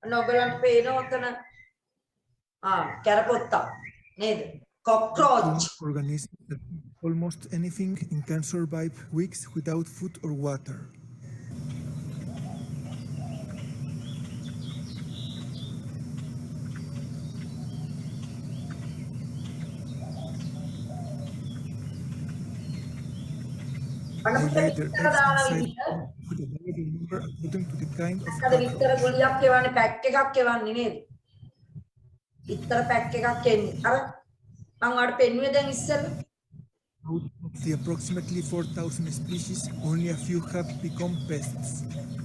නොගලන්ට පේන ඔතන කැරපොත්තා නේද? cockroach. Organisms that eat almost anything and can survive weeks without food or water. They lay their eggs inside with a variable number according to the kind of අද විතර cockroach. ගුලියක් එවන්නේ pack එකක් එවන්නේ නේද? විතර pack එකක් එන්නේ. අර මම ඔයාලට පෙන්නුවේ දැන් ඉස්සෙල්ලා. Out of the approximately 4,000 species, only a few have become pests.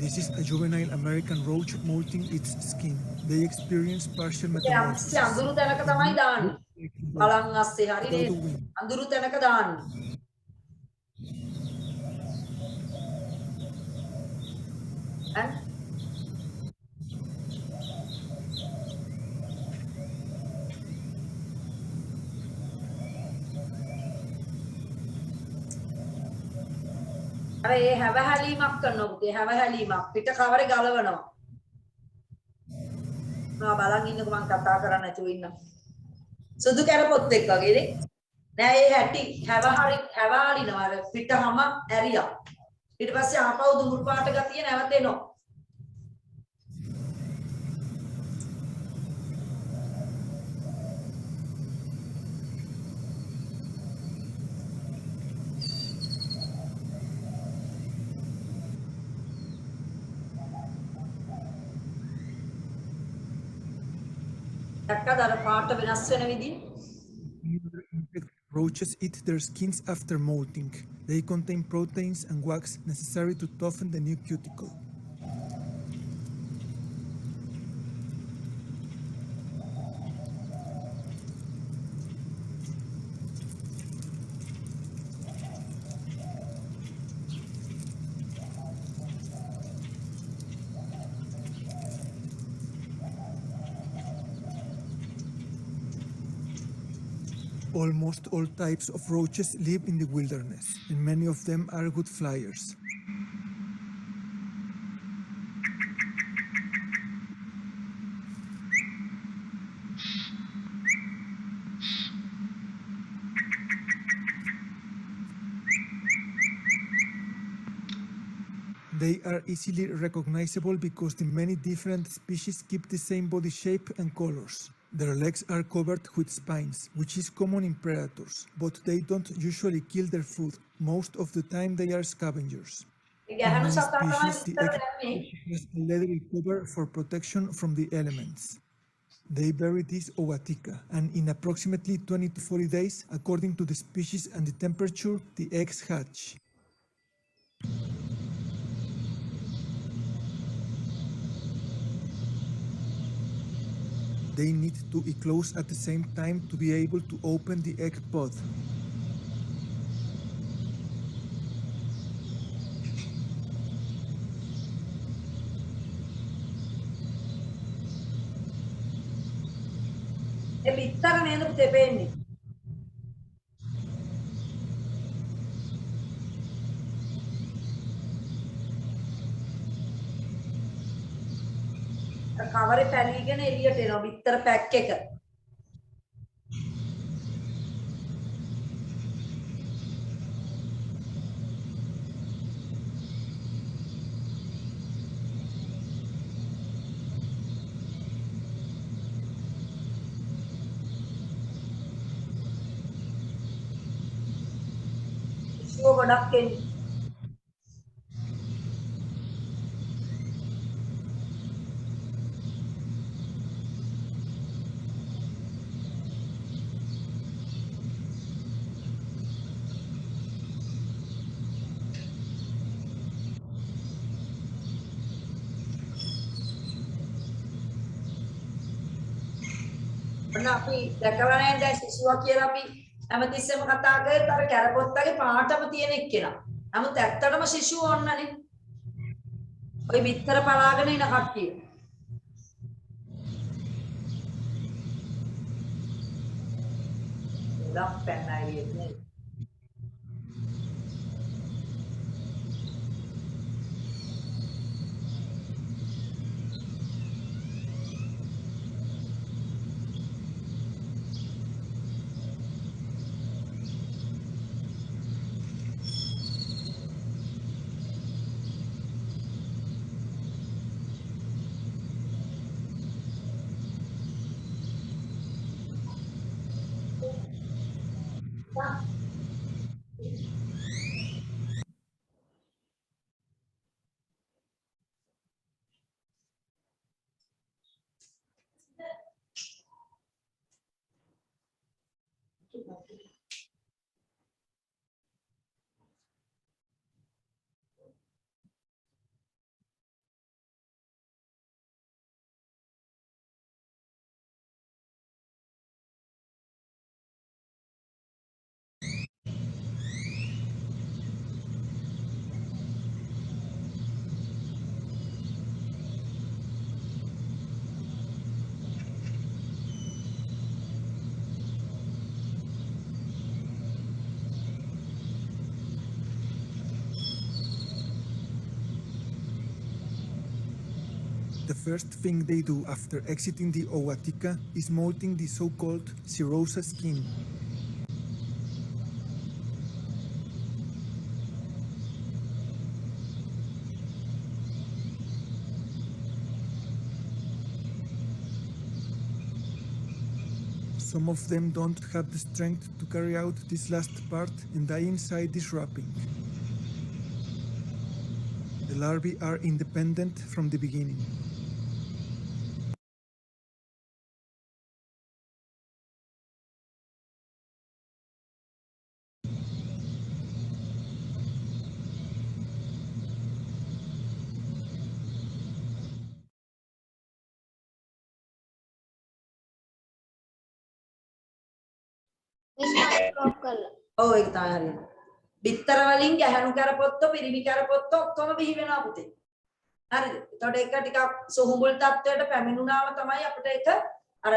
This is a juvenile American roach molting its skin. They experience partial metamorphosis. අඳුරු තැනක තමයි දාන්නේ. බලන් අස්සේ හරි නේද? අඳුරු තැනක දාන්නේ. අර ඒ හැවහැලීමක් කරනවා පුතේ හැවහැලීමක් පිට කවරේ ගලවනවා මම බලන් ඉන්නකො මම කතා කරන්න නැතුව ඉන්නම් සුදු කැරපොත් එක්ක වගේ නෑ ඒ හැටි හැවාලිනවා අර පිටහම ඇරියා ඊට පස්සේ ආපහු දුමුරු පාට ගතිය නැවතෙනවා Roaches eat their skins after molting. They contain proteins and wax necessary to toughen the new cuticle. Almost all types of roaches live in the wilderness, and many of them are good flyers. They are easily recognizable because the many different species keep the same body shape and colors. Their legs are covered with spines, which is common in predators, but they don't usually kill their food. Most of the time they are scavengers. In many species, the egg has a leathery cover for protection from the elements. They bury this owatica, and in approximately 20 to 40 days, according to the species and the temperature, the eggs hatch. They need to eclose at the same time to be able to open the egg pod. කවරේ පැලීගෙන එළියට එනවා විතර pack එක ඉස්සුව ගොඩක් එන්නේ අපි දැකලා නැහැ දැන් සිසුවා කියලා අපි හැමතිස්සෙම කතා කරේත් අර කැරපොත්තගේ පාටම තියෙන එක්කෙනා. නමුත් ඇත්තටම සිසුව ඕන්නනේ. ඔය විතර පලාගෙන ඉන කට්ටිය. ගම් පැන්නයි නේ. The first thing they do after exiting the Owatika is molting the so-called serosa skin. Some of them don't have the strength to carry out this last part and die inside this wrapping. The larvae are independent from the beginning. ඔව් ඒක තමයි හරියට. බිත්තර වලින් ගැහණු කරපොත්ත පිරිමි කරපොත්ත ඔක්කොම බිහි වෙනවා පුතේ. හරිද? එතකොට ඒක ටිකක් සොහුඹුල් තත්වයට පැමිණුණාම තමයි අපිට ඒක අර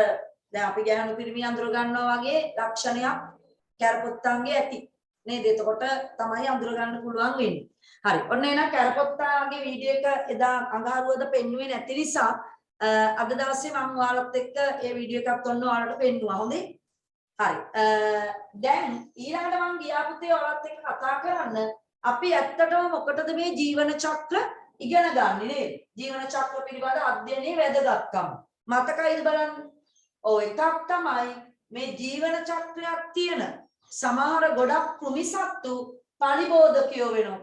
දැන් අපි ගැහණු පිරිමි අඳුර ගන්නවා වගේ ලක්ෂණයක් කරපොත්තන්ගේ ඇති. නේද? එතකොට තමයි අඳුර ගන්න පුළුවන් වෙන්නේ. හරි. ඔන්න එහෙනම් කරපොත්තාගේ වීඩියෝ එක එදා අඟහරුවද පෙන්වුවේ නැති නිසා අද දවසේ මම ඔයාලත් එක්ක මේ වීඩියෝ එකත් ඔන්න ඔයාලට පෙන්නුවා. හොඳේ? හරි. දැන් ඊළඟට මම ගියා පුතේ ඔයාලත් එක්ක කතා කරන්න අපි ඇත්තටම මොකටද මේ ජීවන චක්‍ර ඉගෙන ගන්නෙ නේද? ජීවන චක්‍ර පිළිබඳ අධ්‍යයනයේ වැදගත්කම. මතකයිද බලන්න? ඔව් එකක් තමයි මේ ජීවන චක්‍රයක් තියෙන සමහර ගොඩක් කෘමිසත්තු පලිබෝධකයෝ වෙනවා.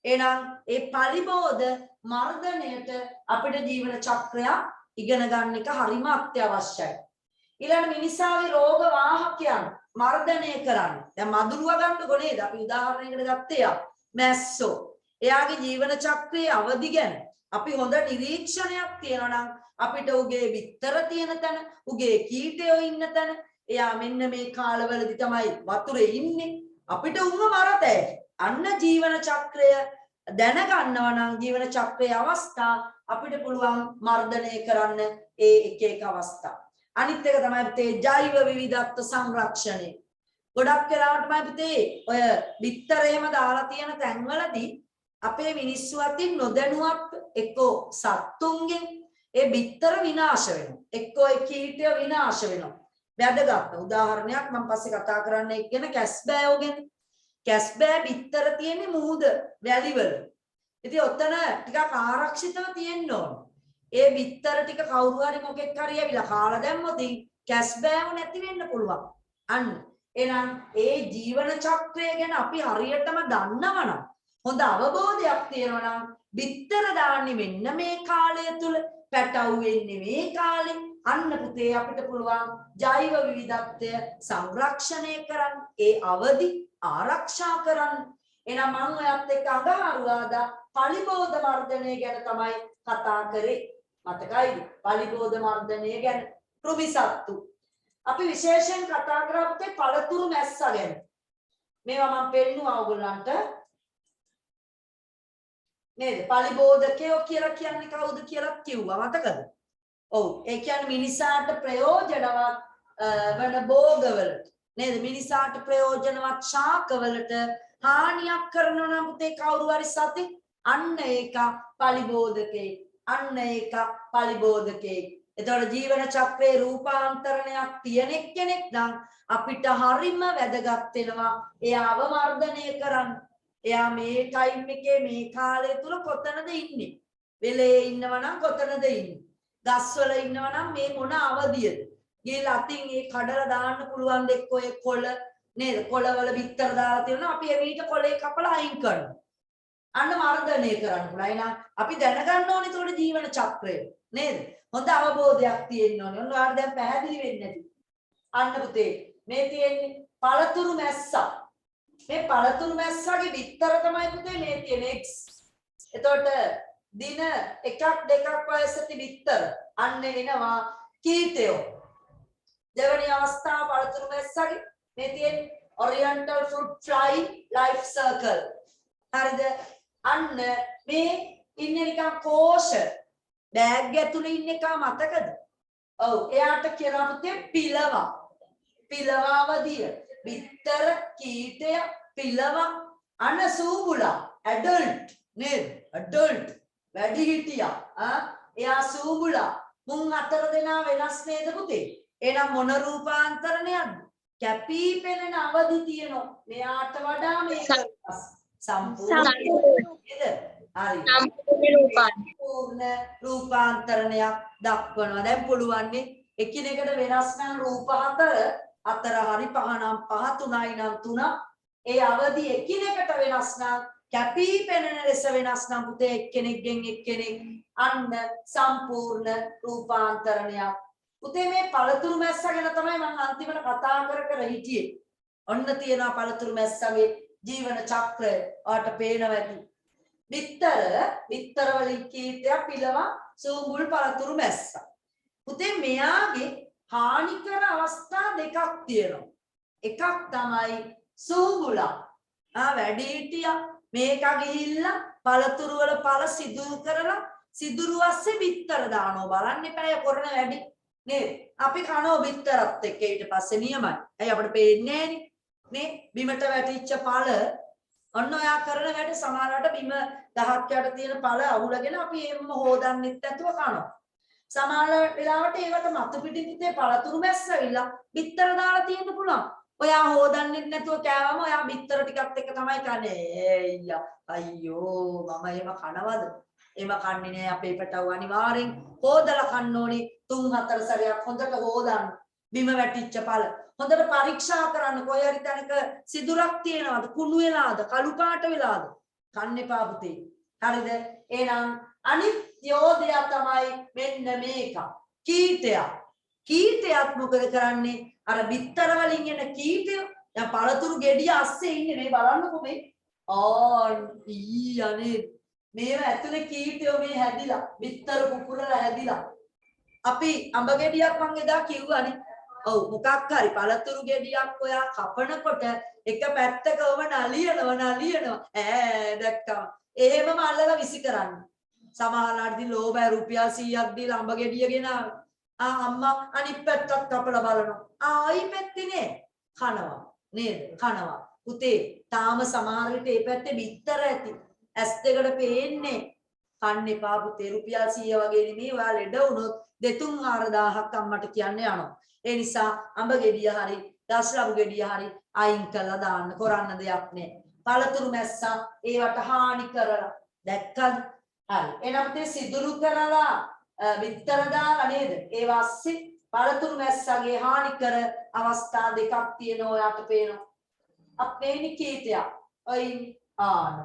එහෙනම් ඒ පලිබෝධ මර්ධනයට අපිට ජීවන චක්‍රයක් ඉගෙන ගන්න එක හරිම අත්‍යවශ්‍යයි. ඊළඟ මිනිසාගේ රෝග වාහකයන් මර්ධනය කරන්න. දැන් මදුරුව ගන්නකො නේද? අපි උදාහරණයකට ගත්තේ මැස්සෝ. එයාගේ ජීවන චක්‍රයේ අවදි ගැන අපි හොඳ නිරීක්ෂණයක් තියෙනවා නම් අපිට උගේ විතර තියෙන තැන, උගේ කීටයෝ ඉන්න තැන, එයා මෙන්න මේ කාලවලදී තමයි වතුරේ ඉන්නේ. අපිට උන්ව මරතයි. අන්න ජීවන චක්‍රය දැනගන්නවා නම් ජීවන චක්‍රයේ අවස්ථා අපිට පුළුවන් මර්ධනය කරන්න ඒ එක එක අවස්ථා. අනිත් එක තමයි පුතේ ජෛව විවිධත්ව සංරක්ෂණය. ගොඩක් වෙලාවට තමයි පුතේ ඔය බිත්තර එහෙම දාලා තියෙන තැන්වලදී අපේ මිනිස්සු අතින් නොදැනුවත් එක්කෝ සත්තුන්ගෙන් ඒ බිත්තර විනාශ වෙනවා. එක්කෝ ඒ කීටය විනාශ වෙනවා. වැදගත් උදාහරණයක් මම පස්සේ කතා කරන්න කියන කැස්බෑයෝ ගැන. කැස්බෑ බිත්තර තියෙන්නේ මුහුද වැලිවල. ඉතින් ඔතන ටිකක් ආරක්ෂිතව තියෙන්න ඕන. ඒ බිත්තර ටික කවුරු හරි මොකෙක් හරි ඇවිල්ලා කාලා දැම්මොත් කැස්බෑව නැති වෙන්න පුළුවන්. අන්න එහෙනම් ඒ ජීවන චක්‍රය ගැන අපි හරියටම දන්නවනම් හොඳ අවබෝධයක් තියෙනවා නම් බිත්තර දාන්නේ මෙන්න මේ කාලය තුල පැටව් වෙන්නේ මේ කාලේ. අන්න පුතේ අපිට පුළුවන් ජෛව විවිධත්වය සංරක්ෂණය කරන්න, ඒ අවදි ආරක්ෂා කරන්න. එහෙනම් මම ඔයත් එක්ක අඟහරුවාදා පලිබෝධ මර්ධනය ගැන තමයි කතා කරේ. මතකයිද? පලිබෝධ මර්ධනය ගැන කෘමිසත්තු. අපි විශේෂයෙන් කතා කරා පුතේ පළතුරු මැස්සා ගැන. මේවා මම පෙන්නුවා ඔයගොල්ලන්ට. නේද? පලිබෝධකයෝ කියලා කියන්නේ කවුද කියලා කිව්වා. මතකද? ඔව්. ඒ කියන්නේ මිනිසාට ප්‍රයෝජනවත් වන භෝගවලට නේද? මිනිසාට ප්‍රයෝජනවත් ශාකවලට හානියක් කරනවා නම් පුතේ කවුරු හරි සතෙක් අන්න ඒක පලිබෝධකේ. අන්න ඒක පලිබෝධකේ. එතකොට ජීවන චක්‍රේ රූපාන්තරණයක් තියෙන කෙනෙක් නම් අපිට හරිම වැදගත් වෙනවා එයාව මර්ධනය කරන්න. එයා මේ ටයිම් එකේ මේ කාලය තුල කොතනද ඉන්නේ? වෙලේ ඉන්නවා නම් කොතනද ඉන්නේ? ගස්වල ඉන්නවා නම් මේ මොන අවදියද? ගිහලා අතින් ඒ කඩලා දාන්න පුළුවන් දෙක් ඔය කොළ නේද? කොළවල බිත්තර දාලා තියෙනවා. අපි එවිට කොළේ කපලා අයින් කරනවා. අන්න මර්ධනය කරන්න පුළුවන්. එහෙනම් අපි දැනගන්න ඕනේ ඒතකොට ජීවන චක්‍රය නේද? හොඳ අවබෝධයක් තියෙන්න ඕනේ. ඔන්න ඔයාලට දැන් පැහැදිලි වෙන්නේ නැති. අන්න පුතේ මේ තියෙන්නේ පළතුරු මැස්සා. මේ පළතුරු මැස්සගේ බිත්තර තමයි පුතේ මේ තියෙන X. එතකොට දින එකක් දෙකක් වයසති බිත්තර අන්න එනවා කීටයෝ. දෙවැනි අවස්ථාව පළතුරු මැස්සගේ මේ තියෙන Oriental fruit fly life circle. හරිද? අන්න මේ ඉන්නේ නිකන් කෝෂ බෑග් ඇතුලේ ඉන්න එක මතකද? ඔව් එයාට කියනවා පුතේ පිලවා. පිලවාවදිය. බිත්තර කීටය පිලවා අන සූබුලා ඇඩල්ට් නේද? ඇඩල්ට් වැඩිහිටියා එයා සූඹුලා. මුන් හතර දෙනා වෙනස් නේද පුතේ? එහෙනම් මොන රූපාන්තරණයක්ද? කැපී පෙනෙන අවදි තියෙනවා. මෙයාට වඩා මේක වෙනස්. සම්පූර්ණ නේද? හරි. සම්පූර්ණ රූපාන්තරණයක් දක්වනවා. දැන් පුළුවන් නේ එකිනෙකට වෙනස් නම් රූප හතර හරි පහ නම් පහ තුනයි නම් තුන. ඒ අවදි එකිනෙකට වෙනස් නම් කැපී පෙනෙන ලෙස වෙනස් නම් පුතේ එක්කෙනෙක්ගෙන් එක්කෙනෙක් අන්න සම්පූර්ණ රූපාන්තරණයක්. පුතේ මේ පළතුරු මැස්ස ගැන තමයි මම අන්තිමට කතා කර හිටියේ. ඔන්න තියෙනවා පළතුරු මැස්සගේ ජීවන චක්‍රය. ඔයාලට පේනවා ඇති. විතර වලින් කීටයක් පිළවා සූඹුල් පළතුරු මැස්ස. පුතේ මෙයාගේ හානිකර අවස්ථා දෙකක් තියෙනවා. එකක් තමයි සූඹුලා. වැඩිහිටියා මේක ගිහිල්ලා පළතුරු වල පළ සිදුරු කරලා සිදුරු ඇස්සේ විතර දානවා. බලන්න එපා කරන වැඩි. නේද? අපි කනවා බිත්තරත් එක්ක ඊට පස්සේ නියමයි. ඇයි අපිට පේන්නේ නැහනේ. නේ? බිමට වැටිච්ච පළ ඔන්න ඔයා කරන වැඩ සමහරවිට බිම දහක් යට තියෙන පළ අහුලගෙන අපි එම්ම හොදන්නෙත් නැතුව කනවා. සමහර වෙලාවට ඒකට මතු පිටින් තිතේ පළතුරු මැස්සවිලා බිත්තර දාලා තියෙන්න පුළුවන්. ඔයා හොදන්නෙත් නැතුව කෑවම ඔයා බිත්තර ටිකත් එක්ක තමයි කන්නේ. අයියෝ මම එහෙම කනවද? එහෙම කන්නේ නෑ අපේ පැටව අනිවාර්යෙන් හොදලා කන්න ඕනේ 3-4 සැරයක් හොඳට හොදන්න. බිම වැටිච්ච පළ හොඳට පරීක්ෂා කරන්න කොයි හරි තැනක සිදුරක් තියෙනවද කුණු වෙලාද කළු පාට වෙලාද කන්න එපා පුතේ. හරිද? එහෙනම් අනිත් යෝධය තමයි මෙන්න මේක. කීටයක් මොකද කරන්නේ? අර බිත්තර වලින් එන කීටය දැන් පළතුරු ගෙඩිය අස්සේ ඉන්නේ මේ බලන්නකො මේ. අනේ මේව ඇතුලේ කීටයෝ මේ හැදිලා බිත්තර කුකුරලා හැදිලා. අපි අඹ ගෙඩියක් මං එදා කිව්වනේ. ඔව් මොකක් හරි පළතුරු ගෙඩියක් ඔයා කපනකොට එක පැත්තකම නලියනවා දැක්කම එහෙමම අල්ලලා විසි කරන්න. සමහරවිට ලෝබෑ රුපියල් 100ක් දීලා අඹ ගෙඩිය ගෙනාවා. අම්මා අනිත් පැත්තත් කපලා බලනවා. ආයි පැත්තේ කනවා නේද? කනවා. පුතේ තාම සමහර විට මේ පැත්තේ බිත්තර ඇති. ඇස් දෙකට පේන්නේ. කන්න එපා පුතේ රුපියල් 100 වගේ නෙමෙයි. ඔයා ලෙඩ වුණොත් 2-4000ක් අම්මට කියන්න යනවා. ඒ නිසා අඹ ගෙඩිය හරි දස්ලබු ගෙඩිය හරි අයින් කරලා දාන්න කරන්න දෙයක් නැහැ. පළතුරු මැස්සා ඒවට හානි කරලා දැක්කද? හරි. එහෙනම් මේ සිදුරු කරලා විතර දාලා නේද? ඒ වාස්සේ පළතුරු මැස්සගේ හානි කර අවස්ථා දෙකක් තියෙනවා ඔයාට පේනවා. අපේ නිකීතයක්. ඔයි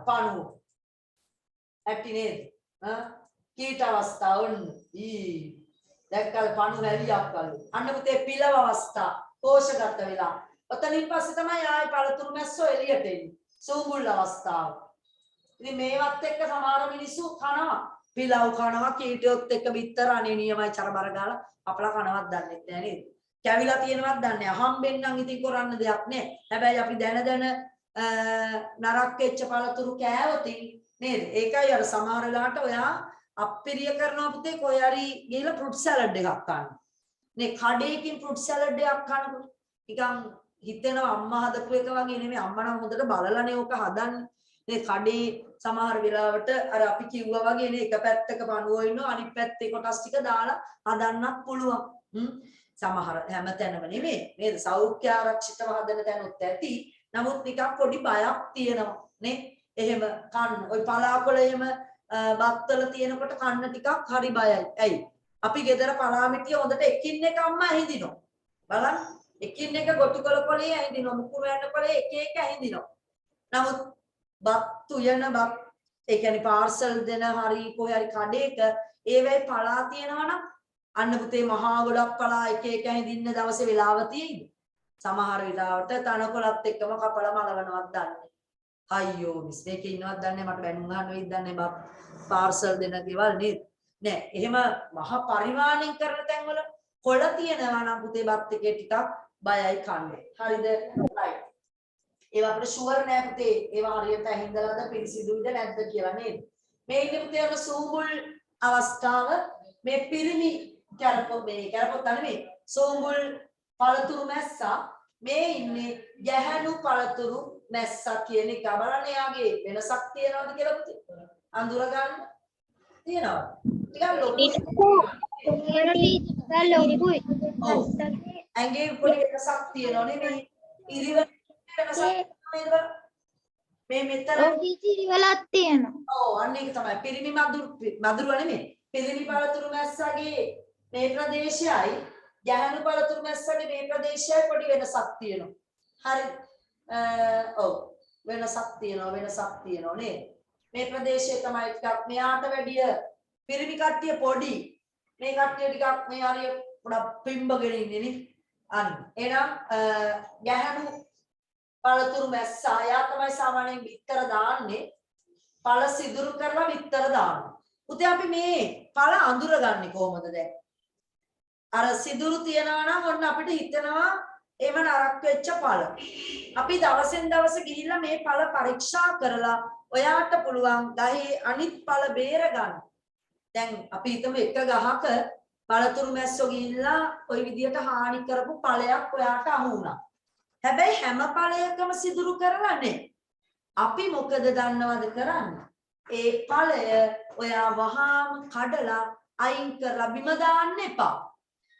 පණුව. ඇටි නේද? කීට අවස්ථාව ඔන්න. දැක්කල පණු හැලියක් වගේ. අන්න පුතේ පිලව අවස්ථා කෝෂගත වෙලා. ඔතනින් පස්සේ තමයි ආයි පළතුරු මැස්සෝ එළියට එන්නේ. සූඹුල් අවස්ථාව. ඉතින් මේවත් එක්ක සමහර මිනිස්සු කනවා. පිලව් කනවා කීටියොත් එක්ක බිත්තර අනේ නියමයි චරබර ගාලා අපලා කනවත් දන්නේ නැහැ නේද? කැවිලා තියෙනවත් දන්නේ නැහැ. හම්බෙන්නම් ඉතින් කරන්න දෙයක් නැහැ. හැබැයි අපි දැන නරක් වෙච්ච පළතුරු කෑවොතින් නේද? ඒකයි අර සමහර වෙලාවට ඔයා අප්පිරිය කරනවා පුතේ කොයි හරි ගිහලා ෆෘට් සලාඩ් එකක් ගන්න. නේ කඩේකින් ෆෘට් සලාඩ් එකක් කනකොට නිකන් හිතෙනවා අම්මා හදපු එක වගේ නෙමෙයි. අම්මා නම් හොඳට බලලානේ ඕක හදන්නේ. මේ කඩේ සමහර වෙලාවට අර අපි කිව්වා වගේ නේ එක පැත්තක පණුවෝ ඉන්නවා අනිත් පැත්තේ කොටස් ටික දාලා හදන්නත් පුළුවන්. සමහර හැමතැනම නෙමෙයි. නේද? සෞඛ්‍ය ආරක්ෂිතව හදන තැනුත් ඇති. නමුත් නිකන් පොඩි බයක් තියෙනවා නේ. එහෙම කන්න. ওই පලාකොළ එහෙම බත්තල තියෙනකොට කන්න ටිකක් හරි බයයි. ඇයි? අපි ගෙදර පලාමිටිය හොඳට එකින් එක අම්මා ඇහිදිනවා. බලන්න. එකින් එක ගොටුකොළ කොළේ ඇහිදිනවා. මුකුරු යන කොළේ එක එක ඇහිදිනවා. නමුත් බත් උයන බත් ඒ කියන්නේ පාර්සල් දෙන හරි කොහේ හරි කඩේක ඒ වෙයි පලා තියෙනවා නම් අන්න පුතේ මහා ගොඩක් පලා එක එක ඇහිදින්න දවසේ වෙලාව තියෙයිද? සමහර වෙලාවට තනකොළත් එක්කම කපලා මලවනවත් දන්නේ. අයියෝ මිස් මේකේ ඉන්නවත් දන්නේ මට බැනුම් ගන්න වෙයිද දන්නේ බත් පාර්සල් දෙන දේවල් නේද? නෑ එහෙම මහ පරිමාණයෙන් කරන තැන්වල කොළ තියෙනවා නම් පුතේ බත් එකේ ටිකක් බයයි කන්නේ. හරිද? right. ඒවා අපිට ෂුවර් නෑ පුතේ. ඒවා හරියට ඇහිඳලාද පිරිසිදුයිද නැද්ද කියලා නේද? මේ ඉන්නේ පුතේ අර සූඹුල් අවස්ථාව මේ පිරිමි කරපොත් නෙමෙයි. සූඹුල් පළතුරු මැස්සා මේ ඉන්නේ ගැහැණු පළතුරු මැස්සා කියන එක. බලන්න යාගේ වෙනසක් තියනවද කියලා පුතේ? අඳුර ගන්න තියනවද? ටිකක් ලොකුයි. ඔව්. ඇඟේ පොඩි වෙනසක් තියෙනවා නේ මේ ඉරිවල වෙනසක් නේද? මේ මෙතන ඉරිවලක් තියෙනවා. ඔව් අන්න ඒක තමයි. පිරිමි මදුරුව නෙමෙයි. පිරිමි පළතුරු මැස්සගේ මේ ප්‍රදේශයයි ගැහණු පළතුරු මැස්සගේ මේ ප්‍රදේශයයි පොඩි වෙනසක් තියෙනවා. හරි. ඔව් වෙනසක් තියෙනවා නේද? මේ ප්‍රදේශයේ තමයි ටිකක් මෙයාට වැඩිය පිරිමි කට්ටිය පොඩි. මේ කට්ටිය ටිකක් මේ හරිය පොඩක් පිම්බගෙන ඉන්නේ නේ. අන්න. එහෙනම් ගැහණු පළතුරු මැස්සා යා තමයි සාමාන්‍යයෙන් විතර දාන්නේ. පළ සිදුරු කරලා විතර දානවා. පුතේ අපි මේ පළ අඳුරගන්නේ කොහොමද දැන්? අර සිදුරු තියනවා නම් ඔන්න අපිට හිතෙනවා ඒව නරක් වෙච්ච පළ. අපි දවසෙන් දවස ගිහිල්ලා මේ පළ පරීක්ෂා කරලා ඔයාට පුළුවන් ගහේ අනිත් පළ බේර ගන්න. දැන් අපි හිතමු එක ගහක පළතුරු මැස්සෝ ගිහිල්ලා ওই විදියට හානි කරපු ඵලයක් ඔයාට අහු වුණා. හැබැයි හැම ඵලයකම සිදුරු කරලා නැහැ. අපි මොකද දන්නවද කරන්නේ? ඒ ඵලය ඔයා වහාම කඩලා අයින් කරලා බිම දාන්න එපා.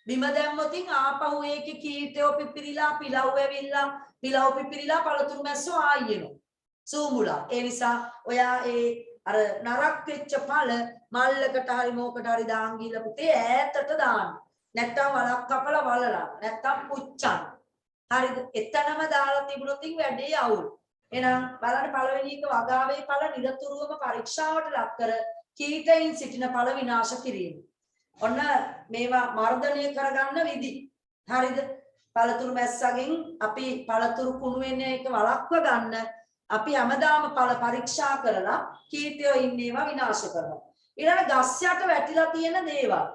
බිම දැම්මොතින් ආපහු ඒකේ කීටයෝ පිපිරිලා පිලව් ඇවිල්ලා පිලව් පිපිරිලා පළතුරු මැස්සෝ ආයෙනවා. සූමුලා. ඒ නිසා ඔයා ඒ අර නරක් වෙච්ච ඵල මල්ලකට හරි මොකට හරි දාන් ගිහලා පුතේ ඈතට දාන්න. නැත්තම් වලක් කපලා වලලා. නැත්තම් පුච්චන්න. හරිද? එතනම දාලා තිබුණොත් වැඩේ අවුල්. එහෙනම් බලන්න පළවෙනි එක වගාවේ ඵල නිරතුරුවම පරීක්ෂාවට ලක් කර කීටයින් සිටින ඵල විනාශ කිරීම. ඔන්න මේවා මර්ධනය කරගන්න විදි. හරිද? පළතුරු මැස්සගෙන් අපි පළතුරු කුණු වෙන එක වළක්ව ගන්න අපි හැමදාම ඵල පරීක්ෂා කරලා කීටයෝ ඉන්නේවා විනාශ කරනවා. ඊළඟ ගස් යට වැටිලා තියෙන දේවල්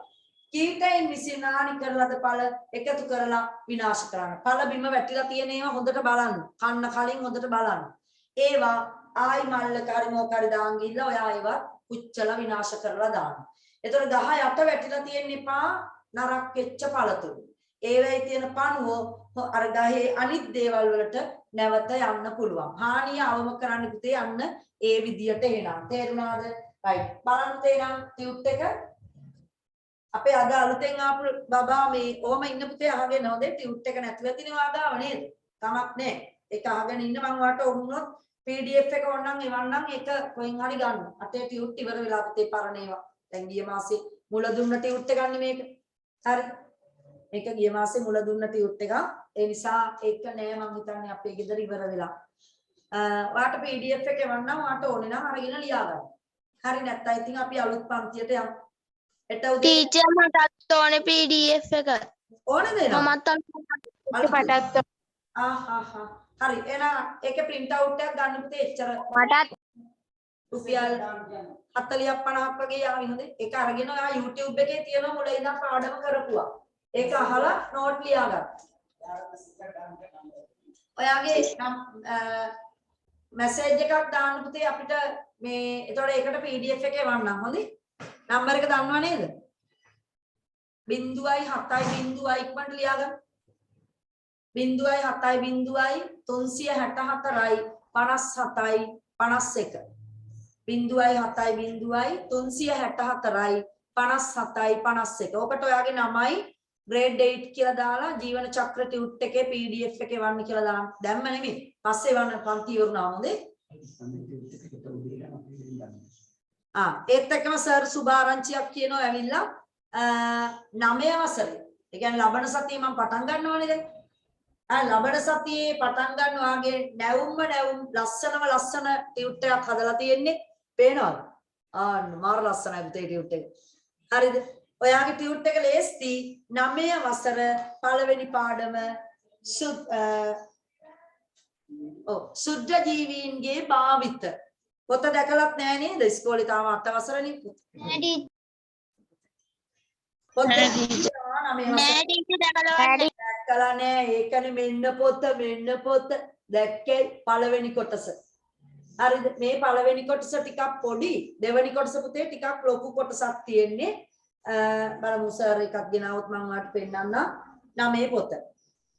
කීටයින් විසින් හානි කරලාද ඵල එකතු කරලා විනාශ කරන්න. ඵල බිම වැටිලා තියෙන ඒවා හොඳට බලන්න. කන්න කලින් හොඳට බලන්න. ඒවා ආයි මල්ලක හරි මොකක් හරි දාන් ගිහලා ඔයා ඒවා පුච්චලා විනාශ කරලා දාන්න. එතකොට ගහ යට වැටිලා තියෙන එපා නරක් වෙච්ච පළතුරු. ඒවැයි තියෙන පණුව අර ගහේ අනිත් දේවල් වලට නැවත යන්න පුළුවන්. හානිය අවම කරන්න පුතේ යන්න ඒ විදියට එනවා. තේරුණාද? right. බලන්න තේරෙනම් ටියුට් එක අපේ අද අලුතෙන් ආපු බබා මේ ඔහම ඉන්න පුතේ අහගෙන හොදේ ටියුට් එක නැතුව ඇතිනේ වාගාව නේද? කමක් නැහැ. ඒක අහගෙන ඉන්න මම වාට වුණොත් PDF එක ඕනනම් එවන්නම් ඒක කොහෙන් හරි ගන්න. අතේ ටියුට් ඉවර වෙලා පුතේ පරණ ඒවා. දැන් ගිය මාසේ මුල දුන්න ටියුට් එක ගන්න මේක. හරි. මේක ගිය මාසේ මුල දුන්න ටියුට් එක. ඒ නිසා ඒක නෑ මම හිතන්නේ අපේ ගෙදර ඉවර වෙලා. වාට PDF එක එවන්නම් වාට ඕනේ නම් අරගෙන ලියා ගන්න. හරි නැත්නම් ඉතින් අපි අලුත් පන්තියට යමු. ටීචර් මටත් ඕනේ PDF එක. ඕනද නේද? මමත් පටත් හරි එහෙනම් ඒකේ print out එකක් ගන්න පුතේ එච්චර මටත් රුපියල් 40ක් 50ක් වගේ යාවි හොඳේ. ඒක අරගෙන ඔයා YouTube එකේ තියෙන මුල ඉඳන් පාඩම කරපුවා. ඒක අහලා නෝට් ලියා ගන්න. ඔයාගේ මැසේජ් එකක් දාන්න පුතේ අපිට මේ එතකොට ඒකට PDF එක එවන්නම් හොඳේ. නම්බර එක දන්නව නේද? 0.7 0.0 ඉක්මනට ලියා ගන්න. 0.7 364යි 57යි 51. 0.7 364යි 57යි 51. ඔකට ඔයාගේ නමයි grade 8 කියලා දාලා ජීවන චක්‍ර ටියුට් එකේ PDF එකේ වන්න කියලා දාන්න. දැම්ම නෙමෙයි. පස්සේ වන්න පන්ති ඉවරුනා හොඳේ. ඒත් එක්කම සර් සුභාරංචියක් කියනවා ඇවිල්ලා 9 වසරේ. ඒ කියන්නේ ලබන සතියේ මම පටන් ගන්නවනේ දැන්. ලබන සතියේ පටන් ගන්න වාගේ නැවුම් ලස්සන ටියුට් එකක් හදලා තියෙන්නේ. පේනවද? මාර ලස්සනයි පුතේ ටියුට් එක. හරිද? ඔයාගේ ටියුට් එක ලේස්ති 9 වසර පළවෙනි පාඩම සුද්ධ ජීවීන්ගේ භාවිත. පොත දැකලත් නෑ නේද? ඉස්කෝලේ තාම 8 වසරනේ. පොත දැකලා නෑ. ඒකනේ මෙන්න පොත දැක්කේ පළවෙනි කොටස. හරිද? මේ පළවෙනි කොටස ටිකක් පොඩි. දෙවෙනි කොටස පුතේ ටිකක් ලොකු කොටසක් තියෙන්නේ. බලමු සර් එකක් ගෙනාවොත් මම ඔයාලට පෙන්නන්නම්. මේ පොත.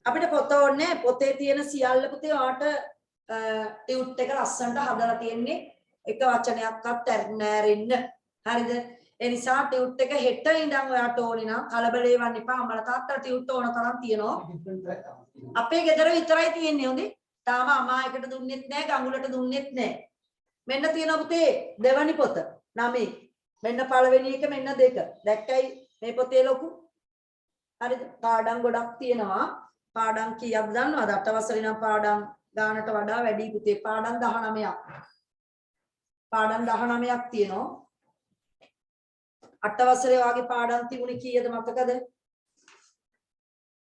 අපිට පොත ඕනේ පොතේ තියෙන සියල්ල පුතේ ඔයාලට ටියුට් එක ලස්සනට හදලා තියෙන්නේ. එක වචනයක්වත් නැරෙන්න. හරිද? ඒ නිසා ටියුට් එක හෙට ඉඳන් ඔයාට ඕනේ නම් කලබල වෙන්න එපා. අම්මලා තාත්තලා ටියුට් ඕන තරම් තියෙනවා. අපේ ගෙදර විතරයි තියෙන්නේ හොඳේ. තාම අම්මා එකට දුන්නෙත් නැහැ, ගඟුලට දුන්නෙත් නැහැ. මෙන්න තියෙනවා පුතේ දෙවනි පොත 9. මෙන්න පළවෙනි එක මෙන්න 2. දැක්කයි මේ පොතේ ලොකු? හරිද? පාඩම් ගොඩක් තියෙනවා. පාඩම් කීයක්ද දන්නවද? 8 වසරේ නම් පාඩම් ගානට වඩා වැඩි පුතේ. පාඩම් 19ක්. පාඩම් 19ක් තියෙනවා. 8 වසරේ වාගේ පාඩම් තිබුණේ කීයද මතකද?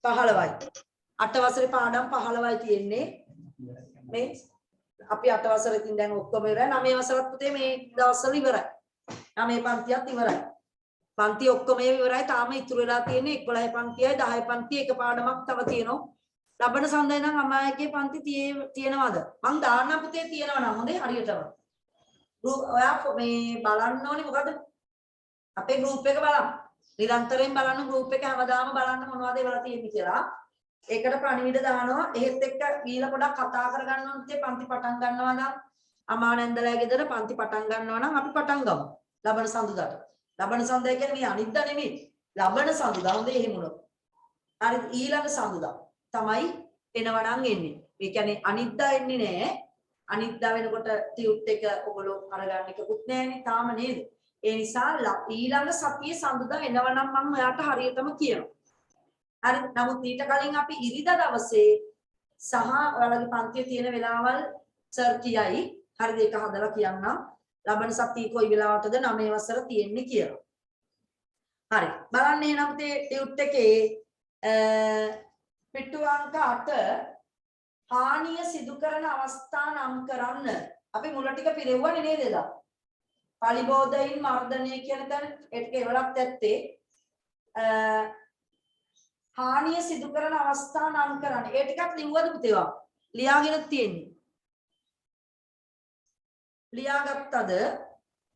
15යි. 8 වසරේ පාඩම් 15යි තියෙන්නේ. මේ අපි 8 වසරේ ඉතින් දැන් ඔක්කොම ඉවරයි. 9 වසරත් පුතේ මේ දවස්වල ඉවරයි. 9 පන්තියත් ඉවරයි. පන්ති ඔක්කොම ඉවරයි. තාම ඉතුරු වෙලා තියෙන්නේ 11 පන්තියයි 10 පන්තිය එක පාඩමක් තව තියෙනවා. ලබන සඳේ නම් අමායකේ පන්ති තියෙනවද? මං දාන්නම් පුතේ තියෙනවා නම් හොඳේ හරියටම. ඔයා මේ බලන්න ඕනේ මොකද? අපේ ගෲප් එක බලන්න. නිරන්තරයෙන් බලන්න ගෲප් එක හැමදාම බලන්න මොනවද ඒවල තියෙන්නේ කියලා. ඒකට පණිවිඩ දානවා. එහෙත් එක්ක ඊළ පොඩක් කතා කරගන්න ඕනේ. පන්ති පටන් ගන්නවා නම් අමානන්දලා ගෙදර පන්ති පටන් ගන්නවා නම් අපි පටන් ගමු. ලබන සඳුදාට. ලබන සඳුදා කියන්නේ මේ අනිද්දා නෙමෙයි. ලබන සඳුදා හොඳේ එහෙම උනොත්. හරි ඊළඟ සඳුදා තමයි එනවනම් එන්නේ. ඒ කියන්නේ අනිද්දා එන්නේ නැහැ. අනිද්දා වෙනකොට ටියුට් එක ඔයගොල්ලෝ අරගන්න එකකුත් නැහැනේ තාම නේද? ඒ නිසා ඊළඟ සතියේ සඳුදා එනවනම් මම ඔයාට හරියටම කියනවා. හරි නමුත් ඊට කලින් අපි ඉරිදා දවසේ සහ ඔයාලගේ පන්තියේ තියෙන වෙලාවල් සර් කියයි. හරිද ඒක හදලා කියන්නම්. ලබන සතියේ කොයි වෙලාවටද 9 වසර තියෙන්නේ කියලා. හරි බලන්න එහෙනම් පුතේ ටියුට් එකේ පිටු අංක 8 හානිය සිදු කරන අවස්ථා නම් කරන්න. අපි මුල ටික පිරෙව්වනේ නේද එදා? පලිබෝධයින් මර්ධනය කියන තැන ඒක එවලත් ඇත්තේ හානිය සිදු කරන අවස්ථා නම් කරන්න. ඒ ටිකක් ලිව්වද පුතේවා? ලියාගෙන තියෙන්නේ. ලියාගත්තද?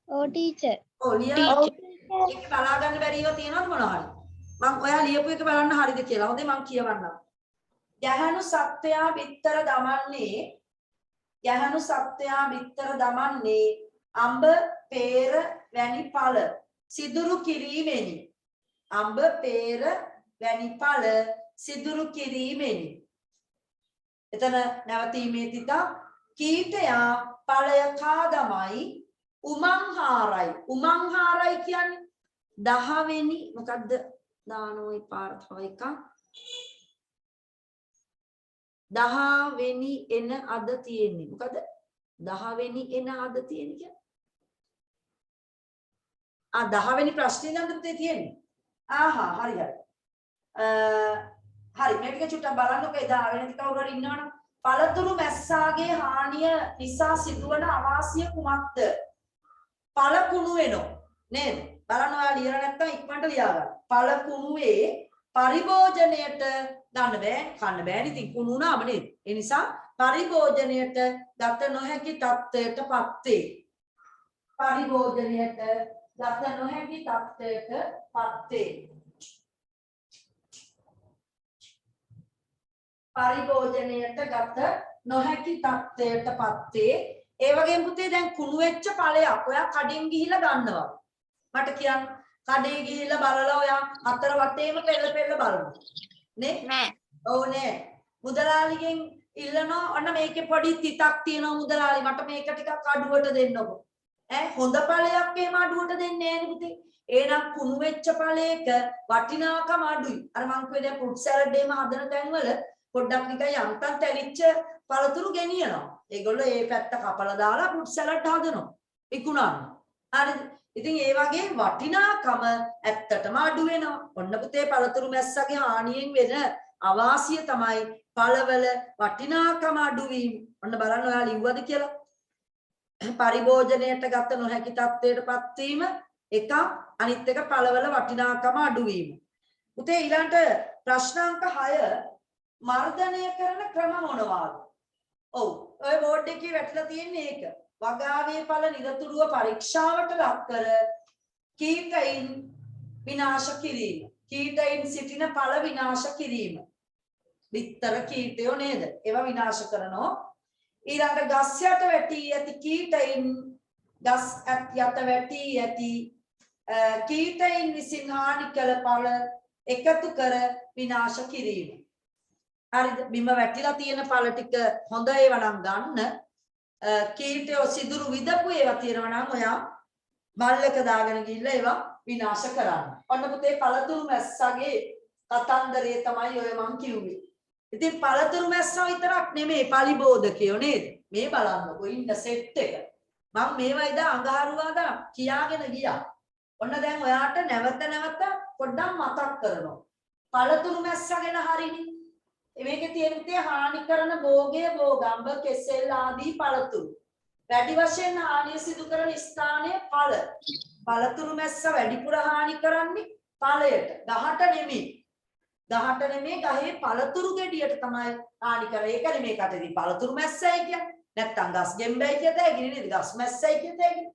ඔව් ටීචර්. ඔව් ලියා. ඒක බලා ගන්න බැරිව තියෙනවද මොනවද? මම ඔයා ලියපු එක බලන්න හරිද කියලා. හොඳේ මම කියවන්නම්. ගැහණු සත්වයා බිත්තර දමන්නේ අඹ peer වැනි ඵල සිදුරු කිරීමෙනි. අඹ peer වැනි ඵල සිදුරු කිරීමෙනි. එතන නැවතීමේ තිත කීටයා ඵලය කාදමයි උමංහාරයි. උමංහාරයි කියන්නේ 10 වෙනි මොකද්ද? දානෝ ඒ පාර තව එකක් 10 වෙනි එන අද තියෙන්නේ. මොකද 10 වෙනි එන අද තියෙන්නේ කියන්නේ? 10 වෙනි ප්‍රශ්නේ නේද පුතේ තියෙන්නේ? හරි හරි. හරි මේ ටික චුට්ටක් බලන්නකෝ. එදා වෙන ටික කවුරු හරි ඉන්නවනම් පළතුරු මැස්සාගේ හානිය නිසා සිදුවන අවාසිය කුමක්ද? පළකුණු වෙනෝ නේද? බලන්න ඔයාලා ලියලා නැත්නම් ඉක්මනට ලියා ගන්න. පළකුණුවේ පරිභෝජනයට ගන්න බෑ, කන්න බෑ ඉතින් කුණු වුණාම නේද? ඒ නිසා පරිභෝජනයට ගත නොහැකි තත්ත්වයටපත් වේ. පරිභෝජනයට ගත නොහැකි තත්ත්වයටපත් වේ. පරිභෝජනයට ගත නොහැකි තත්ත්වයටපත් වේ. ඒ වගේම පුතේ දැන් කුණු වෙච්ච ඵලයක් ඔයා කඩෙන් ගිහිලා ගන්නවා. මට කියන්න කඩේ ගිහිල්ලා බලලා ඔයා හතර වටේම පෙළ බලමු. නේ? නෑ. ඔව් නෑ. මුදලාලිගෙන් ඉල්ලනවා ඔන්න මේකේ පොඩි තිතක් තියෙනවා මුදලාලි මට මේක ටිකක් අඩුවට දෙන්නකො. හොඳ ඵලයක් එහෙම අඩුවට දෙන්නේ නෑනේ පුතේ. එහෙනම් කුණු වෙච්ච ඵලයක වටිනාකම අඩුයි. අර මං කිව්වේ දැන් ෆෘට් සලාඩ් එහෙම හදන තැන්වල පොඩ්ඩක් නිකන් යන්තම් තැලිච්ච පළතුරු ගෙනියනවා. ඒගොල්ලෝ ඒ පැත්ත කපලා දාලා ෆෘට් සලාඩ් හදනවා. විකුණනවා. හරිද? ඉතින් ඒ වගේ වටිනාකම ඇත්තටම අඩු වෙනවා. ඔන්න පුතේ පළතුරු මැස්සගේ හානියෙන් වෙන අවාසිය තමයි පළවල වටිනාකම අඩු වීම. ඔන්න බලන්න ඔයා ලිව්වද කියලා. පරිභෝජනයට ගත නොහැකි තත්ත්වයටපත් වීම එක අනිත් එක පළවල වටිනාකම අඩු වීම. පුතේ ඊළඟට ප්‍රශ්න අංක 6 මර්ධනය කරන ක්‍රම මොනවාද? ඔව් ඔය බෝඩ් එකේ වැටලා තියෙන්නේ ඒක. වගාවේ ඵල නිරතුරුව පරීක්ෂාවට ලක් කර කීටයින් විනාශ කිරීම. කීටයින් සිටින ඵල විනාශ කිරීම. විතර කීටයෝ නේද? ඒවා විනාශ කරනවා. ඊළඟ ගස් යට වැටි ඇති කීටයින් ගස් යට වැටි ඇති කීටයින් විසින් හානි කළ පළ එකතු කර විනාශ කිරීම. හරිද? බිම වැටිලා තියෙන පළ ටික හොඳ ඒවා නම් ගන්න. කීටයෝ සිදුරු විදපු ඒවා තියෙනවා නම් ඔයා මල්ලක දාගෙන ගිහිල්ලා ඒවා විනාශ කරන්න. ඔන්න පුතේ පළතුරු මැස්සගේ කතන්දරය තමයි ඔය මං කිව්වේ. ඉතින් පළතුරු මැස්සා විතරක් නෙමෙයි පලිබෝධකයෝ නේද? මේ බලන්නකො ඉන්න සෙට් එක. මම මේවා ඉදා අඟහරුවාදා කියාගෙන ගියා. ඔන්න දැන් ඔයාට නැවත නැවත පොඩ්ඩක් මතක් කරනවා. පළතුරු මැස්සා ගැන හරිනේ. මේකේ තියෙන තේ හානි කරන භෝගය භෝගම්බ කෙසෙල් ආදී පළතුරු. වැඩි වශයෙන් හානිය සිදු කරන ස්ථානයේ ඵල. පළතුරු මැස්ස වැඩිපුර හානි කරන්නේ ඵලයට. ගහට නෙමෙයි. ගහට නෙමෙයි ගහේ පළතුරු ගෙඩියට තමයි හානි කරන්නේ. ඒකනේ මේකට ඉතින් පළතුරු මැස්සයි කියන්නේ. නැත්තම් ගස් ගෙම්බයි කියතේ නේද? ගස් මැස්සයි කියතේ.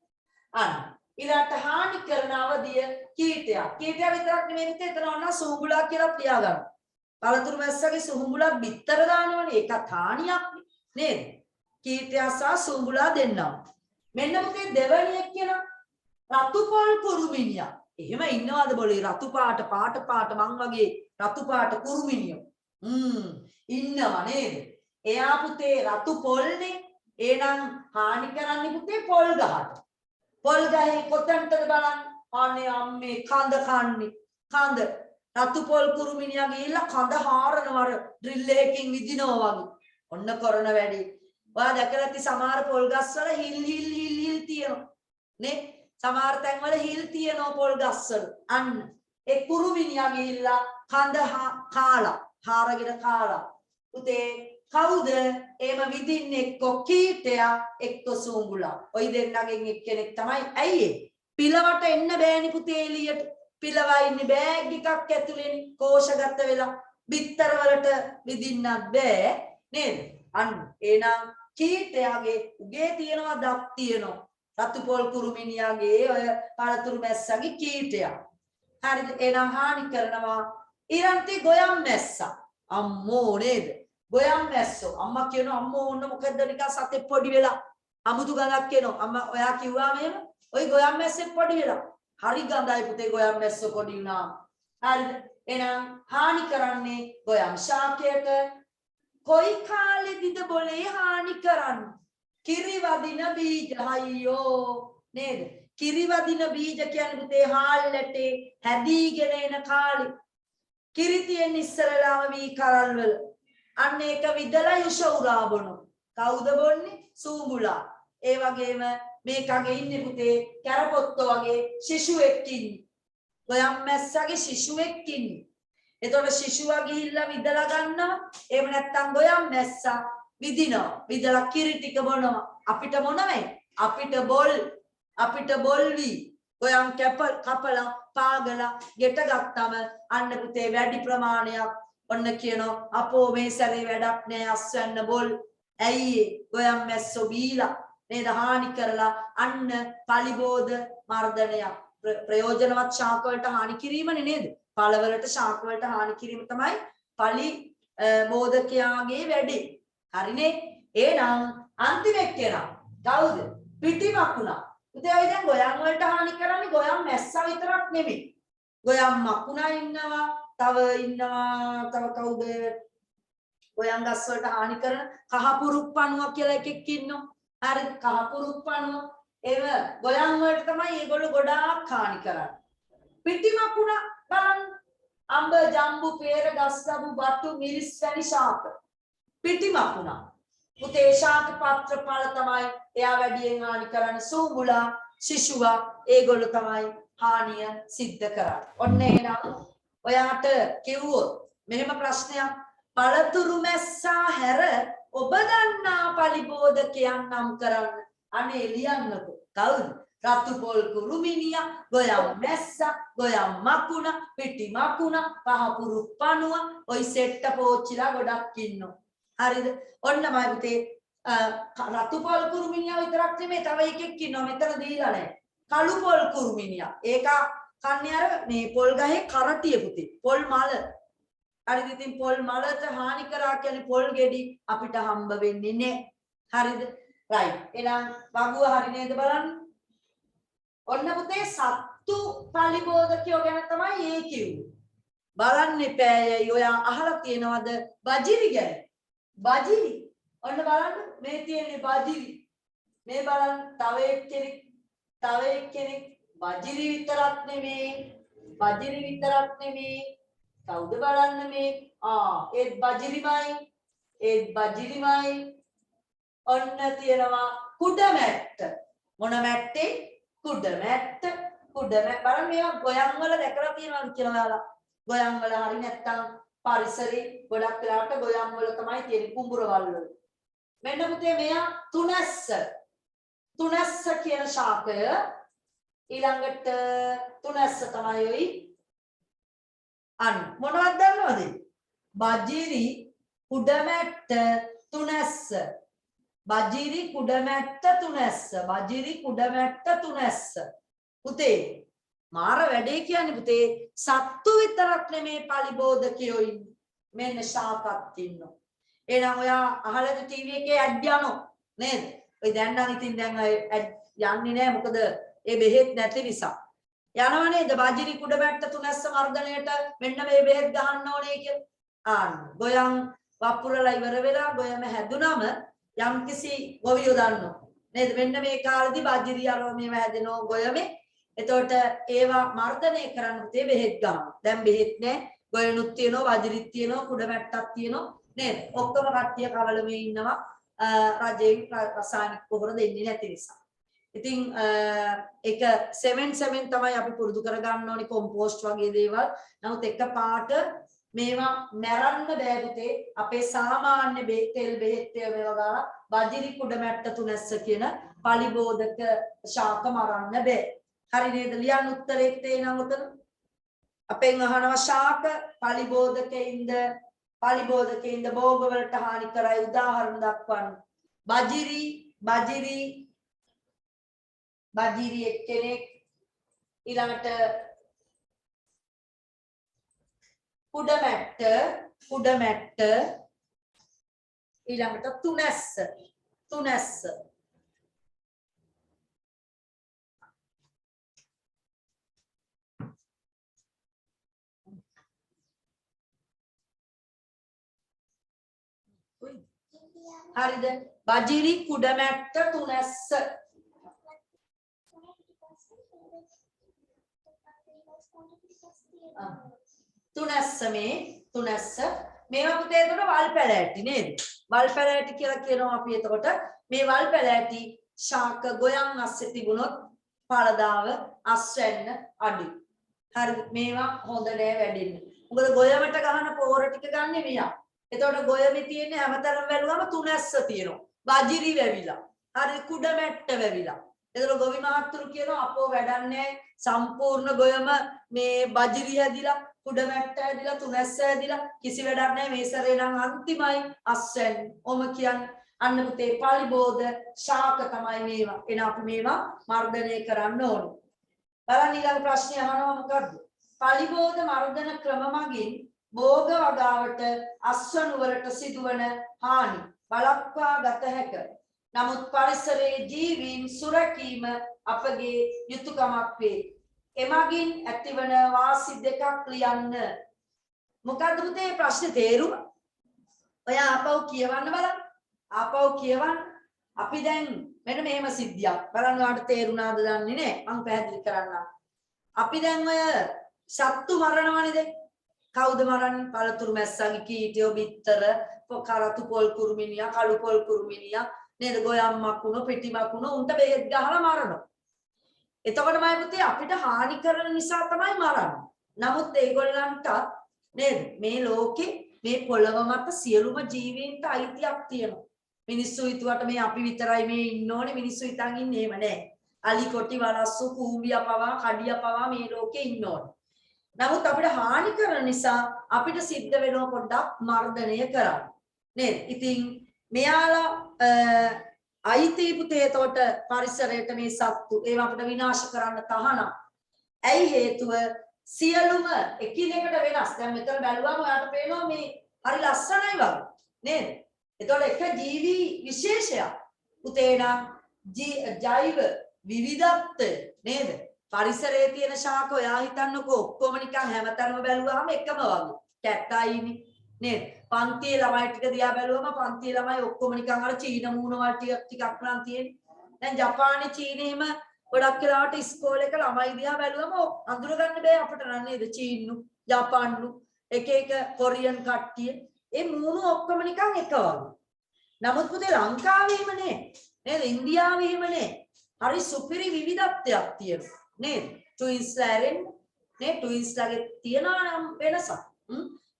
අන්න. ඊළාට හානි කරන අවදිය කීටයක්. කීටය විතරක් නෙමෙයි මෙතන එතන සුහුඹුලා කියලා තියාගන්න. පළතුරු මැස්සගේ සුහුඹුලක් බිත්තර දානවනේ. ඒකත් හානියක් නේද? කීටයා සහ සුහුඹුලා දෙන්නා. මෙන්න මොකද දෙවණිය කියන රතු පොල් කුරුමිනියා. එහෙම ඉන්නවද બોලේ රතු පාට මං වගේ රතු පාට කුරුමිනියෝ. ඉන්නව නේද? එයා පුතේ රතු පොල්නේ. එහෙනම් හානි කරන්නේ පුතේ පොල් ගහට. පොල් ගහේ කොතනටද බලන්න. අනේ අම්මේ කඳ කන්නේ. කඳ රතු පොල් කුරුමිනියා ගිහිල්ලා කඳ හාරනවර ඩ්‍රිල් එකකින් විදිනවා වගේ. ඔන්න කරන වැඩි. ඔයා දැකලා ඇති සමහර පොල් ගස්වල හිල් තියෙනවා. නේ? සමහර තැන්වල හිල් තියෙනවා පොල් ගස්වල. අන්න ඒ කුරුමිනියා ගිහිල්ලා කඳ කාලා, හාරගෙන කාලා. පුතේ කවුද? එහෙම විදින්නේ එක්ක කීටයා එක්ක සුඹුලා. ඔයි දෙන්නගෙන් එක්කෙනෙක් තමයි. ඇයි ඒ? පිලවට එන්න බෑනි පුතේ එළියට. පිලවා ඉන්නේ බෑග් එකක් ඇතුලේ කෝෂගත වෙලා. බිත්තර වලට විදින්නත් බෑ නේද? අන්න එහෙනම් කීටයාගේ උගේ තියෙනවා දත් තියෙනවා. රතු පොල් කුරුමිනියාගේ ඔය පළතුරු මැස්සගේ කීටයා. හරිද? එහෙනම් හානි කරනවා. ඊළඟට ගොයම් මැස්සා. අම්මෝ නේද? ගොයම් මැස්සෝ. අම්මා කියනවා අම්මෝ ඔන්න මොකද නිකන් සතේ පොඩි වෙලා අමුතු ගඳක් එනවා. අම්මා ඔයා කිව්වා මෙහෙම. ඔය ගොයම් මැස්සෙක් පොඩි වෙලා. හරි ගඳයි පුතේ ගොයම් මැස්සෝ පොඩි වුණා. හරිද? එහෙනම් හානි කරන්නේ ගොයම් ශාකයට. කොයි කාලෙදිද બોලේ හානි කරන්නේ? කිරි වදින බීජ අයියෝ නේද? කිරි වදින බීජ කියන්නේ පුතේ හාල්ලට හැදීගෙන එන කාලේ. කිරි තියෙන ඉස්සරලාම වී කරල් වල. අන්න ඒක විදලා යුෂ උරා බොනවා. කවුද බොන්නේ? සූඹුලා. ඒ වගේම මේකගේ ඉන්නේ පුතේ කැරපොත්තෝ වගේ ශිෂුවෙක් ඉන්නේ. ගොයම් මැස්සගේ ශිෂුවෙක් ඉන්නේ. එතකොට ශිෂුවා ගිහිල්ලා විදලා ගන්නවා. එහෙම නැත්නම් ගොයම් මැස්සා විදිනවා. විදලා කිරි ටික බොනවා. අපිට මොන වෙයි? අපිට බොල්වි. ගොයම් කපලා පාගලා ගෙට ගත්තම අන්න පුතේ වැඩි ප්‍රමාණයක් ඔන්න කියනවා අපෝ මේ සැරේ වැඩක් නෑ අස්වැන්න බොල්. ඇයි ගොයම් මැස්සෝ බීලා නේද හානි කරලා අන්න පලිබෝධ මර්ධනයක්. ප්‍රයෝජනවත් ශාක වලට හානි කිරීමනේ නේද? පළවලට ශාක වලට හානි කිරීම තමයි පලි බෝධකයාගේ වැඩේ. හරිනේ? එහෙනම් අන්තිම එක්කෙනා කවුද? පිටිමකුණා. පුතේ ඔය දැන් ගොයම් වලට හානි කරන්නේ ගොයම් මැස්සා විතරක් නෙමෙයි. ගොයම් මකුණා ඉන්නවා, තව කවුද? ගොයම් ගස් වලට හානි කරන කහපුරුප්පණුව කියලා එකෙක් ඉන්නවා. හරිද? කහපුරුප්පණුව ඒව ගොයම් වලට තමයි ඒගොල්ලෝ ගොඩාක් හානි කරන්නේ. පිටිමකුණා බලන්න. අඹ, ජම්බු, පේර, ගස්ලබු, බතු, මිරිස් වැනි ශාක. පිටිමකුණා. පුතේ ශාක පත්‍ර ඵල තමයි එයා වැඩියෙන් හානි කරන්නේ. සූඹුලා, ශිෂුවා ඒගොල්ලෝ තමයි හානිය සිද්ධ කරන්නේ. ඔන්න එහෙනම් ඔයාට කිව්වොත් මෙහෙම ප්‍රශ්නයක් පළතුරු මැස්සා හැර ඔබ දන්නා පලිබෝධකයන් නම් කරන්න. අනේ ලියන්නකො. කවුද? රතු පොල් කුරුමිනියා, ගොයම් මැස්සා, ගොයම් මකුණ, පිටි මකුණ, පහපුරු පණුව, ඔයි සෙට්ට පෝච්චිලා ගොඩක් ඉන්නවා. හරිද? ඔන්නමයි පුතේ රතු පොල් කුරුමිනියා විතරක් නෙමෙයි තව එකෙක් ඉන්නවා මෙතන දීලා නැහැ. කළු පොල් කුරුමිනියා. ඒක කන්නේ අර මේ පොල් ගහේ කරටිය පුතේ. පොල් මල. හරිද? ඉතින් පොල් මලට හානි කරා කියන්නේ පොල් ගෙඩි අපිට හම්බ වෙන්නේ නැහැ. හරිද? රයිට්. එහෙනම් වගුව හරි නේද බලන්න. ඔන්න පුතේ සත්තු පලිබෝධකයෝ ගැන තමයි ඒ කිව්වේ. බලන්න එපෑයයි ඔයා අහලා තියෙනවද බජිරි ගැන? බජිරි. ඔන්න බලන්න මේ තියෙන්නේ බජිරි. මේ බලන්න තව එක්කෙනෙක් බජිරි විතරක් නෙමේ. බජිරි විතරක් නෙමේ. කවුද බලන්න මේ? ඒත් බජිරිමයි. ඒත් බජිරිමයි. ඔන්න තියෙනවා කුඩ මැට්ට. මොන මැට්ටේ? කුඩ මැට්ට. කුඩ මැට්ට. බලන්න මේවා ගොයම් වල දැකලා තියෙනවද කියලා ඔයාලා? ගොයම් වල හරි නැත්තම් පරිසරේ ගොඩක් වෙලාවට ගොයම් වල තමයි තියෙන්නේ කුඹුරවල් වල. මෙන්න පුතේ මෙයා තුනස්ස. තුනස්ස කියන ශාකය ඊළඟට තුනස්ස තමයි ඔයි අන්න මොනවද දන්නවද? බජිරි කුඩමැට්ට තුනස්ස. බජිරි කුඩමැට්ට තුනස්ස. බජිරි කුඩමැට්ට තුනස්ස. පුතේ මාර වැඩේ කියන්නේ පුතේ සත්තු විතරක් නෙමේ පලිබෝධකයෝ ඉන්නේ. මෙන්න ශාකත් ඉන්නවා. එහෙනම් ඔයා අහලාද ටීවී එකේ ඇඩ් යනවා නේද? ඔය දැන් නම් ඉතින් දැන් ඇඩ් යන්නේ නැහැ මොකද ඒ බෙහෙත් නැති නිසා. යනවා නේද? බජිරි කුඩමැට්ට තුනස්ස මර්ධනයට මෙන්න මේ බෙහෙත් ගහන්න ඕනේ කියලා. ගොයම් වපුරලා ඉවර වෙලා ගොයම හැදුනම යම්කිසි ගොවියෝ දන්නවා නේද? මෙන්න මේ කාලෙදි බජිරි අරව මේව හැදෙනවා ගොයමේ. එතකොට ඒවා මර්ධනය කරන්න තේ බෙහෙත් ගන්නවා. දැන් බෙහෙත් නැහැ. ගොයනුත් තියෙනවා, බජිරිත් තියෙනවා, කුඩමැට්ටක් තියෙනවා නේද? ඔක්කොම කට්ටිය කවලමේ ඉන්නවා. රජයේ රසායනික පොහොර දෙන්නේ නැති නිසා. ඉතින් ඒක 7 තමයි අපි පුරුදු කරගන්න ඕනි කොම්පෝස්ට් වගේ දේවල්. නමුත් එක පාට මේවා මැරන්න බෑ පුතේ. අපේ සාමාන්‍ය තෙල් බෙහෙත් මේවා ගාලා බජිරි කුඩමැට්ට තුනස්ස කියන පලිබෝධක ශාක මරන්න බෑ. හරි නේද? ලියන්න උත්තරේ තේනවා උතන. අපෙන් අහනවා ශාක පලිබෝධකයින්ද භෝග වලට හානි කරයි උදාහරණ දක්වන්න. බජිරි එක්කෙනෙක් ඊළඟට කුඩමැට්ට ඊළඟට තුනස්ස හරිද? බජිරි කුඩමැට්ට තුනස්ස. තුනස්ස මේවා පුතේ එතකොට වල් පැලෑටි නේද? වල් පැලෑටි කියලා කියනවා අපි. එතකොට මේ වල් පැලෑටි ශාක ගොයන් අස්සේ තිබුණොත් පළදාව අස්වැන්න අඩුයි. හරි මේවා හොඳ නෑ වැඩින්න. මොකද ගොයමට ගහන පොහොර ටික ගන්න මෙයා. එතකොට ගොයමේ තියෙන්නේ හැමතැනම වැළුවම තුනස්ස තියෙනවා. බජිරි වැවිලා. හරි කුඩමැට්ට වැවිලා. එතකොට ගොවි මහත්තුරු කියනවා අපෝ වැඩන්නේ සම්පූර්ණ ගොයම මේ බජිරි හැදිලා කුඩමැට්ට හැදිලා තුනස්ස හැදිලා කිසි වැඩක් නැහැ මේ සැරේ නම් අන්තිමයි අස්වැන්න. ඔම කියන්නේ අන්න පුතේ පලිබෝධ ශාක තමයි මේවා. එන අපි මේවා මර්ධනය කරන්න ඕනේ. බලන්න ඊළඟ ප්‍රශ්නේ අහනවා මොකද්ද? පලිබෝධ මර්ධන ක්‍රම මගින් භෝග වගාවට අස්වැනුවලට සිදුවන හානි බලක්වා ගත හැක. නමුත් පරිසරයේ ජීවීන් සුරකීම අපගේ යුතුයකමක් වේ. එමගින් ඇතිවන වාසි දෙකක් ලියන්න. මොකද්ද පුතේ ප්‍රශ්නේ තේරුම? ඔයා ආපහු කියවන්න බලන්න. ආපහු කියවන්න. අපි දැන් මෙන්න මෙහෙම සිද්ධියක්. බලන්න ඔයාලට තේරුණාද දන්නේ නැහැ. මම පැහැදිලි කරන්නම්. අපි දැන් ඔය සත්තු මරනවනේ දැන්. කවුද මරන්නේ? පළතුරු මැස්සන්ගේ කීටියෝ බිත්තර, කරතු පොල් කුරුමිනියා, කළු පොල් කුරුමිනියා නේද? ගොයම් මකුණු, පිටි මකුණු උන්ට බෙහෙත් ගහලා මරනවා. එතකොට මම පුතේ අපිට හානි කරන නිසා තමයි මරන්නේ. නමුත් ඒගොල්ලන්ට නේද මේ ලෝකේ මේ පොළව මත සියලුම ජීවීන්ට අයිතියක් තියෙනවා. මිනිස්සු හිතුවට මේ අපි විතරයි මේ ඉන්න ඕනේ. මිනිස්සු හිතන් ඉන්නේ එහෙම නෑ. අලි කොටි වලස්සු කූඹියා පවා කඩියා පවා මේ ලෝකේ ඉන්න ඕනේ. නමුත් අපිට හානි කරන නිසා අපිට සිද්ධ වෙනවා පොඩ්ඩක් මර්ධනය කරන්න. නේද? ඉතින් මෙයාලා අයිති පුතේ එතකොට පරිසරයට මේ සත්තු ඒවා අපිට විනාශ කරන්න තහනම්. ඇයි හේතුව? සියලුම එකිනෙකට වෙනස්. දැන් මෙතන බැලුවම ඔයාලට පේනවා මේ හරි ලස්සනයි වගේ. නේද? එතකොට එක ජීවි විශේෂයක්. පුතේ නම් ජෛව විවිධත්වය නේද? පරිසරයේ තියෙන ශාක ඔයා හිතන්නකෝ ඔක්කොම නිකන් හැමතැනම බැලුවාම එකම වගේ. කැටයිනේ නේද? පන්තියේ ළමයි ටික දිහා බැලුවම පන්තියේ ළමයි ඔක්කොම නිකන් අර චීන මූණ වල ටිකක් නම් තියෙන්නේ. දැන් ජපානයේ චීනේම ගොඩක් වෙලාවට ඉස්කෝලේක ළමයි දිහා බැලුවම අඳුර ගන්න බෑ අපිට නේද? චීනු, ජපාන්ලු, එක එක කොරියන් කට්ටිය. ඒ මූණ ඔක්කොම නිකන් එක වගේ. නමුත් පුතේ ලංකාවේම නේද? ඉන්දියාවේම හරි සුපිරි විවිධත්වයක් තියෙනවා. නේද? ට්වින්ස්ලාරෙන් නේ ට්වින්ස්ලාගේ තියනවා නම් වෙනසක්.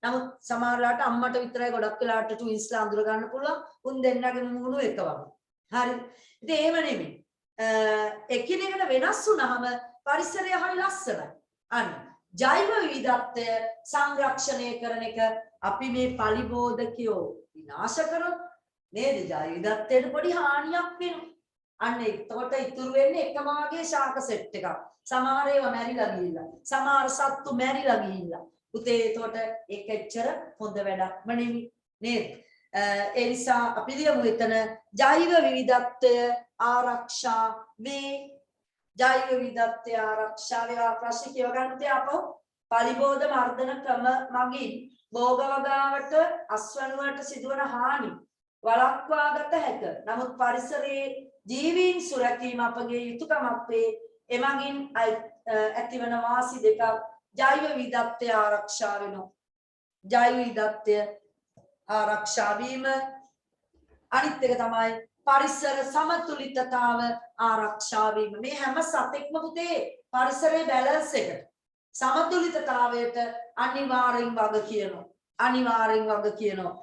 නමුත් සමහරලාට අම්මට විතරයි ගොඩක් වෙලාවට ට්වින්ස්ලා අඳුර ගන්න පුළුවන්. උන් දෙන්නගේ මූණු එක වගේ. හරි. ඉතින් එහෙම නෙමෙයි. එකිනෙකට වෙනස් වුනහම පරිසරය හරි ලස්සනයි. අන්න ජෛව විවිධත්වය සංරක්ෂණය කරන එක අපි මේ පලිබෝධකයෝ විනාශ කරොත් නේද? ජෛව විවිධත්වයට පොඩි හානියක් වෙනවා. අන්න එතකොට ඉතුරු වෙන්නේ එකම වගේ ශාක සෙට් එකක්. සමහර ඒවා මැරිලා ගිහිල්ලා. සමහර සත්තු මැරිලා ගිහිල්ලා. පුතේ එතකොට ඒක එච්චර හොඳ වැඩක්ම නෙමෙයි නේද? ඒ නිසා අපි ලියමු එතන ජෛව විවිධත්වය ආරක්ෂා වේ. ජෛව විවිධත්වය ආරක්ෂා වේ ප්‍රශ්න කියව ගන්න තිය අපෝ. පලිබෝධ මර්ධන ක්‍රම මගින් භෝග වගාවට අස්වැන්නට සිදුවන හානි වළක්වා ගත හැක. නමුත් පරිසරයේ ජීවීන් සුරැකීම අපගේ යුතුයකමක් වේ. එමගින් ඇතිවන වාසි දෙකක් ජෛව විවිධත්වය ආරක්ෂා වෙනවා. ජෛව විවිධත්වය ආරක්ෂා වීම අනිත් එක තමයි පරිසර සමතුලිතතාව ආරක්ෂා වීම. මේ හැම සතෙක්ම පුතේ පරිසරයේ බැලන්ස් එකට සමතුලිතතාවයට අනිවාර්යෙන් වග කියනවා. අනිවාර්යෙන් වග කියනවා.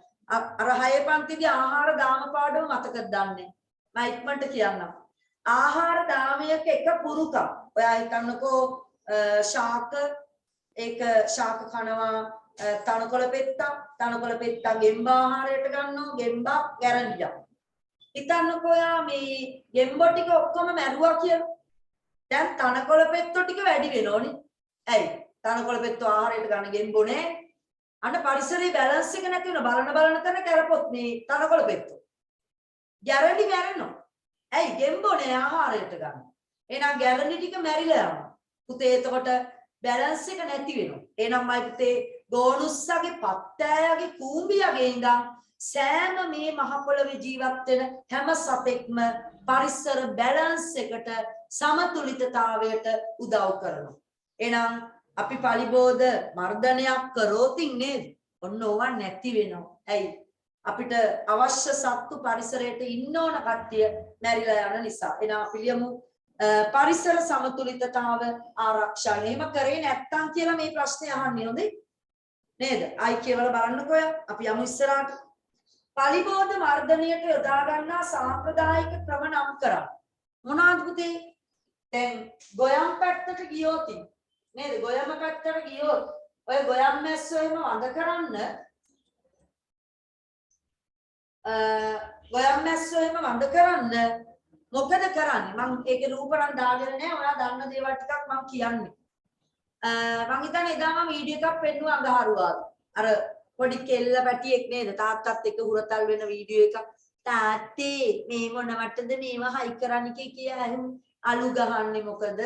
අර 6 පන්තිගේ ආහාර දාම පාඩම මතකද දන්නේ? මම ඉක්මනට කියන්නම්. ආහාර දාමයක එක පුරුකක්. ඔයා හිතන්නකෝ ශාක ඒක ශාක කනවා තනකොළ පෙත්තා ගෙම්බ ආහාරයට ගන්නවා ගෙම්බා ගැරන්ඩියා. හිතන්නකෝ යා මේ ගෙම්බෝ ටික ඔක්කොම මැරුවා කියලා. දැන් තනකොළ පෙත්තෝ ටික වැඩි වෙනෝනේ. ඇයි? තනකොළ පෙත්තෝ ආහාරයට ගන්න ගෙම්බෝ නේ. අන්න පරිසරයේ බැලන්ස් එක නැති වෙන බලන තැන කරපොත් මේ තනකොළ පෙත්තෝ. ගැරන්ඩි මැරෙනවා. ඇයි? ගෙම්බෝ නේ ආහාරයට ගන්න. එහෙනම් ගැරන්ඩි ටික මැරිලා යනවා. පුතේ එතකොට බැලන්ස් එක නැති වෙනවා. එහෙනම් මයි පුතේ ගෝනුස්සගේ පත්තෑයගේ කූඹියගේ ඉඳන් සෑම මේ මහ පොළවේ ජීවත් වෙන හැම සතෙක්ම පරිසර බැලන්ස් එකට සමතුලිතතාවයට උදව් කරනවා. එහෙනම් අපි පලිබෝධ මර්ධනයක් කරොත් නේද? ඔන්න ඕවා නැති වෙනවා. ඇයි? අපිට අවශ්‍ය සත්තු පරිසරයට ඉන්න ඕන කට්ටිය මැරිලා යන නිසා. එහෙනම් අපි ලියමු පරිසර සමතුලිතතාව ආරක්ෂා. එහෙම කරේ නැත්තම් කියලා මේ ප්‍රශ්නේ අහන්නේ හොඳේ නේද? ආයි කියලා බලන්නකෝ අපි යමු ඉස්සරහට. පලිබෝධ මර්ධනයට යොදා ගන්නා සාම්ප්‍රදායික ක්‍රම නම් කරා. මොනවාද පුතේ? දැන් ගොයම් පැත්තට ගියොත් නේද? ගොයම පැත්තට ගියොත් ඔය ගොයම් මැස්සෝ එහෙම වඳ කරන්න ගොයම් මැස්සෝ එහෙම වඳ කරන්න මොකද කරන්නේ? මම ඒකේ රූපරන් දාගෙන නැහැ. ඔයා දන්න දේවල් ටිකක් මම කියන්නේ. මම හිතන්නේ එදා මම වීඩියෝ එකක් පෙන්නුවා අඟහරුවාද. අර පොඩි කෙල්ල පැටියෙක් නේද? තාත්තත් එක්ක හුරතල් වෙන වීඩියෝ එකක්. තාත්තේ මේ මොනවටද මේවා හයි කරන්න කියලා අලු ගහන්නේ මොකද?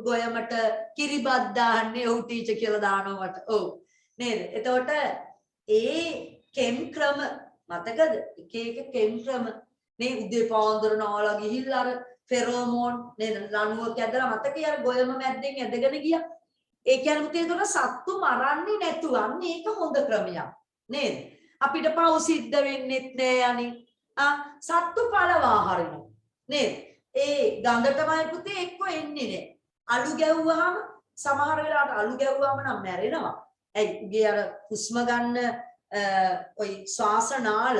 ගොයමට කිරිබත් දාන්නේ ඔව් ටීචර් කියලා දානවා මට. ඔව්. නේද? එතකොට ඒ කෙම් ක්‍රම මතකද? එක එක කෙම් ක්‍රම නේ උදේ පාන්දර නාලා ගිහිල්ලා අර ෆෙරෝමෝන් නේද? ලණුවක ඇදලා මතකයි අර ගොයම මැද්දෙන් ඇදගෙන ගියා. ඒ කියන්නේ මුතේ ඒතර සත්තු මරන්නේ නැතුව අන්න ඒක හොඳ ක්‍රමයක් නේද? අපිට පව් සිද්ධ වෙන්නෙත් නෑ අනේ. සත්තු පළවා හරිනවා නේද? ඒ ගඟ තමයි පුතේ එක්ක එන්නේ නෑ. අලු ගැව්වහම සමහර වෙලාවට අලු ගැව්වම නම් මැරෙනවා. ඇයි? උගේ අර හුස්ම ගන්න ඔයි ශ්වාස නාල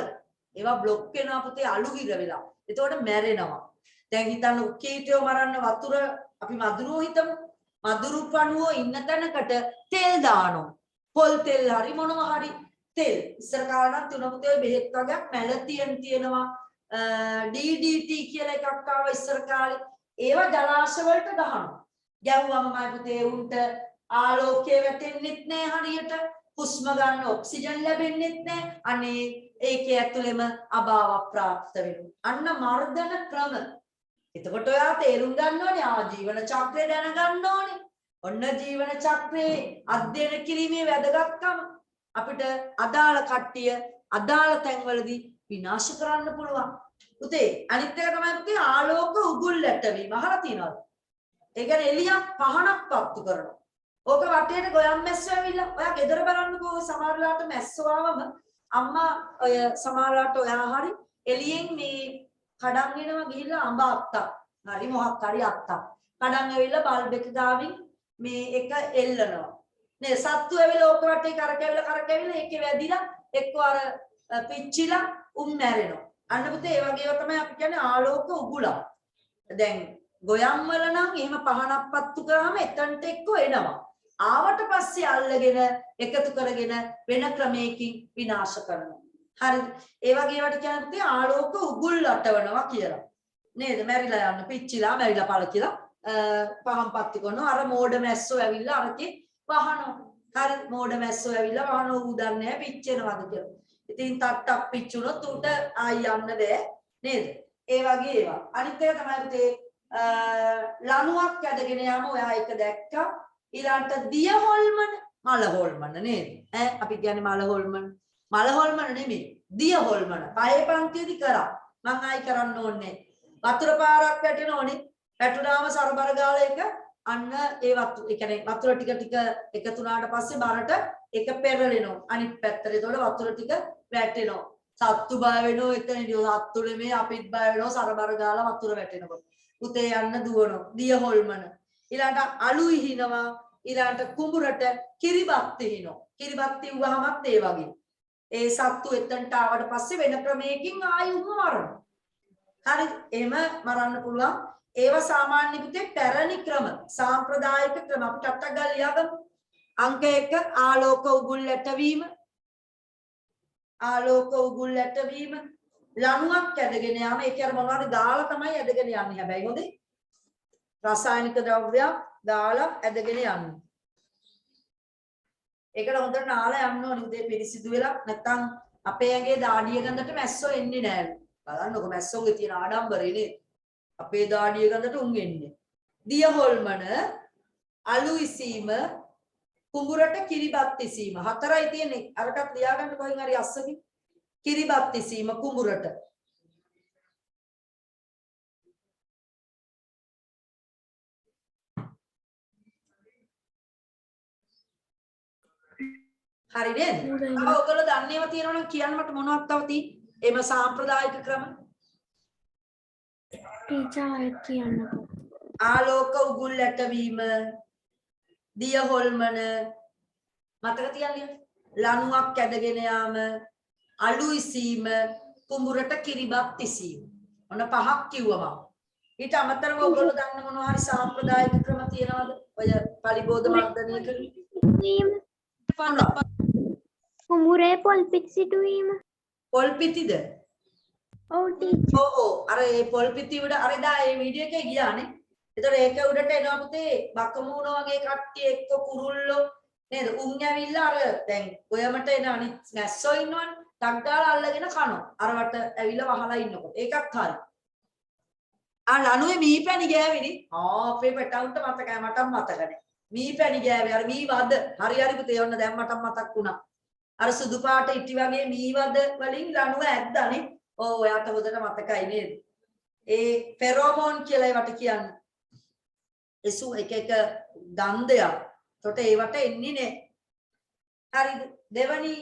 ඒවා බ්ලොක් වෙනවා පුතේ අලු හිර වෙලා. එතකොට මැරෙනවා. දැන් හිතන්න කීටයෝ මරන්න වතුර අපි මදුරුව හිතමු. මදුරු පණුවෝ ඉන්න තැනකට තෙල් දානවා. පොල් තෙල් හරි මොනවා හරි තෙල්. ඉස්සර කාලේ නම් තුන පුතේ බෙහෙත් වර්ගයක් මැලතියන් තියෙනවා. DDT කියලා එකක් ආවා ඉස්සර කාලේ. ඒවා ජලාශ වලට ගහනවා. ගැව්වම මයි පුතේ උන්ට ආලෝකය වැටෙන්නෙත් නෑ හරියට. හුස්ම ගන්න ඔක්සිජන් ලැබෙන්නෙත් නෑ. අනේ ඒකේ ඇතුළෙම අභාව ප්‍රාප්ත වෙනවා. අන්න මර්ධන ක්‍රම. එතකොට ඔයා තේරුම් ගන්න ඕනේ ආජීවන චක්‍රය දැනගන්න ඕනේ. ඔන්න ජීවන චක්‍රයේ අධ්‍යයන කිරීමේ වැදගත්කම අපිට අදාළ කට්ටිය අදාළ තැන්වලදී විනාශ කරන්න පුළුවන්. පුතේ අනිත් එක තමයි පුතේ ආලෝක උගුල් ඇටවීම. අහලා තියෙනවද? ඒ කියන්නේ එළියක් පහනක් පත්තු කරනවා. ඕක වටේට ගොයම් මැස්සෝ ඇවිල්ලා ඔයා ගෙදර බලන්නකෝ සමහරලාට මැස්සෝ ආවම අම්මා ඔය සමහරලාට ඔයා හරි එළියෙන් මේ කඩන් වෙනවා ගිහිල්ලා අඹ අත්තක් හරි මොකක් හරි අත්තක් කඩන් ඇවිල්ලා බල්බ් එක ගාවින් මේ එක එල්ලනවා නේ සත්තු ඇවිල්ලා ඕක වටේ කරකැවිලා ඒකේ වැදිලා එක්ක අර පිච්චිලා මැරෙනවා අන්න පුතේ ඒ වගේව තමයි අපි කියන්නේ ආලෝක උගුලක් දැන් ගොයම් වල නම් එහෙම පහනක් පත්තු කරාම එතනට එක්ක එනවා ආවට පස්සේ අල්ලගෙන එකතු කරගෙන වෙන ක්‍රමයකින් විනාශ කරනවා. හරිද? ඒ වගේ වට කියන්නේ ආලෝක උගුල් අටවනවා කියලා. නේද? මැරිලා යන්න පිච්චිලා මැරිලා පළ කියලා පහන් පත්ති කරනවා. අර මෝඩ මැස්සෝ ඇවිල්ලා අරකේ වහනවා. හරිද? මෝඩ මැස්සෝ ඇවිල්ලා වහනවා උදන්නේ නැහැ පිච්චෙනවද කියලා. ඉතින් තට්ටක් පිච්චුනොත් උට ආයි යන්න බෑ. නේද? ඒ වගේ ඒවා. අනිත් එක තමයි ලණුවක් ඇදගෙන යාම ඔයා එක දැක්කා. ඊළඟට දිය හොල්මන මල හොල්මන නේද ඈ අපි කියන්නේ මල හොල්මන නෙමෙයි දිය හොල්මන පහේ පන්තියේදී කරා මං ආයි කරන්න ඕනේ වතුර පාරක් වැටෙනෝනේ වැටුනාම සරබර ගාලා එක අන්න ඒ කියන්නේ වතුර ටික එකතු වුණාට පස්සේ බරට එක පෙරලෙනවා අනිත් පැත්තට ඒතකොට වතුර ටික වැටෙනවා සත්තු බය වෙනවා එතනදී සත්තු නෙමෙයි අපිත් බය වෙනවා සරබර ගාලා වතුර වැටෙනකොට පුතේ යන්න දුවනවා දිය හොල්මන ඊළඟට අලු ඉහිනවා ඊළඟට කුඹුරට කිරිබත් ඉහිනවා කිරිබත් ඉව්වහමත් ඒ වගේ ඒ සත්තු එතනට ආවට පස්සේ වෙන ක්‍රමයකින් ආයි මරනවා හරි එහෙම මරන්න පුළුවන් ඒවා සාමාන්‍ය පුතේ පැරණි ක්‍රම සාම්ප්‍රදායික ක්‍රම අපි ටට්ටක් ගාලා ලියාගමු අංක 1 ආලෝක උගුල් ඇටවීම ලණුවක් ඇදගෙන යාම ඒක අර මොනවද දාලා තමයි ඇදගෙන යන්නේ හැබැයි හොඳේ රසායනික ද්‍රව්‍යයක් දාලා ඇදගෙන යන්නේ. ඒකට හොඳට නාලා යන්න ඕනේ උදේ පිරිසිදු වෙලා නැත්නම් අපේ ඇඟේ දාඩිය ගඳට මැස්සෝ එන්නේ නැහැ. බලන්නකො මැස්සෝගේ තියෙන ආඩම්බරේ නේද? අපේ දාඩිය ගඳට උන් එන්නේ. දිය හොල්මන, අලු ඉසීම, කුඹුරට කිරිබත් ඉසීම. හතරයි තියෙන්නේ. අරකට ලියාගන්න කොහෙන් හරි අස්සකින්. කිරිබත් ඉසීම කුඹුරට. හරි නේද? තව ඔයගොල්ලෝ දන්නේව තියෙනවනම් කියන්න මට මොනවද තව තියෙන්නේ? එම සාම්ප්‍රදායික ක්‍රම. ටීචර් කියන්නකෝ. ආලෝක උගුල් ඇටවීම, දිය හොල්මන, මතක තියන්නේ. ලණුවක් ඇදගෙන යාම, අලු ඉසීම, කුඹුරට කිරිබත් ඉසීම. ඔන්න පහක් කිව්වම. ඊට අමතරව ඔයගොල්ලෝ දන්න මොනවා හරි සාම්ප්‍රදායික ක්‍රම තියෙනවද? ඔය පලිබෝධ මර්ධනය කිරීම. කුඹුරේ පොල් පිටි සිටුවීම. පොල් පිටිද? ඔව් ටීචර්. ඔව් අර ඒ පොල් පිටි උඩ අර එදා ඒ වීඩියෝ එකේ ගියානේ. ඒතර ඒක උඩට එනවා පුතේ බකමූණ වගේ කට්ටිය එක්ක කුරුල්ලෝ නේද? උන් ඇවිල්ලා අර දැන් ඔයමට එන අනිත් මැස්සෝ ඉන්නවනේ. ටක් ගාලා අල්ලගෙන කනවා. අරවට ඇවිල්ලා වහලා ඉන්නකොට. ඒකත් හරි. ලණුවේ මීපැණි ගෑවිනි. අපේ පැටවුන්ට මතකයි මටත් මතක නැහැ. මීපැණි ගෑවේ අර මී වද. හරි පුතේ ඔන්න දැන් මටත් මතක් වුණා. අර සුදු පාට ඉටි වගේ මී වද වලින් ලණුව ඇද්දානේ. ඔව් ඔයාට හොඳට මතකයි නේද? ඒ ෆෙරෝමෝන් කියලා ඒවට කියන්නේ. එසු එක ගන්ධයක්. එතකොට ඒවට එන්නේ නැහැ. හරිද? දෙවනි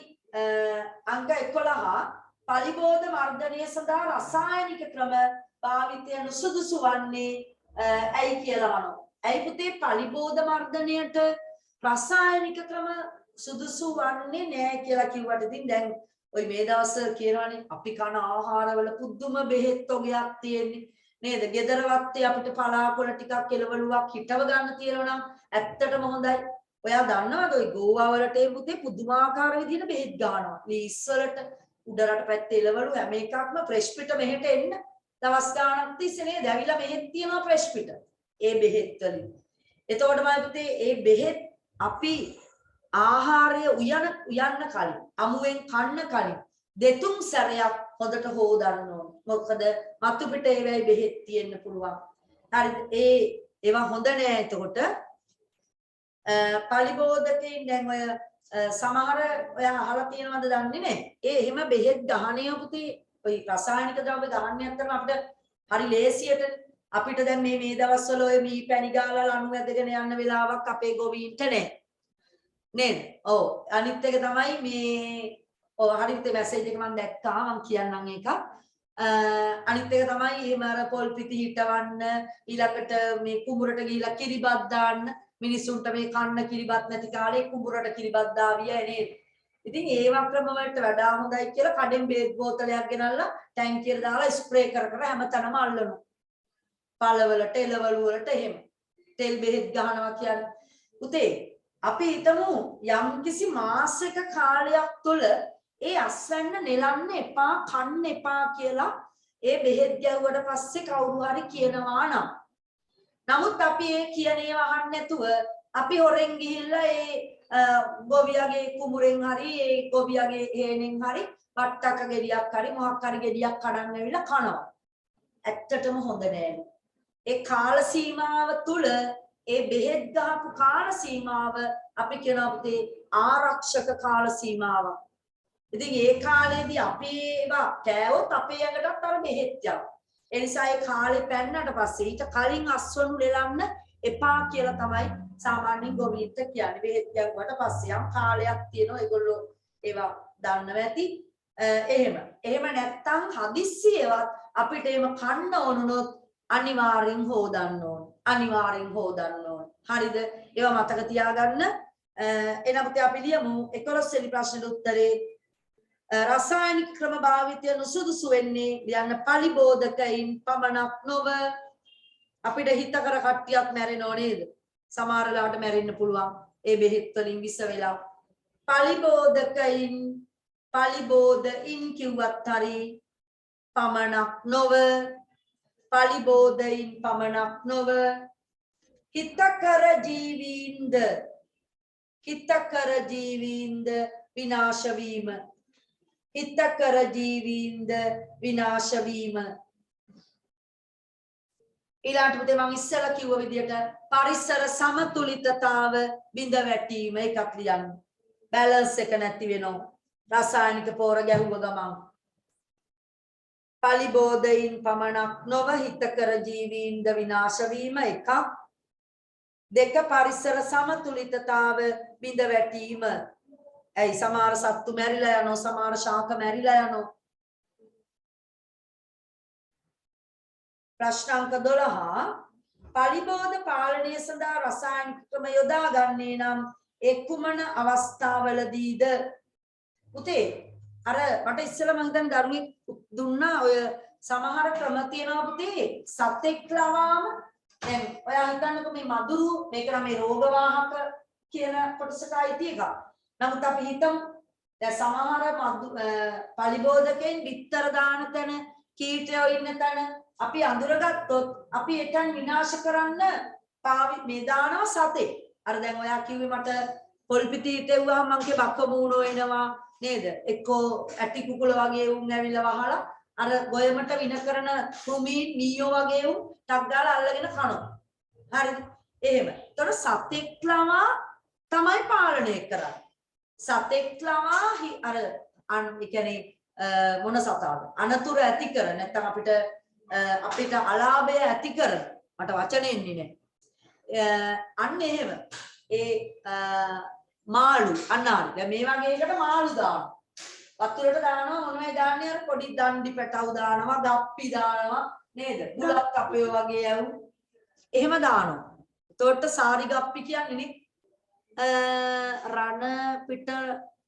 අංක 11 පලිබෝධ මර්ධනය සඳහා රසායනික ක්‍රම භාවිතය නුසුදුසු වන්නේ ඇයි කියලා අහනවා. ඇයි පුතේ පලිබෝධ මර්ධනයට රසායනික ක්‍රම සුදුසු වන්නේ නැහැ කියලා කිව්වට ඉතින් දැන් ඔය මේ දවස්වල කියනවානේ අපි කන ආහාරවල පුදුම බෙහෙත් ඔගයක් තියෙන්නේ නේද? ගෙදර වත්තේ අපිට පලාකොළ ටිකක් එළවලුවක් හිටව ගන්න තියෙනවා නම් ඇත්තටම හොඳයි. ඔයා දන්නවද ඔය ගෝවා වලට ඒ පුතේ පුදුමාකාර විදිහට බෙහෙත් ගන්නවා. ලීස් වලට උඩරට පැත්තේ එළවලු හැම එකක්ම ෆ්‍රෙෂ් පිට මෙහෙට එන්න දවස් ගාණක් තිස්සේ නේද? ඇවිල්ලා මෙහෙත් තියනවා ෆ්‍රෙෂ් පිට. ඒ බෙහෙත් වලින්. එතකොටම පුතේ ඒ බෙහෙත් අපි ආහාරය උයන්න කලින් අමුවෙන් කන්න කලින් දෙතුන් සැරයක් හොඳට හොදන්න ඕන. මොකද මතු පිට ඒවයි බෙහෙත් තියෙන්න පුළුවන්. හරිද? ඒවා හොඳ නෑ. එතකොට පලිබෝධකෙන් දැන් ඔය සමහර ඔයා අහලා තියෙනවද දන්නේ නැහැ. එහෙම බෙහෙත් ගහණිය පුතේ ඔය රසායනික ද්‍රව්‍ය ගහන්න යනතම අපිට හරි ලේසියට අපිට දැන් මේ දවස්වල ඔය මී පැණි ගාලා ලණු ඇදගෙන යන්න වෙලාවක් අපේ ගොවීන්ට නැහැ. නේද? ඔව්. අනිත් එක තමයි මේ හරියට මැසේජ් එක මම දැක්කා මම කියන්නම් ඒක. අනිත් එක තමයි එහෙම අර පොල් පිටි හිටවන්න ඊළඟට මේ කුඹුරට ගිහිලා කිරිබත් දාන්න මිනිසුන්ට මේ කන්න කිරිබත් නැති කාලේ කුඹුරට කිරිබත් දාවිය නේද? ඉතින් ඒව ක්‍රම වලට වඩා හොඳයි කියලා කඩෙන් බේත් බෝතලයක් ගෙනල්ලා ටැංකියට දාලා ස්ප්‍රේ කර කර හැමතැනම අල්ලනවා. පළවලට එළවලු වලට එහෙම. තෙල් බෙහෙත් ගහනවා කියන්නේ. පුතේ අපි හිතමු යම්කිසි මාසයක කාලයක් තුළ ඒ අස්වැන්න නෙලන්න එපා කන්න එපා කියලා ඒ බෙහෙත් ගැව්වට පස්සේ කවුරු හරි කියනවා නම් නමුත් අපි ඒ කියන ඒවා අහන්න නැතුව අපි හොරෙන් ගිහිල්ලා ඒ ගොවියගේ කුඹුරෙන් හරි ඒ ගොවියගේ හේනෙන් හරි වට්ටක ගෙඩියක් හරි මොකක් හරි ගෙඩියක් කඩන්න ඇවිල්ලා කනවා. ඇත්තටම හොඳ නෑ. ඒ කාල සීමාව තුල ඒ බෙහෙත් ගහපු කාල සීමාව අපි කියනවා පුතේ ආරක්ෂක කාල සීමාවක්. ඉතින් ඒ කාලේදී අපි ඒවා කෑවොත් අපේ ඇඟටත් අර බෙහෙත් යනවා. ඒ නිසා ඒ කාලේ පැන්නට පස්සේ ඊට කලින් අස්වනු නෙලන්න එපා කියලා තමයි සාමාන්‍යයෙන් ගොවීන්ට කියන්නේ. බෙහෙත් ගැව්වට පස්සේ යම් කාලයක් තියෙනවා ඒගොල්ලෝ ඒවා දන්නව ඇති. එහෙම නැත්තම් හදිස්සියවත් අපිට එහෙම කන්න ඕනොත් අනිවාර්යෙන් හොදන්න ඕන. හරිද? ඒවා මතක තියාගන්න. එනමුත් අපි ලියමු 11 වෙනි ප්‍රශ්නෙට උත්තරේ රසායනික ක්‍රම භාවිතය නුසුදුසු වෙන්නේ යන්න පලිබෝධකයින් පමණක් නොව අපිට හිතකර කට්ටියක් මැරෙනව නේද? සමහර වෙලාවට මැරෙන්න පුළුවන් ඒ බෙහෙත් වලින් විස වෙලා. පලිබෝධයින් කිව්වත් හරි පමණක් නොව පලිබෝධයින් පමණක් නොව හිතකර ජීවීන්ද විනාශ වීම. හිතකර ජීවීන්ද විනාශ වීම. ඊළාට පුතේ මම ඉස්සෙල්ලා කිව්ව විදිහට පරිසර සමතුලිතතාව බිඳ වැටීම එකක් ලියන්න. බැලන්ස් එක නැති වෙනවා. රසායනික පෝර ගැහුව ගමන්. පලිබෝධයින් පමණක් නොව හිතකර ජීවීන්ද විනාශ වීම එකක්. දෙක පරිසර සමතුලිතතාව බිඳ වැටීම. ඇයි සමහර සත්තු මැරිලා යනවා සමහර ශාක මැරිලා යනවා. ප්‍රශ්න අංක 12 පලිබෝධ පාලනය සඳහා රසායනික ක්‍රම යොදා ගන්නේ නම් ඒ කුමන අවස්ථාවලදීද? පුතේ අර මට ඉස්සෙල්ලා මම දැන් දරුවෙක් දුන්නා ඔය සමහර ක්‍රම තියෙනවා පුතේ සතෙක් ලවාම දැන් ඔයා හිතන්නකෝ මේ මදුරු මේක නම් මේ රෝගවාහක කියන කොටසට අයිති එකක්. නමුත් අපි හිතමු දැන් සමහර පලිබෝධකෙන් බිත්තර දාන තැන කීටයෝ ඉන්න තැන අපි අඳුරගත්තොත් අපි ඒකන් විනාශ කරන්න මේ දානවා සතේ. අර දැන් ඔයා කිව්වේ මට පොල් පිටි හිටෙව්වහම මං කිය බක්ක මූණෝ එනවා නේද? එක්කෝ ඇටි කුකුල වගේ උන් ඇවිල්ලා වහලා අර ගොයමට වින කරන කුමීන් මීයෝ වගේ උන් ටක් ගාලා අල්ලගෙන කනවා. හරිද? එහෙම. ඒතර සතෙක් ළමා තමයි පාලනය කරන්නේ. සතෙක් ළමා අර ඒ කියන්නේ මොන සතාවද? අනතුරු ඇති කර නැත්නම් අපිට අලාභය ඇති කර මට වචන එන්නේ නැහැ. අන්න එහෙම. ඒ මාළු අන්නාලු. දැන් මේ වගේ එකට මාළු දානවා. වතුරට දානවා මොනවයි දාන්නේ අර පොඩි දණ්ඩි පැටවු දානවා, ගප්පි දානවා නේද? බුලත් අපේ වගේ යවු. එහෙම දානවා. එතකොට සාරි ගප්පි කියන්නේ රණ පිට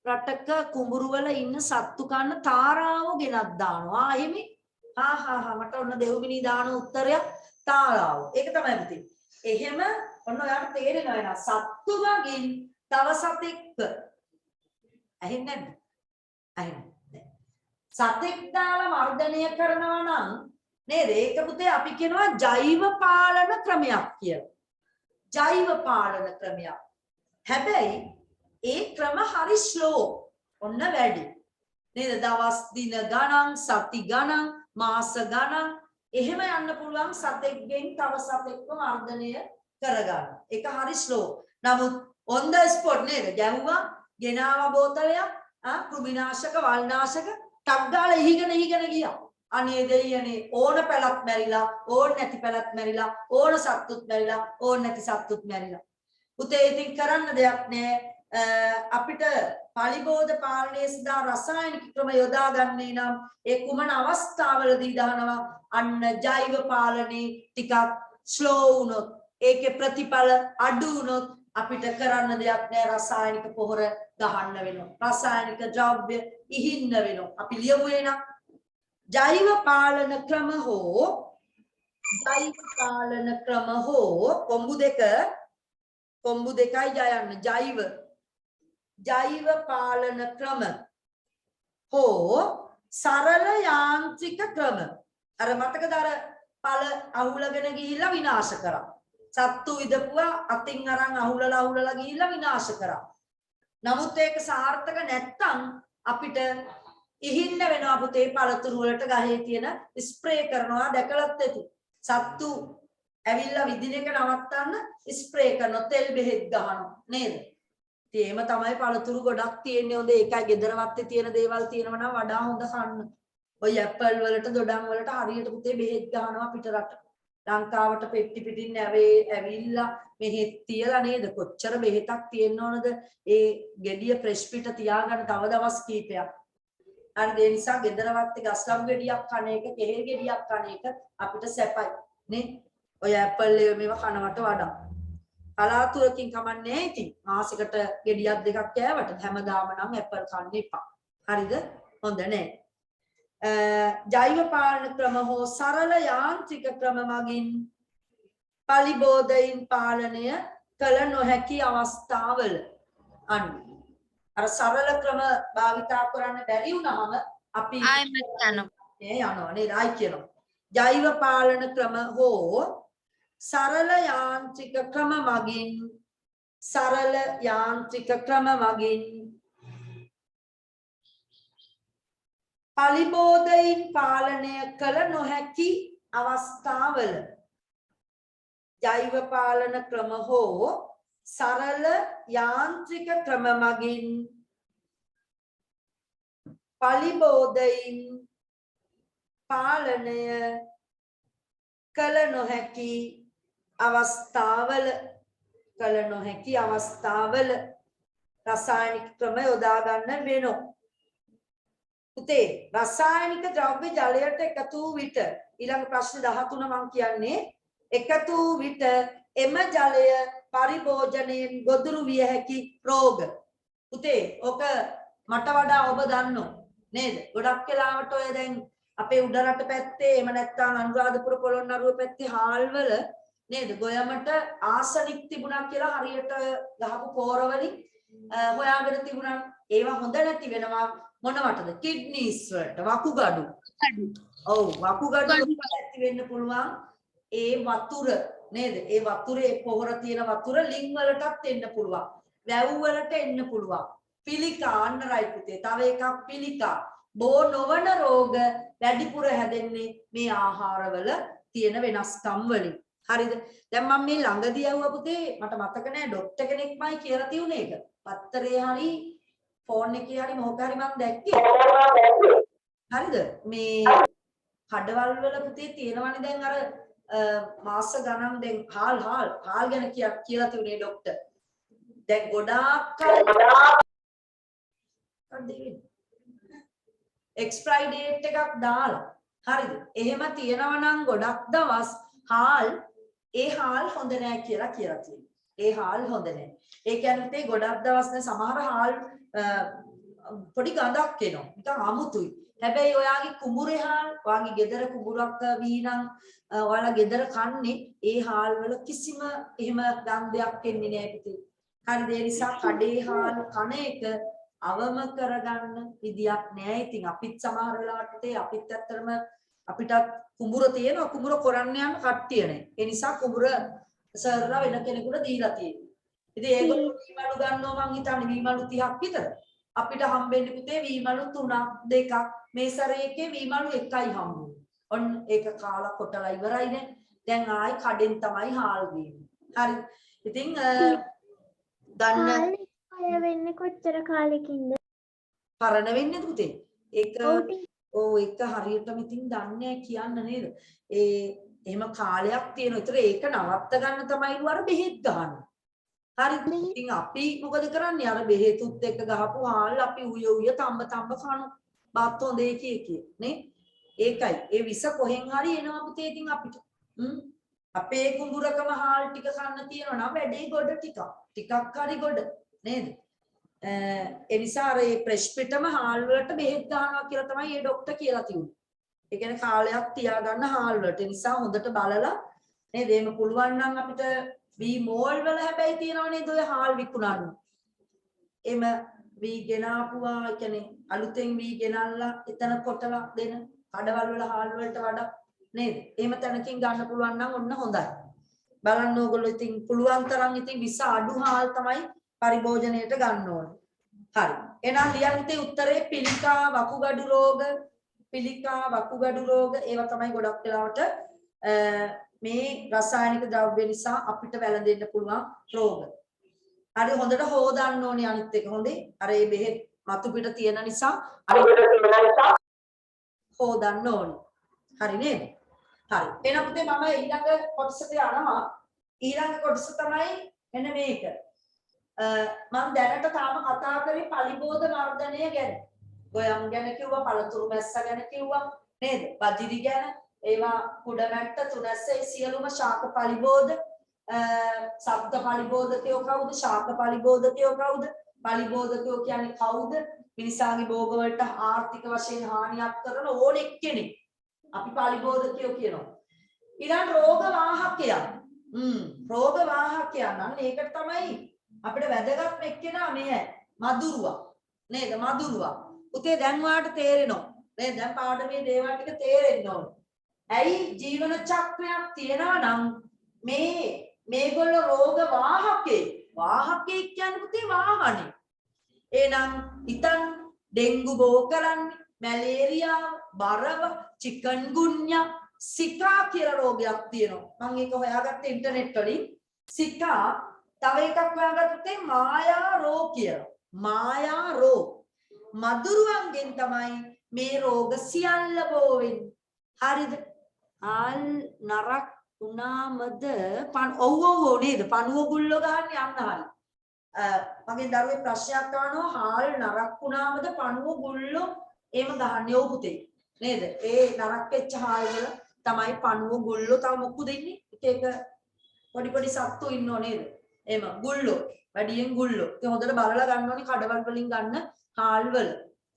රටක කුඹුරු වල ඉන්න සත්තු කන්න තාරාව ගෙනත් දානවා. එහෙමයි. මට ඔන්න දෙව්මිනී දාන උත්තරයක් තාරාව. ඒක තමයි පුතේ. එහෙම ඔන්න ඔයාලට තේරෙනවා නේද? සත්තු වගේ තව සතෙක්ව ඇහෙන්නේ නැද්ද? ඇහෙන්නේ. සතෙක් දාලා වර්ධනය කරනවා නම් නේද? ඒක පුතේ අපි කියනවා ජෛව පාලන ක්‍රමයක් කියලා. ජෛව පාලන ක්‍රමයක්. හැබැයි ඒ ක්‍රම හරි ස්ලෝ. ඔන්න වැඩි. නේද? දවස් දින ගණන්, සති ගණන්, මාස ගණන් එහෙම යන්න පුළුවන් සතෙක්ගෙන් තව සතෙක්ව මර්ධනය කරගන්න. ඒක හරි ස්ලෝ. නමුත් on the spot නේද? ගැහුවා, ගෙනාවා බෝතලයක්, කෘමිනාශක, වල්නාශක ටක් ගාලා ඉහිගෙන ගියා. අනේ දෙයියනේ ඕන පැලක් මැරිලා, ඕන නැති පැලක් මැරිලා, ඕන සත්තුත් මැරිලා, ඕන නැති සත්තුත් මැරිලා. පුතේ ඉතින් කරන්න දෙයක් නෑ. අපිට පලිබෝධ පාලනයේ සදා රසායනික ක්‍රම යොදා ගන්නේ නම් ඒ කුමන අවස්ථාවලදී දානවා අන්න ජෛව පාලනේ ටිකක් ස්ලෝ වුණොත් ඒකේ ප්‍රතිඵල අඩු වුණොත් අපිට කරන්න දෙයක් නෑ රසායනික පොහොර ගහන්න වෙනවා රසායනික ද්‍රව්‍ය ඉහින්න වෙනවා අපි ලියමු එනම් ජෛව පාලන ක්‍රම හෝ කොම්බු දෙකයි ජයන්න ජෛව පාලන ක්‍රම හෝ සරල යාන්ත්‍රික ක්‍රම අර මතකද අර පළ අහුලගෙන ගිහිල්ලා විනාශ කරා සත්තු විදපුවා අතින් අරන් අහුලලා ගිහිල්ලා විනාශ කරා නමුත් ඒක සාර්ථක නැත්තම් අපිට ඉහින්න වෙනවා පුතේ පළතුරු වලට ගහේ තියෙන ස්ප්‍රේ කරනවා දැකලත් ඇති සත්තු ඇවිල්ලා විදින එක නවත්තන්න ස්ප්‍රේ කරනවා තෙල් බෙහෙත් ගහනවා නේද ඉතින් එහෙම තමයි පළතුරු ගොඩක් තියෙන්නේ හොඳ ඒකයි ගෙදර වත්තේ තියෙන දේවල් තියෙනවා නම් වඩා හොඳ කන්න ඔය ඇපල් වලට දොඩම් වලට හරියට පුතේ බෙහෙත් ගහනවා පිටරට ලංකාවට පෙට්ටි පිටින් ඇවිල්ලා මෙහෙත් තියලා නේද කොච්චර බෙහෙතක් තියෙන්න ඕනද ඒ ගෙඩිය ෆ්‍රෙෂ් පිට තියාගන්න තව දවස් කීපයක් හරි ඒ නිසා ගෙදර වත්තේ ගස්ලම් ගෙඩියක් කන එක කෙහෙල් ගෙඩියක් කන එක අපිට සැපයි නේ ඔය ඇපල් මේවා කනවට වඩා කලාතුරකින් කමන්නේ ඉතින් මාසෙකට ගෙඩියක් දෙකක් කෑවට හැමදාම නම් ඇපල් කන්න එපා. හරිද? හොඳ නැහැ. ජෛව පාලන ක්‍රම හෝ සරල යාන්ත්‍රික ක්‍රම මගින් පලිබෝධයින් පාලනය කළ නොහැකි අවස්ථාවල අන්න අර සරල ක්‍රම භාවිතා කරන්න බැරි වුණාම අපි යනවා නේද? ආයි කියනවා. ජෛව පාලන ක්‍රම හෝ සරල යාන්ත්‍රික ක්‍රම මගින් පලිබෝධයින් පාලනය කළ නොහැකි අවස්ථාවල ජෛව පාලන ක්‍රම හෝ සරල යාන්ත්‍රික ක්‍රම මගින් පලිබෝධයින් පාලනය කළ නොහැකි අවස්ථාවල රසායනික ක්‍රම යොදා ගන්න වෙනවා. පුතේ රසායනික ද්‍රව්‍ය ජලයට එකතු වූ විට ඊළඟ ප්‍රශ්න 13 මම කියන්නේ එකතු වූ විට එම ජලය පරිභෝජනයෙන් ගොදුරු විය හැකි රෝග. පුතේ ඔක මට වඩා ඔබ දන්නෝ නේද? ගොඩක් වෙලාවට ඔය දැන් අපේ උඩරට පැත්තේ එහෙම නැත්නම් අනුරාධපුර පොළොන්නරුව පැත්තේ හාල්වල නේද ගොයමට ආසනික් තිබුණා කියලා හරියට ගහපු පෝරවලින් හොයාගෙන තිබුණා ඒවා හොඳ නැති වෙනවා මොනවටද කිඩ්නීස් වලට වකුගඩු ඔව් වකුගඩු ඇති වෙන්න පුළුවන් ඒ වතුර නේද ඒ වතුරේ පොහොර තියෙන වතුර ලිං වලටත් එන්න පුළුවන් වැව් වලට එන්න පුළුවන් පිළිකා අන්න රයිට් පුතේ තව එකක් පිළිකා බෝ නොවන රෝග වැඩිපුර හැදෙන්නේ මේ ආහාරවල තියෙන වෙනස්කම් වලින්. හරිද? දැන් මම මේ ළඟදී ආවා පුතේ මට මතක නෑ ડોක්ටර් කෙනෙක්මයි කියලා තියුනේ ඒක. පත්තරේ හරි ෆෝන් එකේ හරි මොකක් හරි මම දැක්කේ. හරිද? මේ කඩවල් වල පුතේ තියෙනවනේ දැන් අර මාස ගණන් දැන් හාල් ගැන කියලා තියුනේ ડોක්ටර්. දැන් ගොඩාක් එක්ස්ප්‍රයි ඩේට් එකක් දාලා හරිද එහෙම තියෙනවා නම් ගොඩක් දවස් ඒ හාල් හොඳ නෑ කියලා තියෙනවා ඒ හාල් හොඳ නෑ ඒ කියන්නේ ගොඩක් දවස් නේ සමහර හාල් පොඩි ගඳක් එනවා නිකන් අමුතුයි හැබැයි ඔයාගේ කුඹුරේ හාල් ඔයාගේ ගෙදර කුඹුරක් වීනම් ඔයාලා ගෙදර කන්නේ ඒ හාල් වල කිසිම එහෙම ගන්ධයක් එන්නේ නෑ පිටේ හරිද ඒ නිසා කඩේ හාල් කන එක අවම කරගන්න විදියක් නෑ. ඉතින් අපිත් සමහර වෙලාවට අපිත් ඇත්තටම අපිට කුඹුර තියෙනවා කුඹුර කරන්න යන කට්ටිය නෑ. ඒ නිසා කුඹුර සර්ලා වෙන කෙනෙකුට දීලා තියෙනවා. ඉතින් ඒගොල්ලෝ වීමලු ගන්නවා මං හිතන්නේ වීමලු 30ක් විතර. අපිට හම්බෙන්නේ පුතේ වීමලු 3ක් 2ක් මේ සැරේකේ වීමලු 1යි හම්බුනේ. ඔන්න ඒක කාලා කොටලා ඉවරයිනේ. දැන් ආයි කඩෙන් තමයි හාල් ගේන්නේ. හරි. ඉතින් ගන්න අය වෙන්නේ කොච්චර කාලෙකින්ද? පරණ වෙන්නේ පුතේ. ඒක ඔව් ටීචර්. ඔව් ඒක හරියටම ඉතින් දන්නේ කියන්න නේද? එහෙම කාලයක් තියෙනවා. ඒතර ඒක නවත්ත ගන්න තමයි අර බෙහෙත් ගහන්නේ. හරි. ඉතින් අපි මොකද කරන්නේ? අර බෙහෙතුත් එක්ක ගහපු හාල් අපි උය තඹ කන බත් හොඳේ කිය නේ? ඒකයි. ඒ විස කොහෙන් හරි එනවා පුතේ ඉතින් අපිට. අපේ කුඹුරකම හාල් ටික කන්න තියෙනවා නම් වැඩේ ගොඩ ටිකක් හරි ගොඩ නේද? ඒ නිසා අර මේ ප්‍රෙෂ් පිටම හාල් වලට බෙහෙත් ගන්නවා කියලා තමයි මේ ડોක්ටර් කියලා තියුනේ. ඒ කියන්නේ කාලයක් තියාගන්න හාල් වලට. ඒ නිසා හොඳට බලලා නේද? එහෙම පුළුවන් නම් අපිට වී මෝල් වල හැබැයි තියෙනවා නේද ඔය හාල් විකුණන්න. එම වී ගෙනාපුවා කියන්නේ අලුතෙන් වී ගෙනල්ලා එතන කොටලා දෙන කඩවල වල හාල් වලට වඩා නේද? එහෙම තැනකින් ගන්න පුළුවන් නම් ඔන්න හොඳයි. බලන්න ඕගොල්ලෝ ඉතින් පුළුවන් තරම් ඉතින් විස අඩු හාල් තමයි පරිභෝජනයට ගන්න ඕනේ. හරි. එහෙනම් ලියන්න ඉතින් උත්තරේ පිළිකා වකුගඩු රෝග ඒවා තමයි ගොඩක් වෙලාවට මේ රසායනික ද්‍රව්‍ය නිසා අපිට වැළඳෙන්න පුළුවන් රෝග. හරි හොඳට හොදන්න ඕනේ අනිත් එක. හොඳේ. අර මේ බෙහෙත් මතු පිට තියෙන නිසා හොදන්න ඕනේ. හරි නේද? හරි. එහෙනම් පුතේ මම ඊළඟ කොටසට යනවා. ඊළඟ කොටස තමයි මෙන්න මේක. මම දැනට තාම කතා කරේ පලිබෝධ මර්ධනය ගැන. ගොයම් ගැන කිව්වා, පළතුරු මැස්ස ගැන කිව්වා නේද? බජිරි ගැන, ඒවා කුඩමැට්ට තුනැස්සේ සියලුම ශාක පලිබෝධ, ශබ්ද පලිබෝධකයෝ කවුද? ශාක පලිබෝධකයෝ කවුද? පලිබෝධකයෝ කියන්නේ කවුද? මිනිසාගේ භෝග වලට ආර්ථික වශයෙන් හානියක් කරන ඕන එක්කෙනෙක් අපි පලිබෝධකයෝ කියනවා. ඊළඟ රෝග වාහකයන්. රෝග වාහකයන් නම් ඒකට තමයි අපිට වැදගත් එක්කෙනා මෙය මදුරුවා නේද? මදුරුවා. පුතේ දැන් වාට තේරෙනවා නේද? දැන් පාඩමේ දේවල් ටික තේරෙන්න ඕනේ. ඇයි ජීවන චක්‍රයක් තියෙනවා නම් මේගොල්ලෝ රෝග වාහකේ කියන්නේ පුතේ වාහනේ. එහෙනම් ඉතින් ඩෙන්ගු බෝ කරන්නේ, මැලේරියාව, බරව, චිකන්ගුන්යා, සිකා කියලා රෝගයක් තියෙනවා. මම ඒක හොයාගත්තේ ඉන්ටර්නෙට් වලින්. සිකා තව එකක් හොයාගත්තේ මායා රෝග කියලා. මායා රෝග. මදුරුවන්ගෙන් තමයි මේ රෝග සියල්ල බෝ වෙන්නේ. හරිද? ආල් නරක් උනාමද ඔව් නේද? පණුව ගුල්ලෝ ගහන්න යන්න හරි. මගේ දරුවේ ප්‍රශ්නයක් අහනවා හාල් නරක් වුණාමද පණුව ගුල්ලෝ එහෙම ගහන්නේ ඔව් පුතේ නේද? ඒ නරක් වෙච්ච හාල් වල තමයි පණුව ගුල්ලෝ තව මොකුද ඉන්නේ? එක පොඩි සත්තු ඉන්නෝ නේද? එහෙම ගුල්ලෝ වැඩියෙන් ගුල්ලෝ. ඒක හොඳට බලලා ගන්න ඕනේ කඩවල් වලින් ගන්න හාල් වල.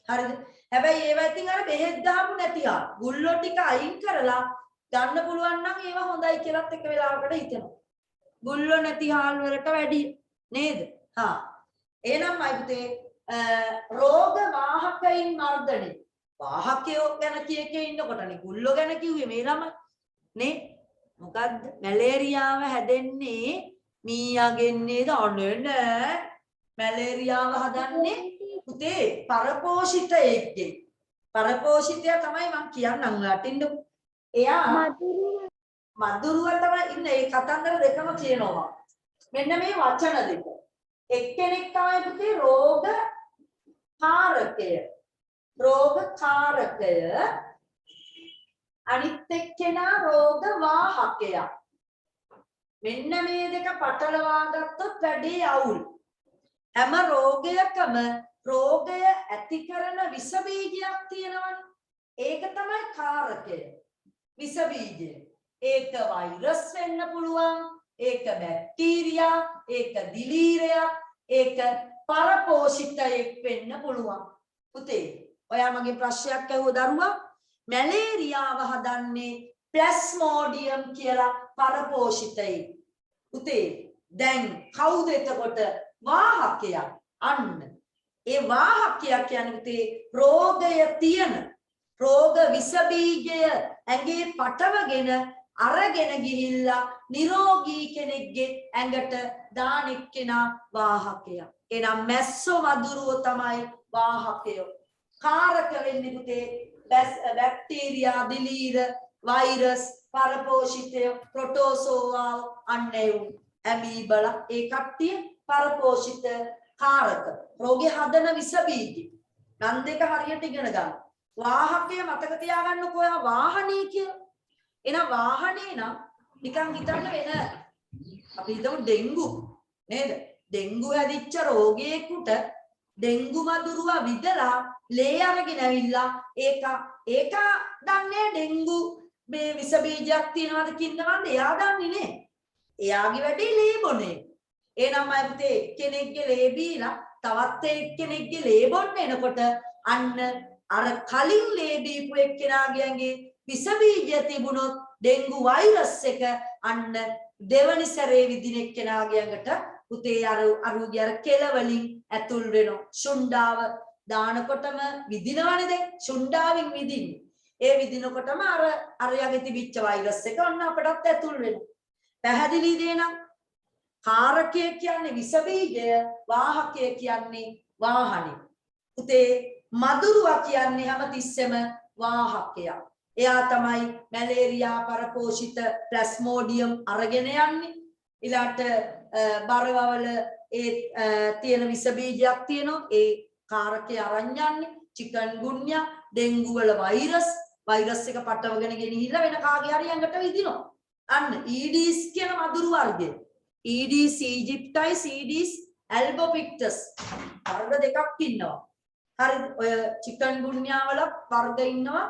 හරිද? හැබැයි ඒවා ඉතින් අර බෙහෙත් ගහපු නැති හාල්. ගුල්ලෝ ටික අයින් කරලා ගන්න පුළුවන් නම් ඒවා හොඳයි කියලාත් එක වෙලාවකට හිතෙනවා. ගුල්ලෝ නැති හාල් වලට වැඩි නේද? එහෙනම් මයි පුතේ රෝග වාහකයින් මර්ධනය. වාහකයෝ ගැන කිය ඉන්නකොටනේ ගුල්ලෝ ගැන කිව්වේ මේ ළමයි නේ. මොකද්ද? මැලේරියාව හැදෙන්නේ මීයාගෙන් නේද? අනේ මැලේරියාව හදන්නේ පුතේ පරපෝෂිතයෙක්ගේ. පරපෝෂිතයා තමයි මම කියන්නම් ඔයාලට. එයා මදුරුව තමයි ඉන්නේ. ඒ කතන්දර දෙකම කියනවා. මෙන්න මේ වචන දෙක. එක්කෙනෙක් තමයි පුතේ රෝග කාරකය. රෝග කාරකය. අනිත් එක්කෙනා රෝග වාහකයා. මෙන්න මේ දෙක පටලවා ගත්තොත් වැඩේ අවුල්. හැම රෝගයකම රෝගය ඇති කරන විස බීජයක් තියෙනවනේ. ඒක තමයි කාරකය. විස බීජය. ඒක වෛරස් වෙන්න පුළුවන්. ඒක බැක්ටීරියා, ඒක දිලීරයක්, ඒක පරපෝෂිතයෙක් වෙන්න පුළුවන්. පුතේ, ඔයා මගේ ප්‍රශ්නයක් අහුව දරුවා මැලේරියාව හදන්නේ ප්ලාස්මෝඩියම් කියලා පරපෝෂිතයෙක්. පුතේ, දැන් කවුද එතකොට වාහකයා? අන්න. ඒ වාහකයා කියන්නේ පුතේ රෝගය තියෙන රෝග විස බීජය ඇඟේ පටවගෙන අරගෙන ගිහිල්ලා නිරෝගී කෙනෙක්ගේ ඇඟට දාන එක්කෙනා වාහකයා. එහෙනම් මැස්සෝ මදුරුව තමයි වාහකය. කාරක වෙන්නේ පුතේ බැක්ටීරියා, දිලීර, වෛරස්, පරපෝෂිතය, ප්‍රොටෝසෝවා, අන්නේවුන්, ඇමීබලා ඒ කට්ටිය පරපෝෂිත කාරක. රෝගේ හදන විස බීජ. නම් දෙක හරියට ඉගෙන ගන්න. වාහකය මතක තියාගන්න කොහා වාහනේ කියලා. එහෙනම් වාහනේ නම් නිකන් හිතන්න වෙන අපි හිතමු ඩෙන්ගු නේද? ඩෙන්ගු හැදිච්ච රෝගියෙකුට ඩෙන්ගු මදුරුව විදලා ලේ අරගෙන ඇවිල්ලා ඒක දන්නේ ඩෙන්ගු මේ විස බීජයක් තියනවාද කින්නවද? එයා දන්නේ නේ. එයාගේ වැඩේ ලේ බොනේ. එහෙනම් අය පුතේ කෙනෙක්ගේ ලේ බීලා තවත් එක්කෙනෙක්ගේ ලේ බොන්න එනකොට අන්න අර කලින් ලේ බීපු එක්කෙනාගේ විස බීජය තිබුණොත් ඩෙන්ගු වෛරස් එක අන්න දෙවනි සැරේ විදින එක්කෙනාගේ ඇඟට පුතේ අරුගේ අර කෙල වලින් ඇතුල් වෙනවා. ශුණ්ඩාව දානකොටම විදිනවනේ දැන් ශුණ්ඩාවෙන් විදින්නේ. ඒ විදිනකොටම අරයාගේ තිබිච්ච වෛරස් එක ඔන්න අපටත් ඇතුල් වෙනවා. පැහැදිලි දේ නම් කාරකය කියන්නේ විස බීජය, වාහකය කියන්නේ වාහනේ. පුතේ මදුරුවා කියන්නේ හැමතිස්සෙම වාහකයක්. එයා තමයි මැලේරියා, පරපෝෂිත ප්ලාස්මෝඩියම් අරගෙන යන්නේ. ඊළාට බරවවල තියෙන විස බීජයක් තියෙනවා. ඒ කාරකය අරන් යන්නේ. චිකන්ගුන්යා, ඩෙන්ගු වල වෛරස් එක පටවගෙන ගෙනහිල්ලා වෙන කාගේ හරි ඇඟට විදිනවා. අන්න ඊඩීස් කියන මදුරු වර්ගය. ඊඩීස් ඊජිප්ටයිස්, ඊඩීස් ඇල්බෝපික්ටස් වර්ග දෙකක් ඉන්නවා. හරි ඔය චිකන්ගුන්යා වල වර්ග ඉන්නවා.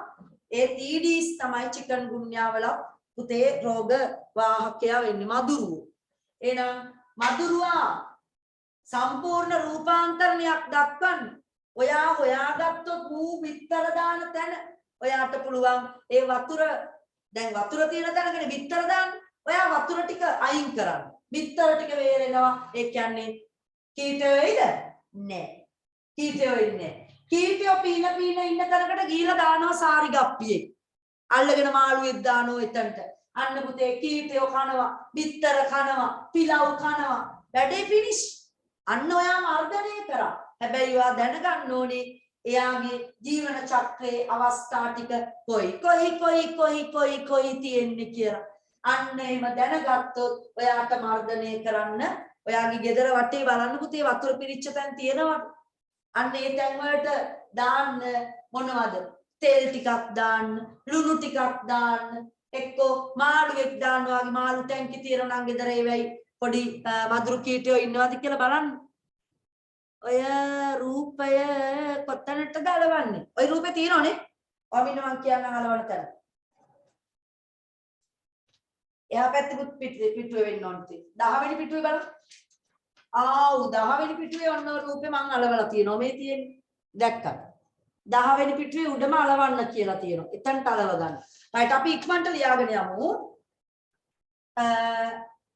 ඒ ඊඩීස් තමයි චිකන්ගුන්යා වල පුතේ රෝග වාහකයා වෙන්නේ මදුරුව. එහෙනම් මදුරුවා සම්පූර්ණ රූපාන්තරණයක් දක්වන්න ඔයා හොයාගත්තොත් මූ බිත්තර දාන තැන ඔයාට පුළුවන් ඒ වතුර දැන් වතුර තියෙන තැනකනේ බිත්තර දාන්න. ඔයා වතුර ටික අයින් කරන්න. බිත්තර ටික වේලෙනවා. ඒ කියන්නේ කීටය වෙයිද? නෑ. කීටය වෙන්නේ නෑ. කීටය පීන ඉන්න තැනකට ගිහිලා දානවා සාරි ගප්පියේ. අල්ලගෙන මාළුවෙක් දානවා එතනට. අන්න පුතේ කීටය කනවා, බිත්තර කනවා, පිලව් කනවා. වැඩේ ෆිනිෂ්. අන්න ඔයා මර්ධනය කරා. හැබැයි ඔයා දැනගන්න ඕනේ එයාගේ ජීවන චක්‍රයේ අවස්ථා ටික කොයි තියෙන්නේ කියලා. අන්න එහෙම දැනගත්තොත් ඔයාට මර්ධනය කරන්න ඔයාගේ ගෙදර වටේ බලන්න පුතේ වතුර පිරිච්ච තැන් තියෙනවා. අන්න ඒ තැන් වලට දාන්න මොනවද? තෙල් ටිකක් දාන්න, ලුණු ටිකක් දාන්න, එක්කෝ මාළුවෙක් දාන්න වගේ මාළු ටැංකි තියෙනවා නම් ගෙදර ඒ වෙයි පොඩි මදුරු කීටයෝ ඉන්නවද කියලා බලන්න. ඔය රූපය කොතනට ගලවන්නේ? ඔය රූපේ තියෙනවනේ. ඔමින මං කියන්න ගලවන තැන. එහා පැත්තෙත් පිටුවේ වෙන්න ඕනේ. 10 වෙනි පිටුවේ බලන්න. 10 වෙනි පිටුවේ ඔන්න රූපේ මං අලවලා තියෙනවා. මේ තියෙන්නේ. දැක්කද? 10 වෙනි පිටුවේ උඩම අලවන්න කියලා තියෙනවා. එතනට අලව ගන්න. right අපි ඉක්මනට ලියාගෙන යමු.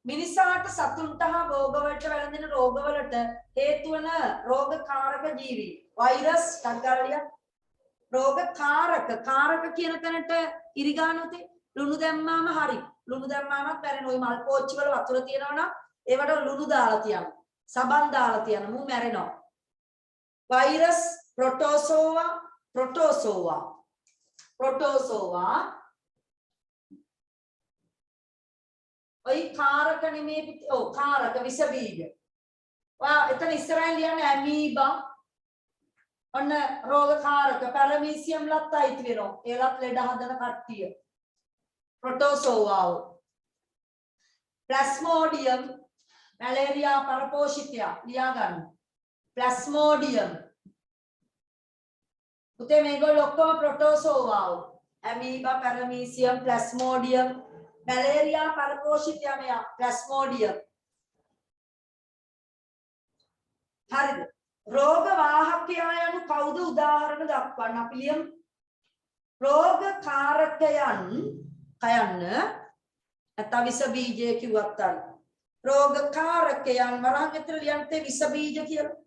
මිනිසාට සතුන්ට හා භෝගවලට වැළඳෙන රෝගවලට හේතු වන රෝගකාරක ජීවි. වෛරස්, ටග්ගාලිය. රෝගකාරක කියන තැනට ඉරිගානොතේ ලුණු දැම්මාම හරි. ලුණු දැම්මාමත් මැරෙන ওই මල් පෝච්චි වල වතුර තියෙනවා නම් ඒවට ලුණු දාලා තියන්න. සබන් දාලා තියන්න මු මැරෙනවා. වෛරස්, ප්‍රොටෝසෝවා ඔය කාරක නෙමේ කාරක විස බීජ. ඔයා එතන ඉස්සරහින් ලියන්නේ ඇමීබා. ඔන්න රෝගකාරක පැරමීසියම් ලත් අයිති වෙනවා. ඒලත් ලෙඩ හදන කට්ටිය. ප්‍රොටෝසෝවා. ප්ලාස්මෝඩියම් මැලේරියා පරපෝෂිතය ලියා ගන්න. ප්ලාස්මෝඩියම්. පුතේ මේගොල්ලෝ ඔක්කොම ප්‍රොටෝසෝවා. ඇමීබා, පැරමීසියම්, ප්ලාස්මෝඩියම් මැලේරියා පරපෝෂිතය මෙයා ප්ලාස්මෝඩියම්. හරිද? රෝග වාහකයා යනු කවුද උදාහරණ දක්වන්න අපි ලියමු. රෝගකාරකයන් නැත්නම් විස බීජය කිව්වත් අර රෝගකාරකයන් වරහන් ඇතුළේ ලියන්නේ විස බීජ කියලා.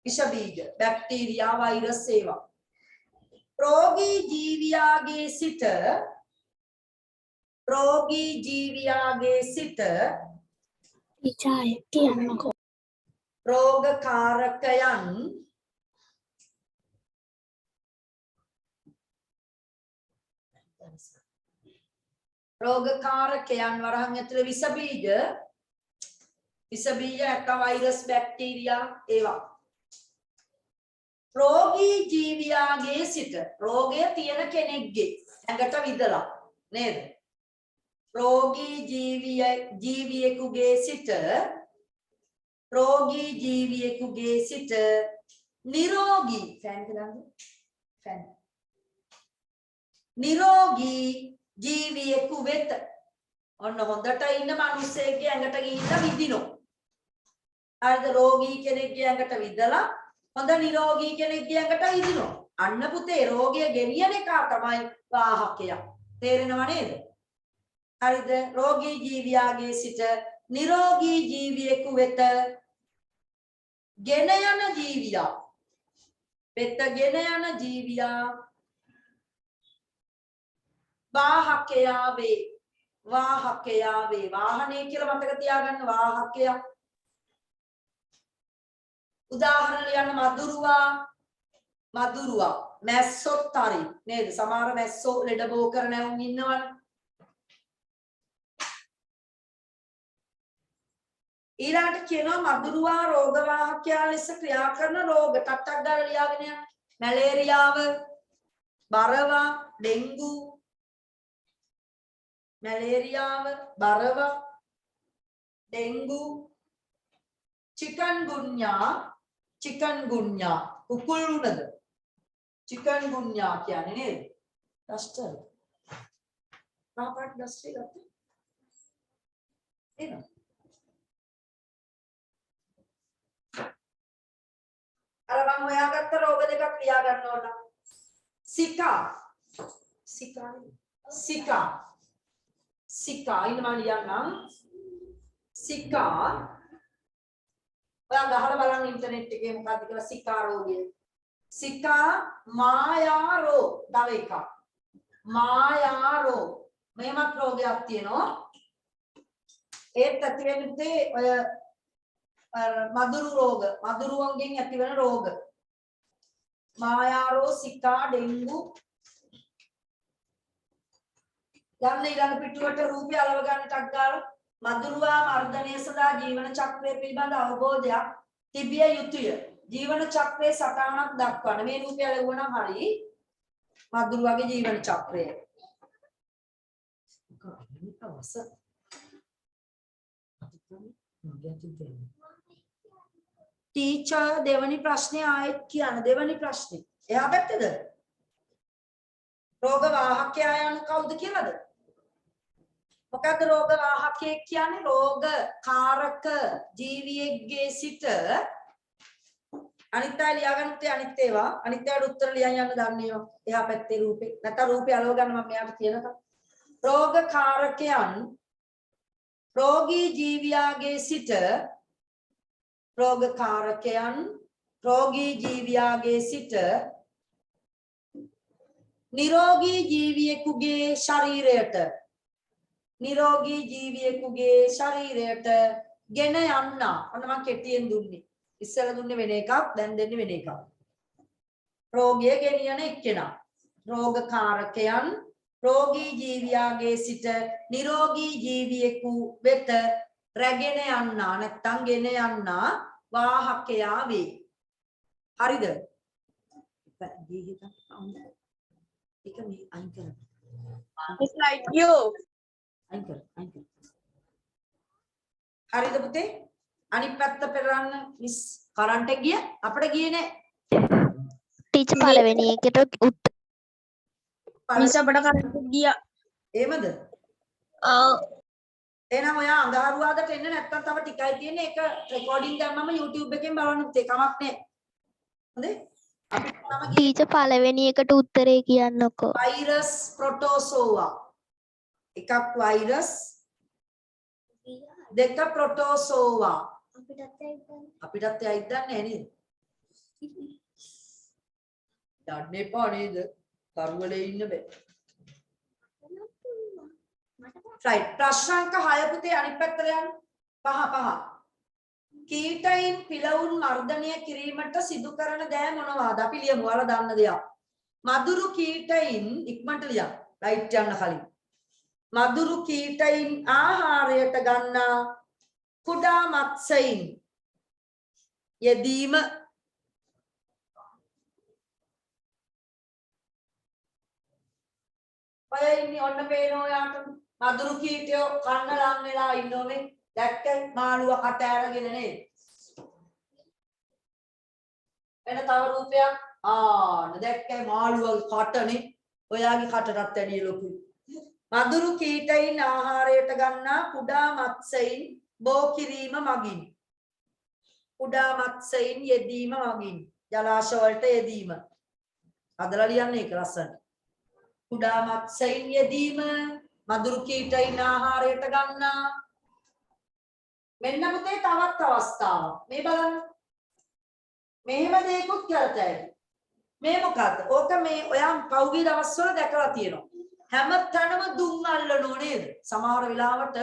විස බීජ බැක්ටීරියා, වෛරස් ඒවා. රෝගී ජීවියාගේ සිට ඉචාය කියන්නකෝ. රෝගකාරකයන් වරහන් ඇතුලේ විස බීජ නැත්නම් වෛරස් බැක්ටීරියා ඒවා රෝගී ජීවියාගේ සිට රෝගය තියෙන කෙනෙක්ගේ ඇඟට විදලා නේද රෝගී ජීවියෙකුගේ සිට නිරෝගී නිරෝගී ජීවියෙකු වෙත ඔන්න හොඳට ඉන්න මිනිස්සෙක්ගේ ඇඟට ගිහිල්ලා විදිනෝ හරිද රෝගී කෙනෙක්ගේ ඇඟට විදලා හොඳ නිරෝගී කෙනෙක්ගේ ඇඟට විදිනෝ අන්න පුතේ රෝගය ගෙනියන එක තමයි වාහකයා තේරෙනව නේද හරිද රෝගී ජීවියාගේ සිට නිරෝගී ජීවියෙකු වෙත ගෙන යන ජීවියා වාහකයා වේ වාහනේ කියලා මතක තියාගන්න වාහකයා උදාහරණ ලියන්න මදුරුවා මැස්සොත් හරි නේද සමහර මැස්සෝ ලෙඩ බෝ කරන උන් ඉන්නවනේ ඊළඟට කියනවා මදුරුවා රෝගවාහකයා ලෙස ක්‍රියා කරන රෝග ටට්ටක් දාලා ලියාගෙන යන්න මැලේරියාව බරවා ඩෙන්ගු චිකන්ගුන්යා කුකුළුණද චිකන්ගුන්යා කියන්නේ නේද ඩස්ටර් පාපට් ඩස්ටර් ගත්තා එනවා අර මම හොයාගත්ත රෝග දෙකක් ලියා ගන්න ඕන සිකා ඉන්නවා ලියන්නම් සිකා ඔයා ගහලා බලන්න ඉන්ටර්නෙට් එකේ මොකක්ද කියලා සිකා රෝගය සිකා මායාරෝ තව එකක් මායාරෝ මේවත් රෝගයක් තියෙනවා ඒත් ඇති වෙන්නේ ඔය මදුරුවන්ගෙන් ඇතිවන රෝග මායාරෝ සිකා ඩෙන්ගු යන්න ඊළඟ පිටුවට රූපය අලව ගන්නටක් ගාලා මදුරුවා මර්ධනය සඳහා ජීවන චක්‍රය පිළිබඳ අවබෝධයක් තිබිය යුතුය ජීවන චක්‍රයේ සටහනක් දක්වන්න මේ රූපය ලැබුණා නම් හරි මදුරුවාගේ ජීවන චක්‍රය ටීචර් දෙවනි ප්‍රශ්නේ ආයෙත් කියන්න දෙවනි ප්‍රශ්නේ එහා පැත්තේද රෝග වාහකයා යන කවුද කියලාද මොකද්ද රෝග වාහකයෙක් කියන්නේ රෝග කාරක ජීවියෙක්ගේ සිට අනිත් අය ලියාගන්න තේ අනිත් ඒවා අනිත් අයට උත්තර ලියන්න යන්න දන්නේවා එහා පැත්තේ රූපේ නැත්නම් රූපය අලව ගන්න මම මෙයාට කියනකම් රෝග කාරකයන් රෝගී ජීවියාගේ සිට රෝගී ජීවියාගේ සිට නිරෝගී ජීවියෙකුගේ ශරීරයට ගෙන යන්න ඔන්න මම කෙටියෙන් දුන්නේ ඉස්සෙල්ලා දුන්නේ වෙන එකක් දැන් දෙන්නේ වෙන එකක් රෝගය ගෙනියන එක්කෙනා රෝගකාරකයන් රෝගී ජීවියාගේ සිට නිරෝගී ජීවියෙකු වෙත රැගෙන යන්න නැත්නම් ගෙන යන්න වාහකයා වේ හරිද ඒක මේ අයින් කරන්න It's like you. අයින් කර හරිද පුතේ අනිත් පැත්ත පෙරන්න මිස් කරන්ට් එක ගිය අපිට ගියේ නෑ ටීචර් පළවෙනි එකට Miss අපට කරන්ට් ගියා. එහෙමද එහෙනම් ඔයා අඟහරුවාදට එන්න නැත්තම් තව ටිකයි තියෙන්නේ ඒක රෙකෝඩින් දැම්මම YouTube එකෙන් බලන්න පුතේ කමක් නෑ හොඳේ අපිට තම ටීචර් පළවෙනි එකට උත්තරේ කියන්නකෝ වෛරස් ප්‍රොටෝසෝවා එකක් වෛරස් දෙක ප්‍රොටෝසෝවා අපිටත් ඇයිද දන්නේ නේද යන්නේ එපා නේද කරුවලේ ඉන්න බෑ right ප්‍රශ්න අංක 6 පුතේ අනිත් පැත්තට යන්න 5 කීටයින් පිලවුන් මර්ධනය කිරීමට සිදු කරන දෑ මොනවාද? අපි ලියමු. ඔයාලා දන්න දෙයක්. මදුරු කීටයින් ඉක්මනට ලියන්න. රයිට් යන්න කලින්. මදුරු කීටයින් ආහාරයට ගන්නා කුඩා මත්ස්‍යයින් යෙදීම ඔය ඉන්නේ ඔන්න පේනවා යාට මදුරු කීටයෝ කන්න ලං වෙලා ඉන්නෝනේ දැක්ක මාළුව කට ඇරගෙන නේද වෙන තව රූපයක් දැක්කේ මාළුවගේ කටනේ ඔයාගේ කටටත් වැඩිය ලොකුයි මදුරු කීටයින් ආහාරයට ගන්නා කුඩා මත්ස්‍යයින් බෝ කිරීම මගින් කුඩා මත්ස්‍යයින් යෙදීම මගින් ජලාශය වලට යෙදීම අදලා ලියන්නේ ඒක ලස්සනට කුඩා මත්ස්‍යයින් යෙදීම මදුරු කීටයින් ආහාරයට ගන්නා මෙන්න පුතේ තවත් අවස්ථාවක් මේ බලන්න මෙහෙම දෙයක්ත් කරතයි මේ මොකද්ද ඕක මේ ඔයා පෞගී දවස්වල දැකලා තියෙනවා හැමතැනම දුම් අල්ලනෝ නේද සමහර වෙලාවට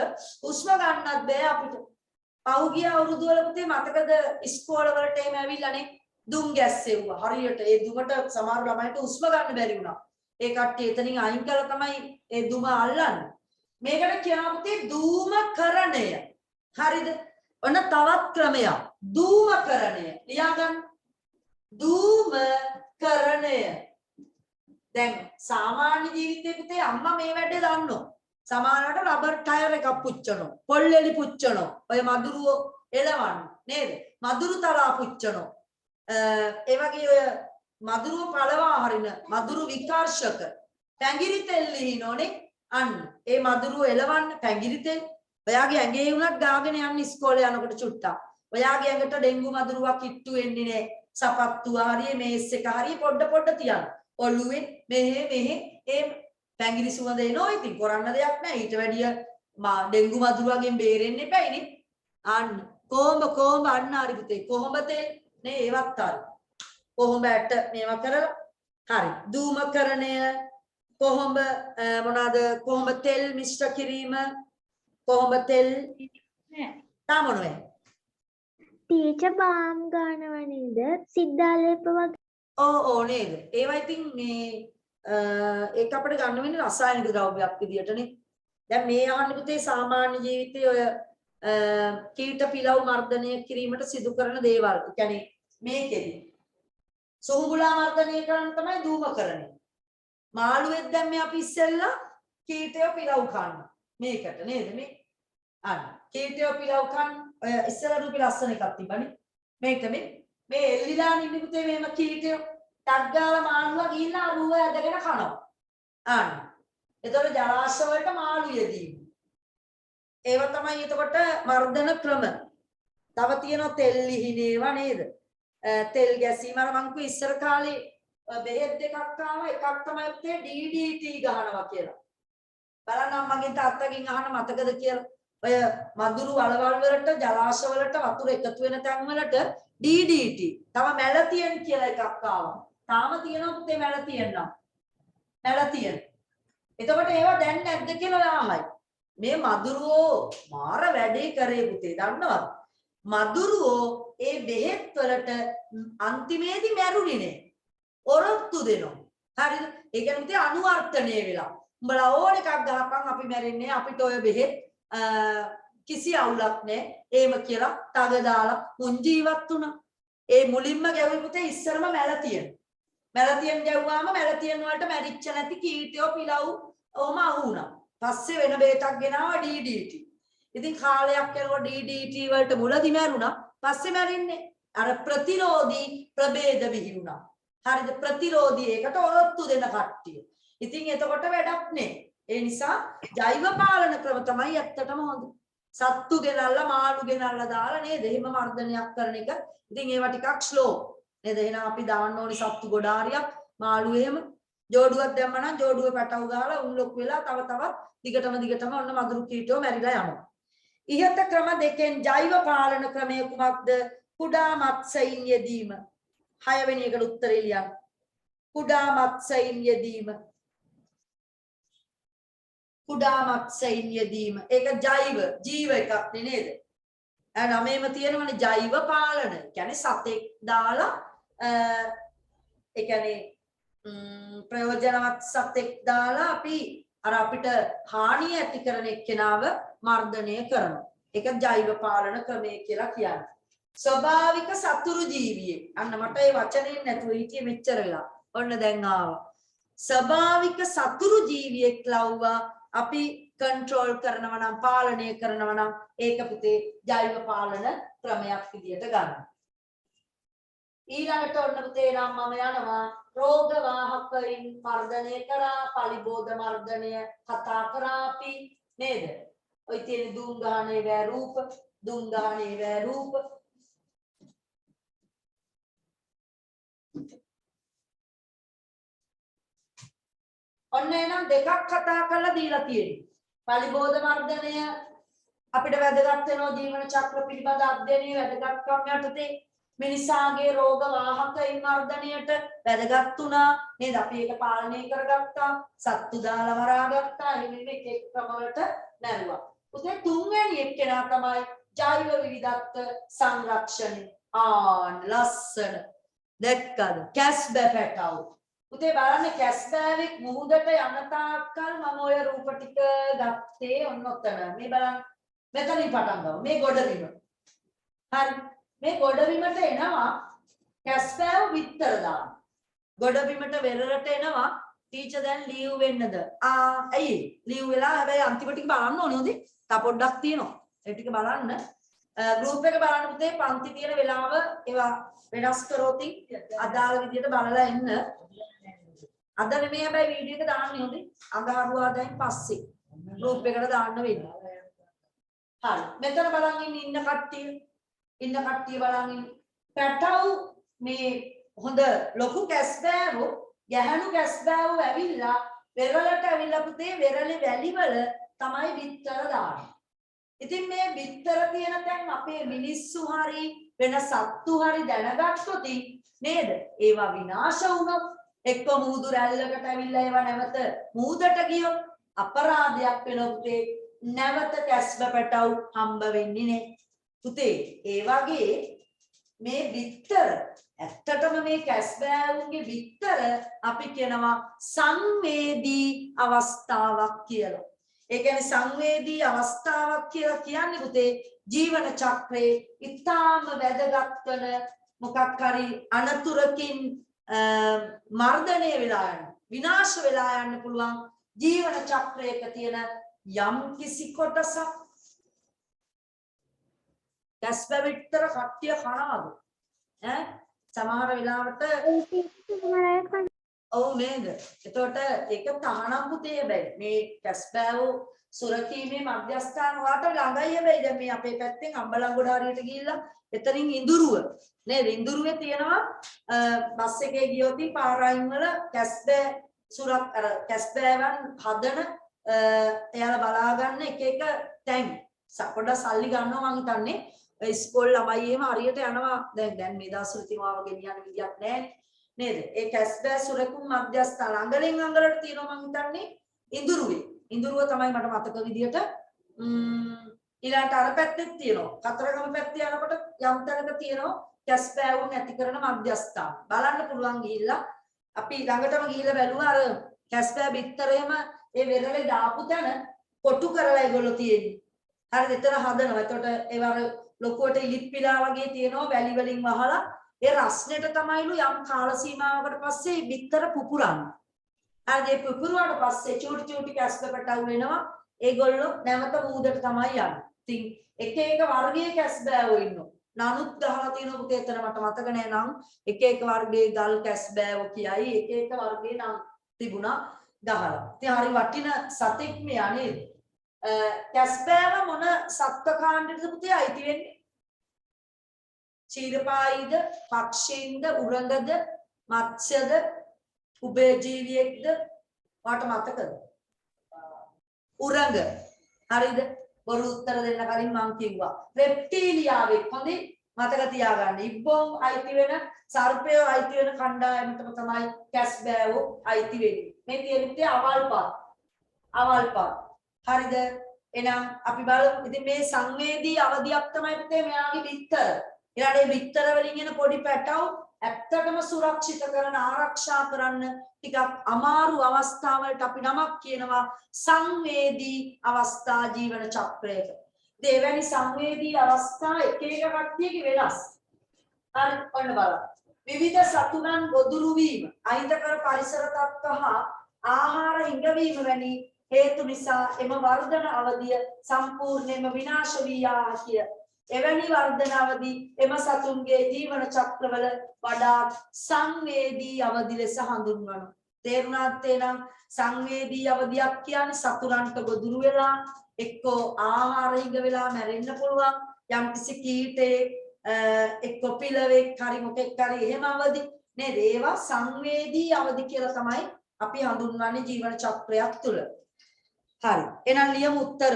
හුස්ම ගන්නත් බෑ අපිට පෞගිය අවුරුදු වල පුතේ මතකද ඉස්කෝල වලට එහෙම ඇවිල්ලානේ දුම් ගැස්සෙව්වා හරියට ඒ දුමට සමහර ළමයින්ට හුස්ම ගන්න බැරි වුණා ඒ කට්ටිය එතනින් අයින් කළා තමයි ඒ දුම අල්ලන්නේ මේකට කියනවා පුතේ ධූමකරණය හරිද ඔන්න තවත් ක්‍රමයක් ධූමකරණය ලියා ගන්න ධූමකරණය දැන් සාමාන්‍ය ජීවිතේ පුතේ අම්මා මේ වැඩේ දන්නවා සමහරවිට රබර් ටයර් එකක් පුච්චනවා පොල් එලි පුච්චනවා ඔය මදුරුව එලවන්න නේද මදුරු තලා පුච්චනවා ඒ වගේ ඔය මදුරුව පළවා හරින මදුරු විකාර්ශක පැංගිරි තෙල් ලිහිනෝනේ අන්න ඒ මදුරුව එලවන්න පැංගිරි තෙල් ඔයාගේ ඇඟේ උනත් ගාගෙන යන්න ඉස්කෝලේ යනකොට චුට්ටක් ඔයාගේ ඇඟට ඩෙන්ගු මදුරුවක් කිට්ටු වෙන්නේ නැහැ සපත්තුව හරිය මේස් එක හරිය පොඩ තියන්න ඔළුවේ මෙහෙ ඒ පැංගිරි සුවඳ එනවා ඉතින් කරන්න දෙයක් නැහැ ඊට වැඩිය ඩෙන්ගු මදුරුවගෙන් බේරෙන්න එපයිනේ අන්න කොහොඹ අන්න හරි පුතේ කොහොඹ තෙල් නේ ඒවත් හරි කොහොඹ ඇට මේවා කරලා හරි ධූමකරණය කොහොඹ මොනවාද කොහොඹ තෙල් මිශ්‍ර කිරීම කොහොඹ තෙල් තාමොනේ ටීචර් බාම් ගන්නව නේද සිද්ධාලේප වගේ ඕ නේද ඒවා ඉතින් මේ ඒක අපිට ගන්න වෙන්නේ රසායනික ද්‍රව්‍යයක් විදියටනේ දැන් මේ අහන්නේ පුතේ සාමාන්‍ය ජීවිතයේ ඔය කීට පිලව් මර්ධනය කිරීමට සිදු කරන දේවල්. ඒ කියන්නේ මේකෙදි සුහුඹුලා මර්ධනය කරන තමයි ධූමකරණය. මාළුවෙක් දැන් මේ අපි ඉස්සෙල්ලා කීටය පිලව් කන්න. මේකට නේද මේ? අන්න. කීටය පිලව් කන්න ඔය ඉස්සෙල්ලා රූපි ලස්සන එකක් තිබ්බනේ. මේක මේ එල්ලිලා ඉන්නේ පුතේ මේම කීටය ටග්ගාල මාළුවා ගිහිල්ලා අරුව ඇදගෙන කනවා. අන්න. එතකොට ජලාශය වලට මාළු යෙදීම. ඒව තමයි එතකොට මර්ධන ක්‍රම. තව තියෙනවා තෙල් ලිහිනේවා නේද? තෙල් ගැසීම අර මං කිව්ව ඉස්සර කාලේ බෙහෙත් දෙකක් ආවා එකක් තමයි පුතේ DDT ගහනවා කියලා. බලන්න අම්මගෙන් තාත්තගෙන් අහන මතකද කියලා. ඔය මදුරු වලවල් වලට ජලාශය වලට වතුර එකතු වෙන තැන් වලට DDT තව මැලතියන් කියලා එකක් ආවා. තාම තියෙනවා පුතේ මැලතියන් නම්. මැලතියන්. එතකොට ඒවා දැන් නැද්ද කියලා ඔයා අහයි. මේ මදුරුවෝ මාර වැඩේ කරේ පුතේ දන්නවද? මදුරුවෝ ඒ බෙහෙත් වලට අන්තිමේදී මැරුණේ නෑ. ඔරොත්තු දෙනවා. හරිද? ඒ කියන්නේ පුතේ අනුවර්තනය වෙලා. උඹලා ඕන එකක් ගහපන් අපි මැරෙන්නේ අපිට ඔය බෙහෙත් කිසි අවුලක් නෑ. එහෙම කියලා තග දාලා මුන් ජීවත් වුණා. ඒ මුලින්ම ගැවුවේ පුතේ ඉස්සරම මැලතියන්. මැලතියන් ගැව්වාම මැලතියන් වලට මැරිච්ච නැති කීටයෝ පිලව් ඔහම අහු වුණා. පස්සේ වෙන බේතක් ගෙනාවා DDT. ඉතින් කාලයක් යනකොට DDT වලට මුලදි මැරුණා. පස්සේ මැරින්නේ අර ප්‍රතිරෝධී ප්‍රභේද විහිුණා. හරිද? ප්‍රතිරෝධී ඒකට ඔරොත්තු දෙන කට්ටිය. ඉතින් එතකොට වැඩක් නෑ. ඒ නිසා ජෛව පාලන ක්‍රම තමයි ඇත්තටම හොඳ. සත්තු ගෙනල්ලා මාළු ගෙනල්ලා දාලා නේද? එහෙම මර්ධනයක් කරන එක. ඉතින් ඒවා ටිකක් ස්ලෝ. නේද? එහෙනම් අපි දාන්න ඕනි සත්තු ගොඩාරියක් මාළු එහෙම ජෝඩුවක් දැම්ම නම් ජෝඩුව පැටව ගහලා උන් ලොක් වෙලා තව තවත් දිගටම ඔන්න මදුරු කීටෝ මැරිලා යනවා. ඉහත ක්‍රම දෙකෙන් ජෛව පාලන ක්‍රමය කුමක්ද? කුඩා මත්ස්‍යයින් යෙදීම. 6 වෙනි එකට උත්තරේ ලියන්න. කුඩා මත්ස්‍යයින් යෙදීම. කුඩා මත්ස්‍යයින් යෙදීම. ඒක ජීව එකක් නේද? නමේම තියෙනවනේ ජෛව පාලන. කියන්නේ සතෙක් දාලා ඒ කියන්නේ ප්‍රයෝජනවත් සතෙක් දාලා අපි අර අපිට හානිය ඇති කරන එක්කෙනාව මර්ධනය කරනවා. ඒක ජෛව පාලන ක්‍රමය කියලා කියන්නේ. ස්වභාවික සතුරු ජීවියෙක්. අන්න මට ඒ වචනේ නැතුව හිටියේ මෙච්චර වෙලා. ඔන්න දැන් ආවා. ස්වභාවික සතුරු ජීවියෙක් ලව්වා අපි කන්ට්‍රෝල් කරනවා නම් පාලනය කරනවා නම් ඒක පුතේ ජෛව පාලන ක්‍රමයක් විදියට ගන්න. ඊළඟට ඔන්න පුතේ නම් මම යනවා රෝග වාහකයින් මර්ධනය කරා පලිබෝධ මර්ධනය කතා කරා අපි නේද? ඔය තියෙන දුම් ගහනේ වේ රූප ඔන්න එනම් දෙකක් කතා කරලා දීලා තියෙනවා. පලිබෝධ මර්ධනය අපිට වැදගත් වෙනවා ජීවන චක්‍ර පිළිබඳ අධ්‍යයනයේ වැදගත්කම් යටතේ මිනිසාගේ රෝග වාහකයින් මර්ධනයට වැදගත් වුණා නේද? අපි ඒක පාලනය කරගත්තා. සත්තු දාලා මරාගත්තා. එහෙම එක එක ක්‍රමවලට නැරුවා. උදේ තුන්වෙනි එක්කෙනා තමයි ජෛව විවිධත්ව සංරක්ෂණය. ලස්සන දැක්කද? කැස්බෑ පැටවු. උදේ බලන්න කැස්බෑවෙක් මුහුදට යන තාක්කල් මම ඔය රූප ටික ගත්තේ ඔන්න ඔතන. මේ බලන්න මෙතනින් පටන් ගමු. මේ ගොඩබිම. හරි. මේ ගොඩබිමට එනවා කැස්බෑව විතර දාන්න. ගොඩබිමට වෙරළට එනවා ටීචර් දැන් ලීව් වෙන්නද? ඇයි? ලීව් වෙලා හැබැයි අන්තිම ටික බලන්න ඕනේ හොඳේ. තා පොඩ්ඩක් තියෙනවා. ඒ ටික බලන්න. ගෲප් එක බලන්න පුතේ පන්ති තියෙන වෙලාව ඒවා වෙනස් කරෝති අදාළ විදියට බලලා එන්න. අද නෙමෙයි හැබැයි වීඩියෝ එක දාන්නේ හොඳේ. අඟහරුවාදා දැන් පස්සේ ගෲප් එකට දාන්න වෙන්නේ. හරි. මෙතන බලන් ඉන්න කට්ටිය බලන් ඉන්න. පැටව් මේ හොඳ ලොකු කැස්බෑවෝ ගැහණු කැස්බෑවෝ ඇවිල්ලා වෙරළට ඇවිල්ලා පුතේ වෙරළේ වැලිවල තමයි බිත්තර දාන්නේ. ඉතින් මේ බිත්තර තියෙන තැන් අපේ මිනිස්සු හරි වෙන සත්තු හරි දැනගත්තොත් නේද? ඒවා විනාශ වුණොත් එක්ක මූදු රැල්ලකට ඇවිල්ලා ඒවා නැවත මූදට ගියොත් අපරාධයක් වෙනවා පුතේ. නැවත කැස්බ පැටව් හම්බ වෙන්නේ නැහැ. පුතේ ඒ වගේ මේ බිත්තර ඇත්තටම මේ කැස්බෑවුන්ගේ බිත්තර අපි කියනවා සංවේදී අවස්ථාවක් කියලා. ඒ කියන්නේ සංවේදී අවස්ථාවක් කියලා කියන්නේ පුතේ ජීවන චක්‍රයේ ඊටාම වැදගත් වෙන මොකක් හරි අනතුරකින් මර්ධනය වෙලා යන විනාශ වෙලා යන්න පුළුවන් ජීවන චක්‍රයක තියෙන යම් කිසි කොටසක්. කැස්බැවිත්තර කට්ටිය කනවද? සමහර වෙලාවට ඔව් නේද? එතකොට ඒක තහනම් පුතේ හැබැයි මේ කැස්බෑවෝ සුරකීමේ මධ්‍යස්ථාන වාට ළඟයි හැබැයි දැන් මේ අපේ පැත්තෙන් අම්බලන්ගොඩ හරියට ගිහිල්ලා එතනින් ඉඳුරුව නේද? ඉඳුරුවේ තියෙනවා බස් එකේ ගියොත් පාරායින් වල කැස්බෑ සුරක් අර කැස්බෑවන් හදන එයාලා බලා ගන්න එක එක තැන් පොඩ්ඩක් සල්ලි ගන්නවා මං හිතන්නේ. ඉස්කෝල ළමයි එහෙම හරියට යනවා. දැන් මේ දවස්වල තියනවා ගෙනියන්න විදියක් නැහැ නේද? ඒ කැස්බෑ සුරකුම් මධ්‍යස්ථාන අඟලෙන් අඟලට තියෙනවා මං හිතන්නේ ඉඳුරුවේ. ඉඳුරුව තමයි මට මතක විදියට ඊළඟට අර පැත්තෙත් තියෙනවා. කතරගම පැත්තේ යනකොට යම් තැනක තියෙනවා කැස්බෑවුන් ඇති කරන මධ්‍යස්ථාන. බලන්න පුළුවන් ගිහිල්ලා අපි ළඟටම ගිහිල්ලා බැලුවා අර කැස්බෑ බිත්තරේම ඒ වෙරළේ දාපු තැන කොටු කරලා ඒගොල්ලෝ තියෙන්නේ. හරිද? එතන හදනවා. එතකොට ඒවර ලොකුවට ඉලිප්පිලා වගේ තියෙනවා වැලි වලින් වහලා ඒ රස්නෙට තමයිලු යම් කාල සීමාවකට පස්සේ බිත්තර පුපුරන්නේ. හරිද? ඒ පුපුරුවාට පස්සේ චූටි කැස්බ පැටවු වෙනවා. ඒගොල්ලෝ නැවත මූදට තමයි යන්නේ. ඉතින් එක එක වර්ගයේ කැස්බෑවෝ ඉන්නවා. නනුත් ගහලා තියෙන පුතේ එතන මට මතක නෑ නම් එක එක වර්ගයේ ගල් කැස්බෑවෝ කියයි එක එක වර්ගයේ නම් තිබුණා ගහලා. ඉතින් හරි වටින සතෙක් මෙයා නේද? කැස්බෑව මොන සත්ත්ව කාණ්ඩයටද පුතේ අයිති වෙන්නේ? චීරපායිද, පක්ෂීන්ද, උරඟද, මත්ස්‍යද, උභයජීවියෙක්ද? වාට මතකද? උරඟ. හරිද? බොරු උත්තර දෙන්න කලින් මං කිව්වා. රෙප්ටීලියාවෙක් හොඳේ මතක තියාගන්න. ඉබ්බෝන් අයිති වෙන, සර්පයෝ අයිති වෙන කණ්ඩායමටම තමයි කැස්බෑවෝ අයිති වෙන්නේ. මේ තියෙන්නේ අවල්පත්. හරිද? එහෙනම් අපි බලමු ඉතින් මේ සංවේදී අවධියක් තමයි පුතේ මෙයාගේ බිත්තර. ඊළඟට මේ බිත්තර වලින් එන පොඩි පැටව ඇත්තටම සුරක්ෂිත කරන ආරක්ෂා කරන්න ටිකක් අමාරු අවස්ථාවලට අපි නමක් කියනවා සංවේදී අවස්ථා ජීවන චක්‍රයක. දෙවැනි සංවේදී අවස්ථා එක එක කට්ටියගේ වෙනස්. හරි ඔන්න බලන්න. විවිධ සතුරන් ගොදුරු වීම, අහිතකර පරිසර තත්ත්ව හා ආහාර හිඟවීම වැනි හේතු නිසා එම වර්ධන අවධිය සම්පූර්ණයෙන්ම විනාශ වී යාකිය. එවැනි වර්ධන අවධි එම සතුන්ගේ ජීවන චක්‍රවල වඩා සංවේදී අවධි ලෙස හඳුන්වනවා. තේරුණාත් එනම් සංවේදී අවධියක් කියන්නේ සතුරන්ට ගොදුරු වෙලා එක්කෝ ආහාර හිඟ වෙලා මැරෙන්න පුළුවන් යම්කිසි කීටයක් එක්කෝ පිළවෙක් හරි මොකෙක් හරි එහෙම අවධි නේද? ඒවා සංවේදී අවධි කියලා තමයි අපි හඳුන්වන්නේ ජීවන චක්‍රයක් තුල. හරි. එහෙනම් ලියමු උත්තර.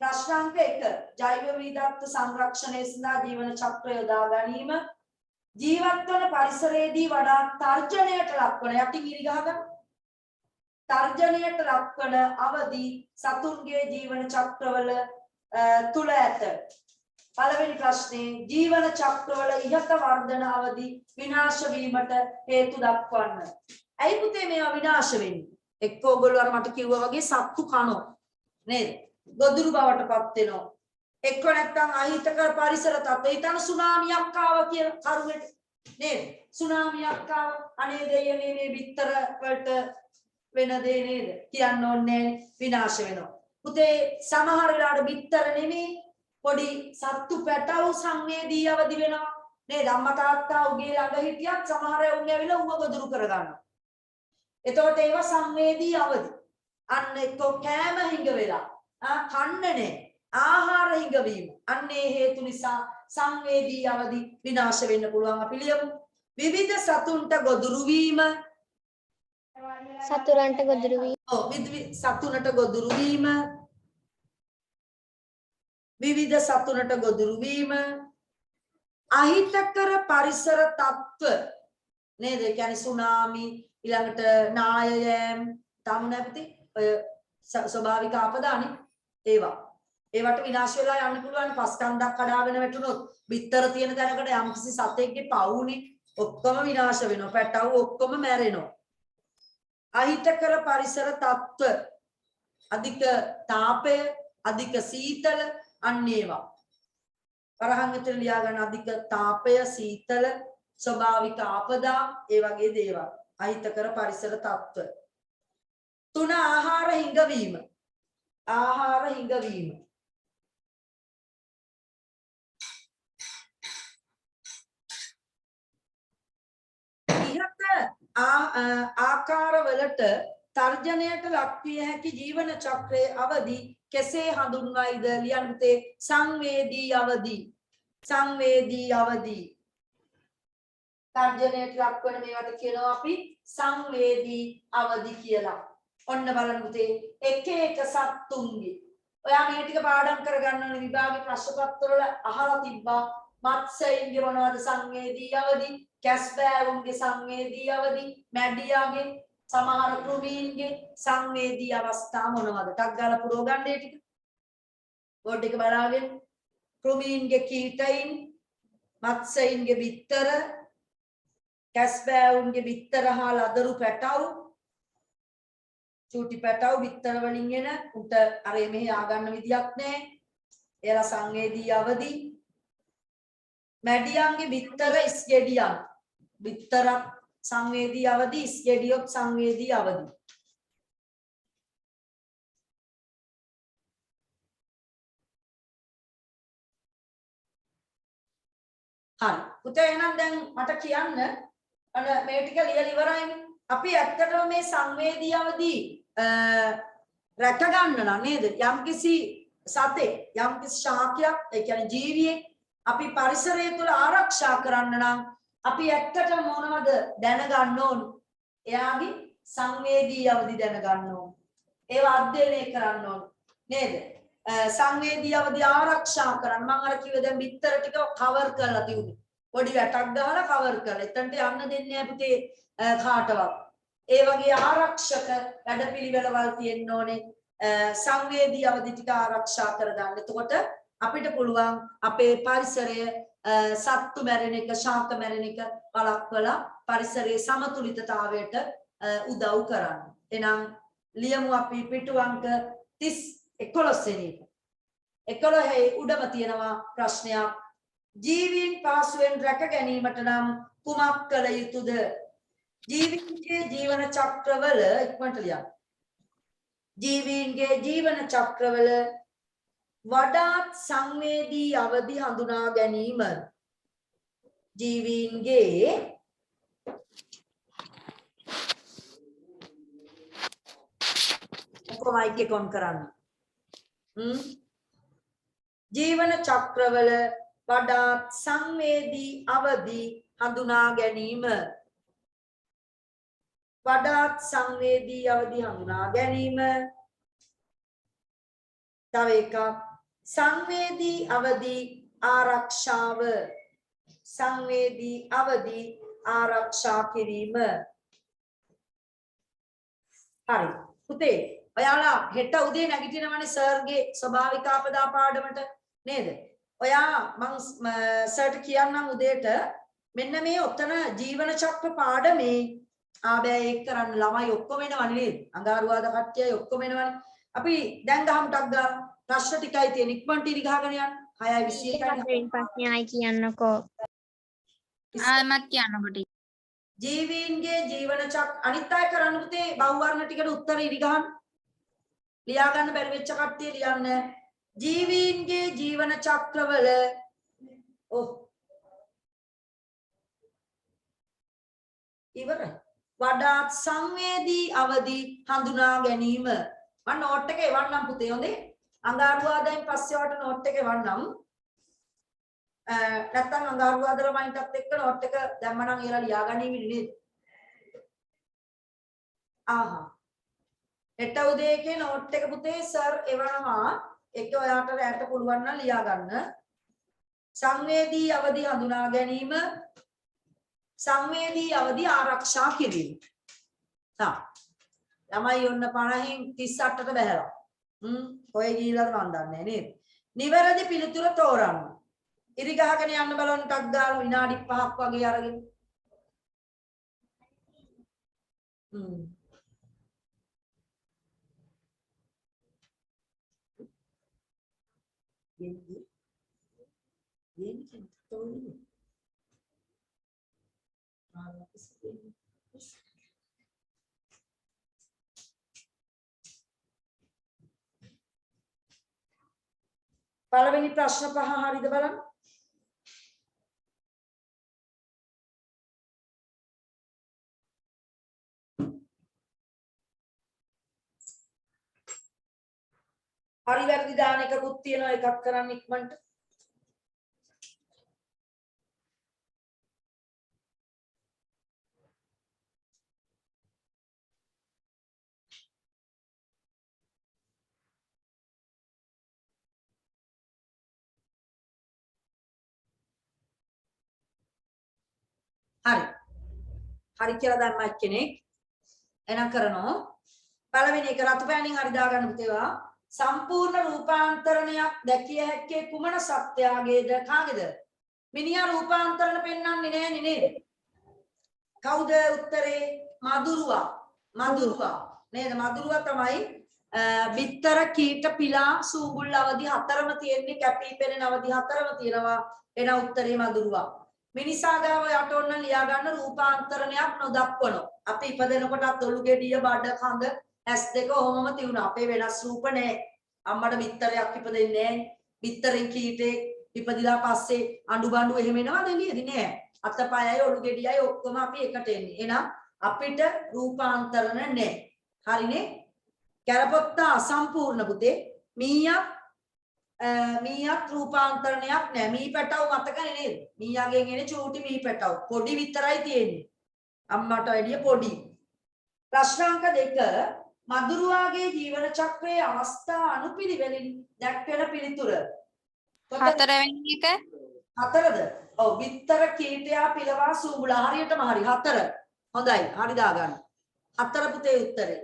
ප්‍රශ්නාංක 1 ජෛව විවිධත්ව සංරක්ෂණය සඳහා ජීවන චක්‍රය යොදා ගැනීම ජීවත් වන පරිසරයේදී වඩා තර්ජනයට ලක්වන යටින් ඉරි ගහගන්න තර්ජනයට ලක්වන අවදි සතුන්ගේ ජීවන චක්‍රවල තුල ඇත. පළවෙනි ප්‍රශ්නේ ජීවන චක්‍රවල ඉහත වර්ධන අවදි විනාශ වීමට හේතු දක්වන්න. ඇයි පුතේ මේවා විනාශ වෙන්නේ? එක්ක ඔයගොල්ලෝ අර මට කිව්වා වගේ සත්තු කනෝ නේද? ගොදුරු බවටපත් වෙනවා. එක්ක නැත්තම් අහිතකර පරිසර තත්ත්ව හිතන සුනාමියක් ආවා කියලා කරුවෙට නේද? සුනාමියක් ආවා. අනේ දෙයනේ මේ බිත්තර වලට වෙන දේ නේද? කියන්න ඕනේ විනාශ වෙනවා. පුතේ සමහර වෙලාවට බිත්තර නෙමෙයි පොඩි සත්තු පැටවු සංවේදී අවදි වෙනවා. නේද? අම්මා තාත්තා උගේ ළඟ හිටියත් සමහර උන් ඇවිල්ලා ඌව ගොදුරු කරගන්නවා. එතකොට ඒවා සංවේදී අවදි. අන්න එක්ක කෑම හිඟ වෙලා කන්නේ ආහාර හිඟවීම අන්නේ හේතු නිසා සංවේදී අවදි විනාශ වෙන්න පුළුවන්. අපි ලියමු විවිධ සතුන්ට ගොදුරු වීම සතුරන්ට ගොදුරු වීම සතුනට ගොදුරු වීම විවිධ සතුනට ගොදුරු වීම අහිතකර පරිසර තත්ත්ව නේද? ඒ කියන්නේ සුනාමි ඊළඟට නායයම් තම නැති ඔය ස්වභාවික ආපදානි ඒවට විනාශ වෙලා යන්න පුළුවන්. පස්කන්දක් කඩාගෙන වැටුනොත් බිත්තර තියෙන තැනකට යම්කිසි සතෙක්ගේ පවුනේ ඔක්කොම විනාශ වෙනවා. පැටවු ඔක්කොම මැරෙනවා. අහිතකර පරිසර තත්ත්ව අධික තාපය අධික සීතල අන්න ඒවා වරහන් විතර ලියා ගන්න. අධික තාපය සීතල ස්වභාවික ආපදා ඒ වගේ දේවල් අහිතකර පරිසර තත්ත්ව. 3 ආහාර හිඟවීම ආහාර හිඟවීම ඉහත ආකාරවලට තර්ජනයට ලක්විය හැකි ජීවන චක්‍රයේ අවදි කෙසේ හඳුන්වයිද? ලියන්න පුතේ සංවේදී අවදි. සංවේදී අවදි තර්ජනයට ලක්වන මේවට කියනවා අපි සංවේදී අවදි කියලා. ඔන්න බලන්න පුතේ එක එක සත්තුන්ගේ ඔයා මේ ටික පාඩම් කරගන්න ඕනේ. විභාගේ ප්‍රශ්න පත්‍ර වල අහලා තිබ්බා මත්ස්‍යයින්ගේ මොනවද සංවේදී අවදි, කැස්බෑවුන්ගේ සංවේදී අවදි, මැඩියාගේ සමහර කෘමීන්ගේ සංවේදී අවස්ථා මොනවද? ටක් ගාලා පුරව ගන්න ඒ ටික. බෝඩ් එක බලාගෙන කෘමීන්ගේ කීටයින්, මත්ස්‍යයින්ගේ බිත්තර, කැස්බෑවුන්ගේ බිත්තර හා ලදරු පැටවු, චූටි පැටවු බිත්තර වලින් එන උට අර මෙහි ආගන්න විදියක් නැහැ. එයාලා සංවේදී අවදි. මැඩියන්ගේ බිත්තර ඉස්ගෙඩියන් බිත්තරක් සංවේදී අවදි, ඉස්ගෙඩියොත් සංවේදී අවදි. හරි පුතේ එහෙනම් දැන් මට කියන්න අන්න මේ ටික ලියලා ඉවරයිනේ. අපි ඇත්තටම මේ සංවේදී අවදි රැක ගන්න නම් නේද? යම්කිසි සතේ යම්කිසි ශාකයක් ඒ කියන්නේ ජීවියෙක් අපි පරිසරය තුළ ආරක්ෂා කරන්න නම් අපි ඇත්තටම මොනවද දැනගන්න ඕන? එයාගේ සංවේදී අවදි දැනගන්න ඕන. ඒව අධ්‍යයනය කරන්න ඕන නේද? සංවේදී අවදි ආරක්ෂා කරන්න මම අර කිව්ව දැන් බිත්තර ටික කවර් කරලා තියුනේ. පොඩි වැටක් ගහලා කවර් කරලා. එතනට යන්න දෙන්නේ නැහැ පුතේ කාටවත්. ඒ වගේ ආරක්ෂක වැඩපිළිවෙළවල් තියෙන්න ඕනේ. සංවේදී අවදි ටික ආරක්ෂා කරගන්න. එතකොට අපිට පුළුවන් අපේ පරිසරය සත්තු මැරෙන එක, ශාක මැරෙන එක වළක්වලා පරිසරයේ සමතුලිතතාවයට උදව් කරන්න. එහෙනම් ලියමු අපි පිටු අංක 11 වෙනි එක. 11 උඩම තියෙනවා ප්‍රශ්නයක්. ජීවීන් පහසුවෙන් රැක ගැනීමට නම් කුමක් කළ යුතුද? ජීවීන්ගේ ජීවන චක්‍රවල ඉක්මනට ලියන්න. ජීවීන්ගේ ජීවන චක්‍රවල වඩාත් සංවේදී අවදි හඳුනා ගැනීම. ජීවීන්ගේ කොහොමයි කොන් කරන්න. ජීවන චක්‍රවල වඩාත් සංවේදී අවදි හඳුනා ගැනීම. වඩාත් සංවේදී අවදි හඳුනා ගැනීම. තව එකක් සංවේදී අවදි ආරක්ෂාව. සංවේදී අවදි ආරක්ෂා කිරීම. හරි පුතේ ඔයාලා හෙට උදේ නැගිටිනවනේ සර්ගේ ස්වභාවික ආපදා පාඩමට නේද? ඔයා මං සර්ට කියන්නම් උදේට මෙන්න මේ ඔතන ජීවන චක්‍ර පාඩමේ ආබෑ ඒක කරන්න ළමයි ඔක්කොම එනවනේ නේද? අඟහරුවාද කට්ටියයි ඔක්කොම එනවනේ. අපි දැන් ගහමුටක් දාලා ප්‍රශ්න ටිකයි තියෙන ඉක්මනට ඉරි ගහගෙන යන්න. 6:21යි. ප්‍රශ්නයයි කියන්නකෝ. ආයමත් කියන්නකොට. ජීවීන්ගේ ජීවන චක්‍ර අනිත් අය කරන්න පුතේ බහුවර්ණ ටිකට උත්තර ඉරි ගහන්න. ලියා ගන්න බැරි වෙච්ච කට්ටිය ලියන්න. ජීවීන්ගේ ජීවන චක්‍රවල ඉවරයි. වඩාත් සංවේදී අවදි හඳුනා ගැනීම. මම නෝට් එක එවන්නම් පුතේ හොඳේ. අඟහරුවාදායින් පස්සේ වට නෝට් එක එවන්නම්. නැත්තම් අඟහරුවාද ළමයින්ටත් එක්ක නෝට් එක දැම්මනම් එයාලා ලියා ගනිමින් නේද? ආහා. හෙට උදේ එකේ නෝට් එක පුතේ සර් එවනවා. ඒක ඔයාට රැට පුළුවන් නම් ලියා ගන්න. සංවේදී අවදි හඳුනා ගැනීම. සංවේදී අවදි ආරක්ෂා කිරීම. ළමයි ඔන්න 50න් 38ට බහැලා. ඔය ගිහිලාද මන් දන්නේ නේද? නිවැරදි පිළිතුර තෝරන්න. ඉරි ගහගෙන යන්න බලන්න ටක් දාලා විනාඩි 5ක් වගේ අරගෙන. පළවෙනි ප්‍රශ්න 5 හරිද බලන්න. හරි වැරදි දාන එකකුත් තියෙනවා එකක් කරන්න ඉක්මනට. හරි කියලා දැම්මා කෙනෙක් එනම් කරනවා. පළවෙනි එක රතු පෑනින් හරි දාගන්න පුතේවා. සම්පූර්ණ රූපාන්තරණයක් දැකිය හැක්කේ කුමන සත්‍යයගේද කාගේද? මිනිහා රූපාන්තරණ පෙන්වන්නේ නෑනේ නේද? කවුද උත්තරේ? මදුරුවා නේද? මදුරුවා තමයි බිත්තර කීට පිලා සූගුල් අවදි හතරම තියෙන්නේ, කැපී පෙනෙන අවදි හතරම තියෙනවා. එන උත්තරේ මදුරුවා. මිනිසා ගාව යට ඔන්න ලියා ගන්න රූපාන්තරණයක් නොදක්වනවා. අපි ඉපදෙනකොටත් ඔලු ගෙඩිය බඩ කඳ ඇස් දෙක ඔහොමම තියුණා. අපේ වෙනස් රූප නෑ. අම්මට බිත්තරයක් ඉපදෙන්නේ නෑ. බිත්තරෙන් කීටේ ඉපදිලා පස්සේ අඬු බඬු එහෙම එනවද එළියදී නෑ. අතපයයි ඔලු ගෙඩියයි ඔක්කොම අපි එකට එන්නේ. එහෙනම් අපිට රූපාන්තරණ නෑ. හරිනේ? කැරපොත්ත අසම්පූර්ණ පුතේ. මීයක් රූපාන්තරණයක් නෑ. මී පැටව මතකනේ නේද? මීයාගෙන් එන්නේ චූටි මී පැටව. පොඩි විතරයි තියෙන්නේ. අම්මට වැඩිය පොඩි. ප්‍රශ්නාංක 2 මදුරුවාගේ ජීවන චක්‍රයේ අවස්ථා අනුපිළිවෙලින් දැක්වෙන පිළිතුර. 4 වෙනි එක 4ද? ඔව් විතර කීටයා පිලවා සූඹුලා හරියටම හරි 4. හොඳයි. හරි දාගන්න. 4 පුතේ උත්තරේ.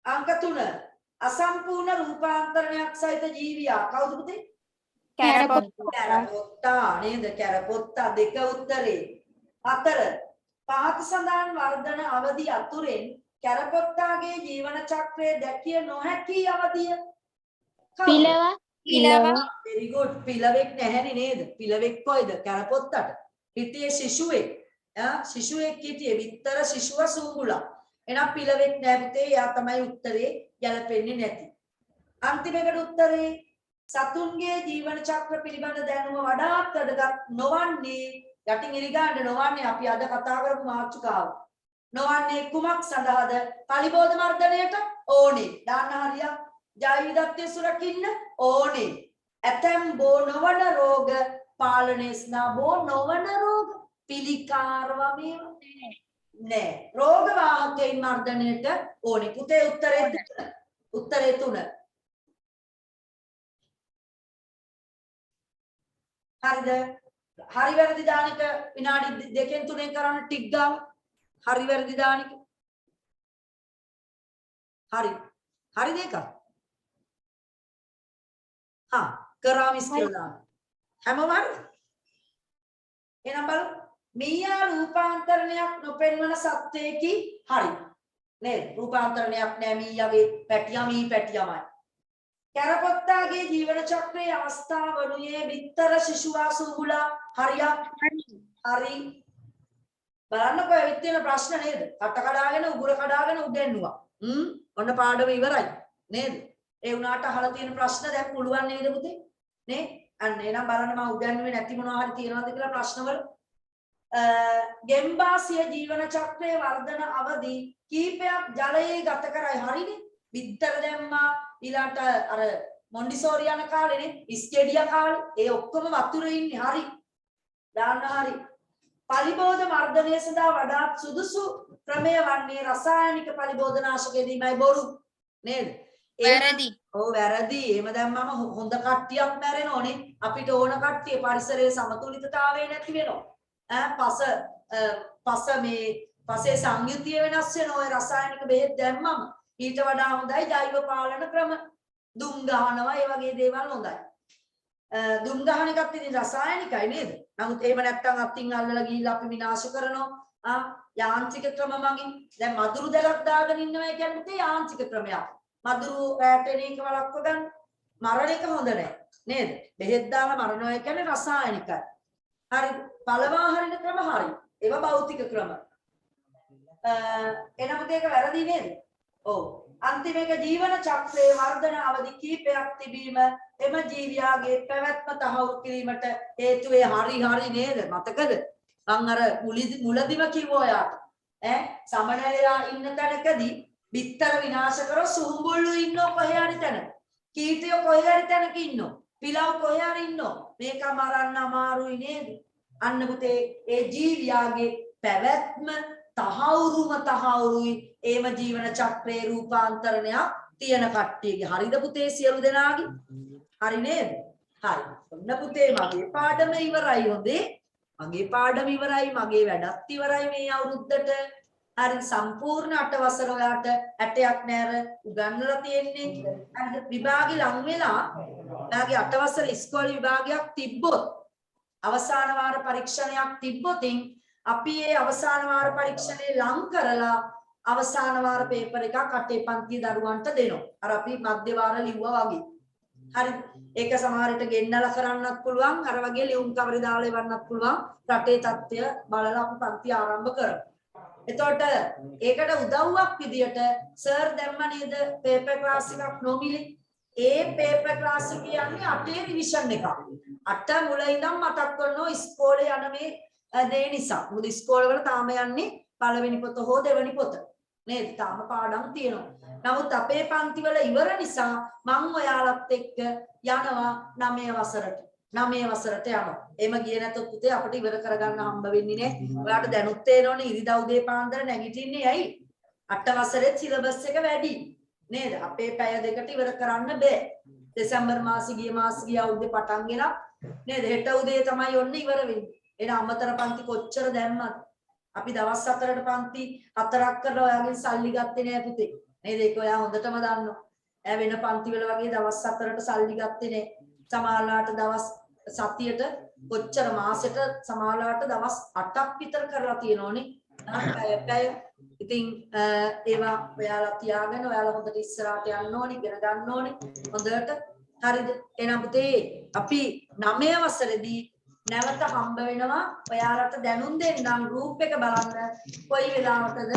අංක 3 අසම්පූර්ණ රූපාන්තරණයක් සහිත ජීවියා කවුද පුතේ? කැරපොත්තා. කැරපොත්තා නේද? කැරපොත්තා දෙක උත්තරේ. 4 පහත සඳහන් වර්ධන අවධි අතුරෙන් කැරපොත්තාගේ ජීවන චක්‍රය දැකිය නොහැකි අවධිය කවුද? පිලව. very good. පිලවෙක් නැහැනේ නේද? පිලවෙක් කොයිද? කැරපොත්තට. හිටියේ ಶಿಶುවෙක්. ಶಿಶුවෙක් හිටියේ විතර ಶಿಶුව සූඹුලා. එහෙනම් පිලවෙක් නැහැ පුතේ. එයා තමයි උත්තරේ ගැලපෙන්නේ නැති. අන්තිමේකට උත්තරේ සතුන්ගේ ජීවන චක්‍ර පිළිබඳ දැනුම වඩාත් වැදගත් නොවන්නේ යටින් ඉරිගාන්න නොවන්නේ අපි අද කතා කරපු මාතෘකාව. නොවන්නේ කුමක් සඳහාද? පලිබෝධ මර්ධනයට ඕනේ. දාන්න හරියක්. ජෛවිකත්වය සුරකින්න ඕනේ. ඇතැම් බෝ නොවන රෝග පාලනය සඳහා බෝ නොවන රෝග පිළිකාරවම නෑ. රෝග වාහකයන් මර්ධනයට ඕනේ. පුතේ උත්තරේ 3. හරිද? හරි වැරදි දාන එක විනාඩි 2කින් 3කින් කරන්න ටික් ගාව. හරි වැරදි දාන එක. හරි දෙක. කරාමිස් කියලා දාන්න. හැමෝම හරි. එහෙනම් බලමු. මීයා රූපාන්තරණයක් නොපෙන්වන සත්‍යයකි හරි. නේද? රූපාන්තරණයක් නෑ මීයාගේ පැටියමයි. කැරපොත්තාගේ ජීවන චක්‍රයේ අවස්ථාව වනුයේ විතර ಶಿಶುවා සූඹුලා හරියක්. හරි. බලන්නකෝ ඇවිත් තියෙන ප්‍රශ්න නේද? කට කඩාගෙන උගුර කඩාගෙන උගෙන්නුවා. ඔන්න පාඩම ඉවරයි. නේද? ඒ වුණාට අහලා තියෙන ප්‍රශ්න දැන් පුළුවන් නේද පුතේ? නේ? අන්න එහෙනම් බලන්න මම උගන්වුවේ නැති මොනවා හරි තියෙනවද කියලා ප්‍රශ්නවල. ගෙම්බාසිය ජීවන චක්‍රයේ වර්ධන අවදි කීපයක් ජලයේ ගත කරයි. හරිනේ? විතර දැම්මා ඊළාට අර මොන්ඩිසෝරි යන කාලේනේ ඉස්කේඩියා කාලේ ඒ ඔක්කොම වතුරේ ඉන්නේ. හරි. දාන්න හරි. පලිබෝධ මර්ධනය සඳහා වඩාත් සුදුසු ක්‍රමය වන්නේ රසායනික පලිබෝධනාශකයේදීමයි. බොරු නේද? වැරදි. ඔව් වැරදි. එහෙම දැම්මම හොඳ කට්ටියක් මැරෙනෝනේ. අපිට ඕන කට්ටිය පරිසරයේ සමතුලිතතාවය නැති වෙනවා. පසේ සංයුතිය වෙනස් වෙනවා. ඔය රසායනික බෙහෙත් දැම්මම ඊට වඩා හොඳයි ජෛව පාලන ක්‍රම. දුම් ගහනවා ඒ වගේ දේවල් හොඳයි. දුම් ගහන එකත් ඉතින් රසායනිකයි නේද? නමුත් එහෙම නැත්තම් අත්ින් අල්ලලා ගිහිල්ලා අපි විනාශ කරනවා. යාන්ත්‍රික ක්‍රම මගින් දැන් මදුරු දැලක් දාගෙන ඉන්නවා කියන්නේ යාන්ත්‍රික ක්‍රමයක්. මදුරු රැටෙන එක වළක්ව ගන්න. මරණ එක හොඳ නැහැ නේද? බෙහෙත් දාලා මරනවා කියන්නේ රසායනිකයි. හරි. පළවා හරින ක්‍රම හරි. ඒවා භෞතික ක්‍රම. එනමුත් ඒක වැරදි නේද? ඔව්. අන්තිම එක ජීවන චක්‍රයේ වර්ධන අවධි කීපයක් තිබීම එම ජීවියාගේ පැවැත්ම තහවුරු කිරීමට හේතු වේ. හරි නේද? මතකද? මං අර මුලදිම කිව්වා ඔයාට. සමනලයා ඉන්න තැනකදී බිත්තර විනාශ කර සුඹුල්ලු ඉන්නෝ කොහේ හරි තැන. කීටයෝ කොහේ හරි තැනක ඉන්නෝ. පිලව් කොහේ හරි ඉන්නෝ. මේක මරන්න අමාරුයි නේද? අන්න පුතේ ඒ ජීවියාගේ පැවැත්ම තහවුරුයි. ඒම ජීවන චක්‍රයේ රූපාන්තරණයක් තියෙන කට්ටියගේ. හරිද පුතේ සියලු දෙනාගේ? හරි නේද? හරි. ඔන්න පුතේ මගේ පාඩම ඉවරයි. හොඳේ. මගේ පාඩම ඉවරයි. මගේ වැඩත් ඉවරයි මේ අවුරුද්දට. හරි සම්පූර්ණ 8 වසර ඔයාට 60ක් නෑර උගන්වලා තියෙන්නේ. හරි විභාගෙ ලඟ වෙලා ඔයාගේ 8 වසර ඉස්කෝලේ විභාගයක් තිබ්බොත් අවසාන වාර පරීක්ෂණයක් තිබ්බොතින් අපි ඒ අවසාන වාර පරීක්ෂණේ ලං කරලා අවසාන වාර පේපර් එකක් අටේ පන්ති දරුවන්ට දෙනවා. අර අපි මධ්‍ය වාර ලිව්වා වගේ. හරි. ඒක සමහරට ගෙන්නලා කරන්නත් පුළුවන්. අර වගේ ලියුම් කවරේ දාලා එවන්නත් පුළුවන්. රටේ තත්ත්වය බලලා අපි පන්ති ආරම්භ කරමු. එතකොට ඒකට උදව්වක් විදියට සර් දැම්ම නේද පේපර් ක්ලාස් එකක් නොමිලේ. ඒ පේපර් ක්ලාස් එක කියන්නේ 8 රිවිෂන් එකක්. 8 මුල ඉඳන් මතක් කරනවා ඉස්කෝලේ යන මේ දේ නිසා. මොකද ඉස්කෝලේ වල තාම යන්නේ පළවෙනි පොත හෝ දෙවෙනි පොත. නේද? තාම පාඩම් තියෙනවා. නමුත් අපේ පන්ති වල ඉවර නිසා මම ඔයාලත් එක්ක යනවා 9 වසරට. 9 වසරට යනවා. එහෙම ගියේ නැතොත් පුතේ අපිට ඉවර කරගන්න හම්බ වෙන්නේ නැහැ. ඔයාලට දැනුත් තේරෙනවනේ ඉරිදා උදේ පාන්දර නැගිටින්නේ ඇයි? 8 වසරේ සිලබස් එක වැඩි. නේද? අපේ පැය දෙකට ඉවර කරන්න බෑ. දෙසැම්බර් මාසේ ගිය අවුරුද්දේ පටන් ගෙන නේද? හෙට උදේ තමයි ඔන්න ඉවර වෙන්නේ. එන අමතර පන්ති කොච්චර දැම්මත් අපි දවස් 4ට පන්ති 4ක් කරලා ඔයාගෙන් සල්ලි ගත්තේ නෑ පුතේ. නේද? ඒක ඔයා හොඳටම දන්නවා. ඈ වෙන පන්ති වල වගේ දවස් 4ට සල්ලි ගත්තේ නේ. සමහරලාට දවස් සතියට කොච්චර මාසෙට සමහරලාට දවස් 8ක් විතර කරලා තියෙනෝනේ. පැය ඉතින් ඒවා ඔයාලා තියාගෙන ඔයාලා හොඳට ඉස්සරහට යන්න ඕනේ, ඉගෙන ගන්න ඕනේ. හොඳට හරිද? එහෙනම් පුතේ අපි 9 වසරේදී නැවත හම්බ වෙනවා. ඔයාලට දැනුම් දෙන්නම් ගෲප් එක බලන්න කොයි වෙලාවකද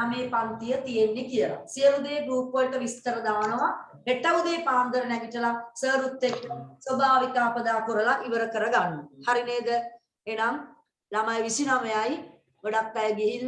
9 පන්තිය තියෙන්නේ කියලා. සියලු දේ ගෲප් වලට විස්තර දානවා. හෙට උදේ පාන්දර නැගිටලා සර්ුත් එක්ක ස්වභාවික අපදා කරලා ඉවර කරගන්න. හරි නේද? එහෙනම් ළමයි 29යි ගොඩක් අය ගිහිල්ලා